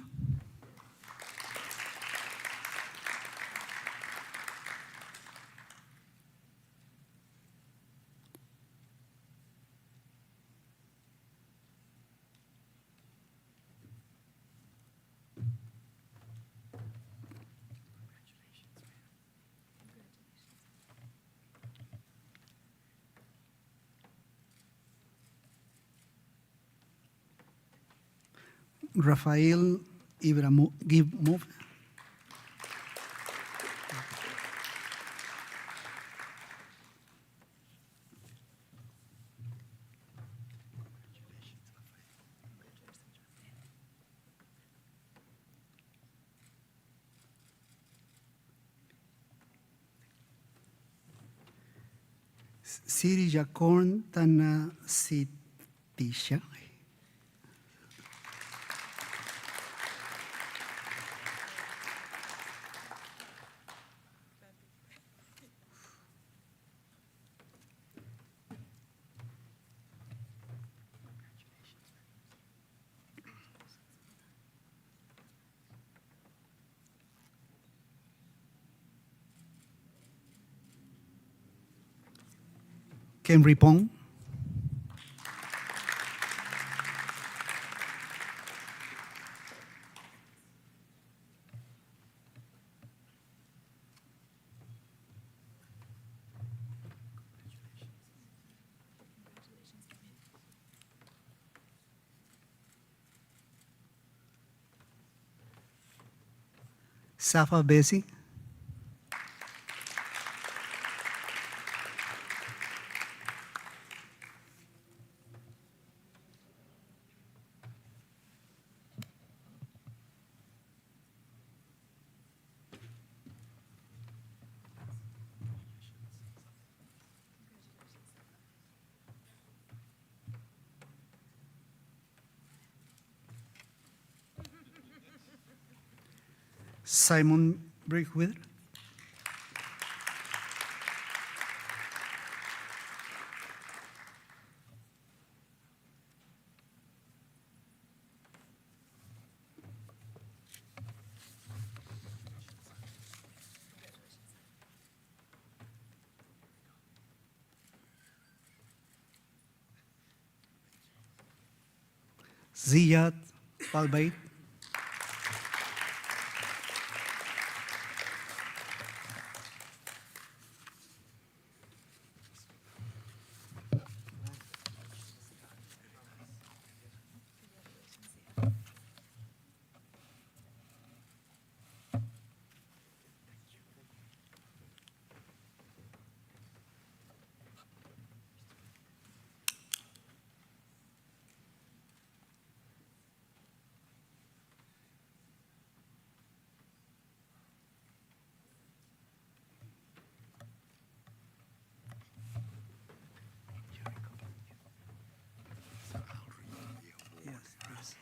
I: Rafael Ibrahimov. Siri Jacorn Tanasitisha. Ken Ripon. Safa Besi. Simon Breakwither. Ziyad Palbait.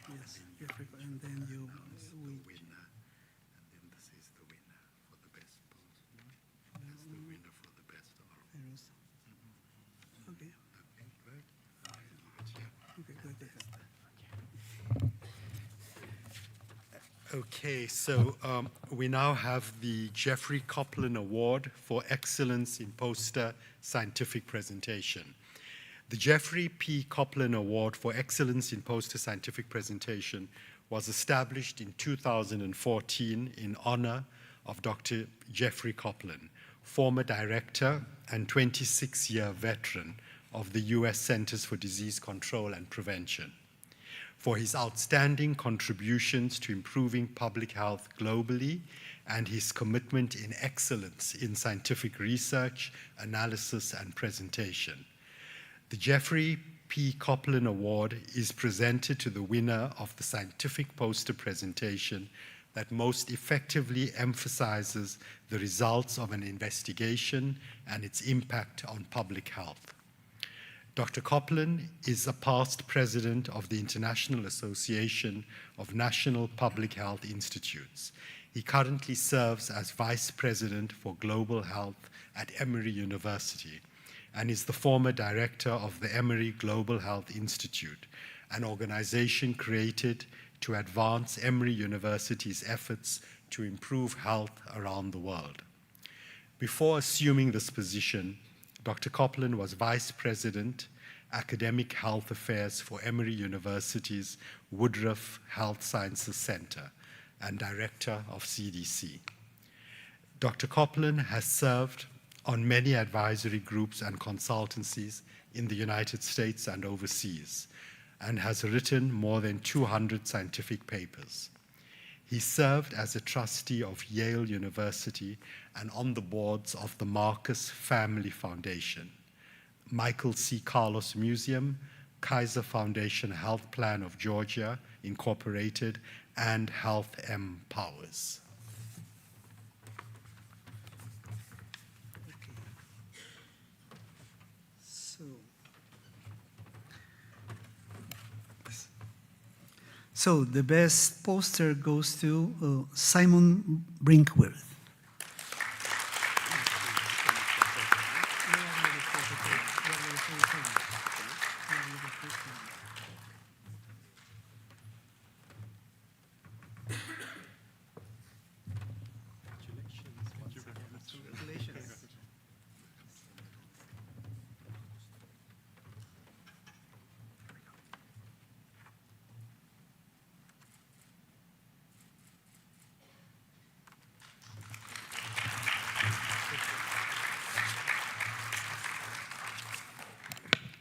I: Yes, and then you. Okay. Okay, good.
J: Okay, so we now have the Jeffrey Copeland Award for Excellence in Poster Scientific Presentation. The Jeffrey P. Copeland Award for Excellence in Poster Scientific Presentation was established in 2014 in honor of Dr. Jeffrey Copeland, former director and 26-year veteran of the U.S. Centers for Disease Control and Prevention, for his outstanding contributions to improving public health globally and his commitment in excellence in scientific research, analysis, and presentation. The Jeffrey P. P. Copeland Award is presented to the winner of the scientific poster presentation that most effectively emphasizes the results of an investigation and its impact on public health. Dr. Copeland is a past president of the International Association of National Public Health Institutes. He currently serves as Vice President for Global Health at Emory University and is the former director of the Emory Global Health Institute, an organization created to advance Emory University's efforts to improve health around the world. Before assuming this position, Dr. Copeland was Vice President, Academic Health Affairs for Emory University's Woodruff Health Sciences Center and Director of CDC. Dr. Copeland has served on many advisory groups and consultancies in the United States and overseas, and has written more than 200 scientific papers. He served as a trustee of Yale University and on the boards of the Marcus Family Foundation, Michael C. Carlos Museum, Kaiser Foundation Health Plan of Georgia, Incorporated, and Health M. Powers.
I: So the best poster goes to Simon Brinkworth.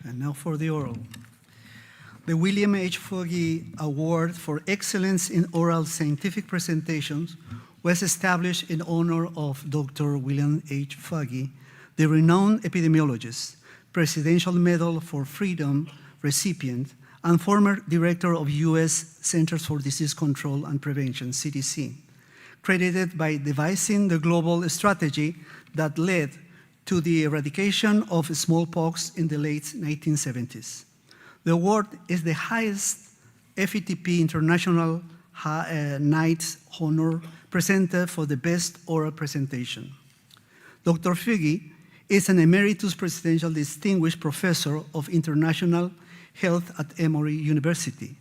I: And now for the oral. The William H. Foggy Award for Excellence in Oral Scientific Presentations was established in honor of Dr. William H. Foggy, the renowned epidemiologist, Presidential Medal for Freedom recipient, and former director of U.S. Centers for Disease Control and Prevention, CDC, credited by devising the global strategy that led to the eradication of smallpox in the late 1970s. The award is the highest FETP International Knights Honor presented for the best oral presentation. Dr. Foggy is an Emeritus Presidential Distinguished Professor of International Health at Emory University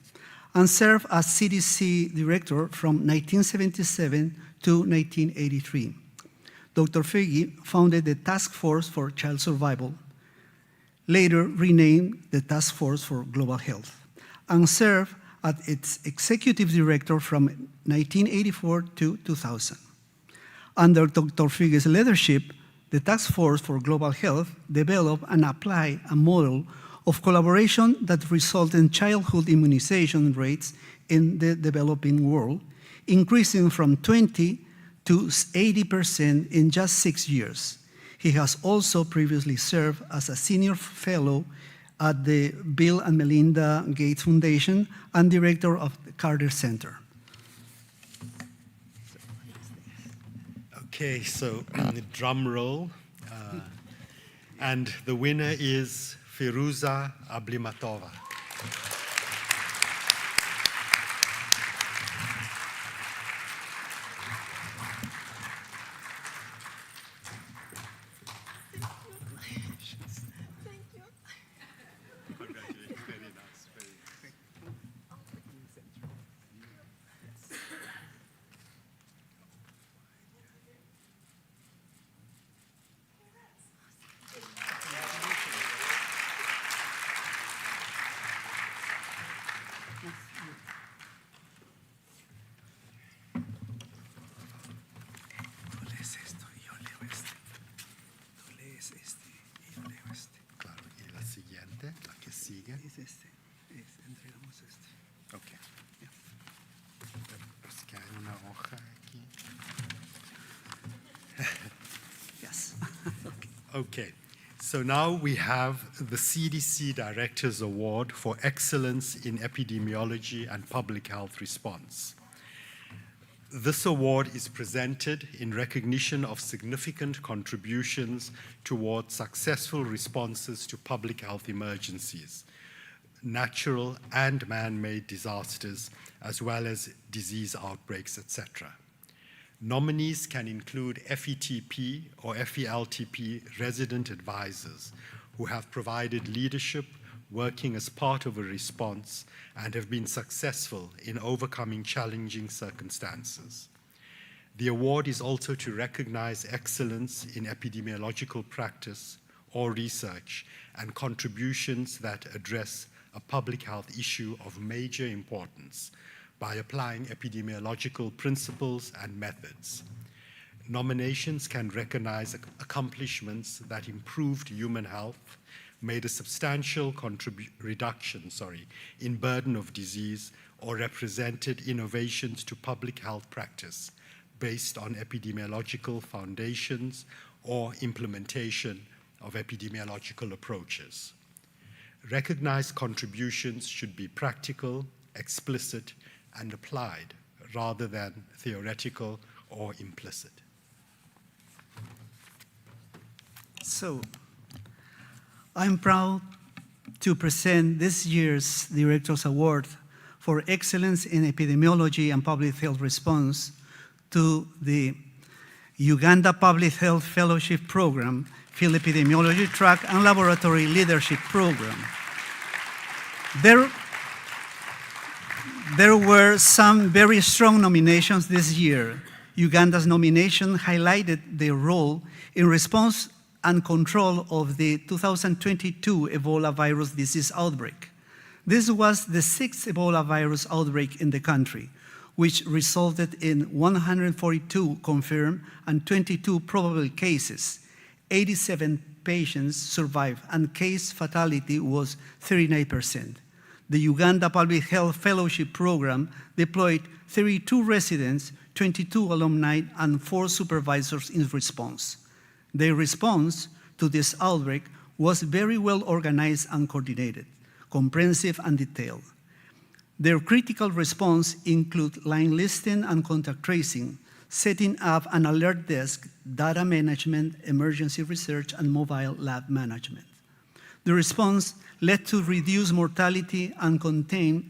I: and served as CDC Director from 1977 to 1983. Dr. Foggy founded the Task Force for Child Survival, later renamed the Task Force for Global Health, and served as its executive director from 1984 to 2000. Under Dr. Foggy's leadership, the Task Force for Global Health developed and applied a model of collaboration that resulted in childhood immunization rates in the developing world, increasing from 20 to 80% in just 6 years. He has also previously served as a senior fellow at the Bill and Melinda Gates Foundation and director of the Carter Center.
J: Okay, so drum roll. And the winner is Firuza Ablimatova. Okay. Buscar una hoja aquí. Yes. Okay. So now we have the CDC Director's Award for Excellence in Epidemiology and Public Health Response. This award is presented in recognition of significant contributions towards successful responses to public health emergencies, natural and man-made disasters, as well as disease outbreaks, etc. Nominees can include FETP or FELTP resident advisors who have provided leadership working as part of a response and have been successful in overcoming challenging circumstances. The award is also to recognize excellence in epidemiological practice or research and contributions that address a public health issue of major importance by applying epidemiological principles and methods. Nominations can recognize accomplishments that improved human health, made a substantial reduction in burden of disease, or represented innovations to public health practice based on epidemiological foundations or implementation of epidemiological approaches. Recognized contributions should be practical, explicit, and applied rather than theoretical or implicit.
I: So, I'm proud to present this year's Director's Award for Excellence in Epidemiology and Public Health Response to the Uganda Public Health Fellowship Program, Field Epidemiology Track, and Laboratory Leadership Program. There were some very strong nominations this year. Uganda's nomination highlighted their role in response and control of the 2022 Ebola virus disease outbreak. This was the 6th Ebola virus outbreak in the country, which resulted in 142 confirmed and 22 probable cases. 87 patients survived, and case fatality was 39%. The Uganda Public Health Fellowship Program deployed 32 residents, 22 alumni, and 4 supervisors in response. Their response to this outbreak was very well organized and coordinated, comprehensive and detailed. Their critical response include line listing and contact tracing, setting up an alert desk, data management, emergency research, and mobile lab management. The response led to reduced mortality and containment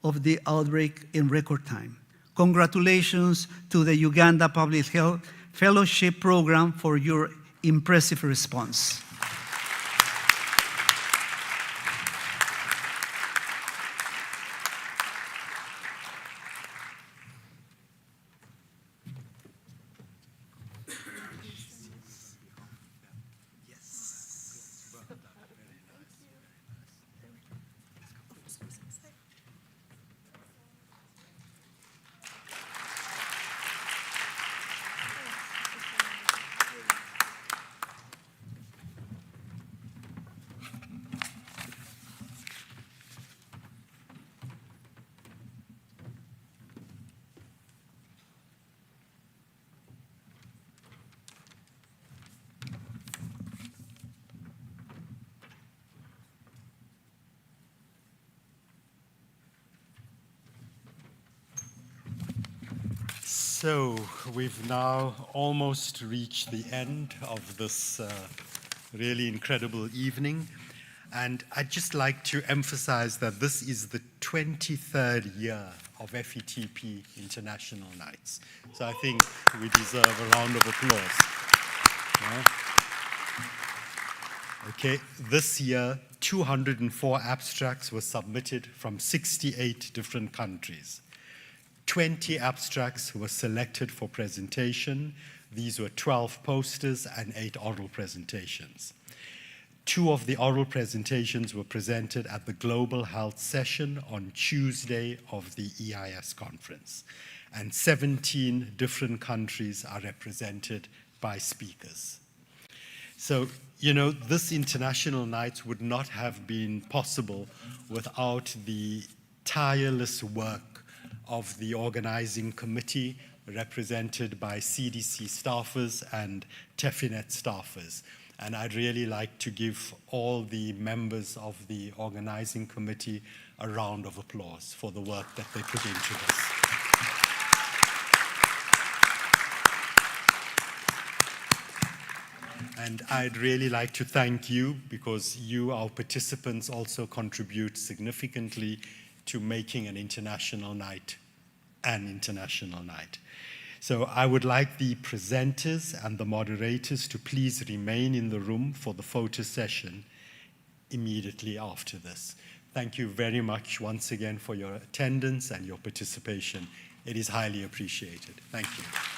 I: of the outbreak in record time. Congratulations to the Uganda Public Health Fellowship Program for your impressive response.
J: So we've now almost reached the end of this really incredible evening. And I'd just like to emphasize that this is the 23rd year of FETP International Nights. So I think we deserve a round of applause. Yeah. Okay, this year, 204 abstracts were submitted from 68 different countries. 20 abstracts were selected for presentation. These were 12 posters and 8 oral presentations. 2 of the oral presentations were presented at the Global Health Session on Tuesday of the EIS conference. And 17 different countries are represented by speakers. So, you know, this International Nights would not have been possible without the tireless work of the organizing committee represented by CDC staffers and TEFINET staffers. And I'd really like to give all the members of the organizing committee a round of applause for the work that they put into this. And I'd really like to thank you, because you, our participants, also contribute significantly to making an international night an international night. So I would like the presenters and the moderators to please remain in the room for the photo session immediately after this. Thank you very much once again for your attendance and your participation. It is highly appreciated. Thank you.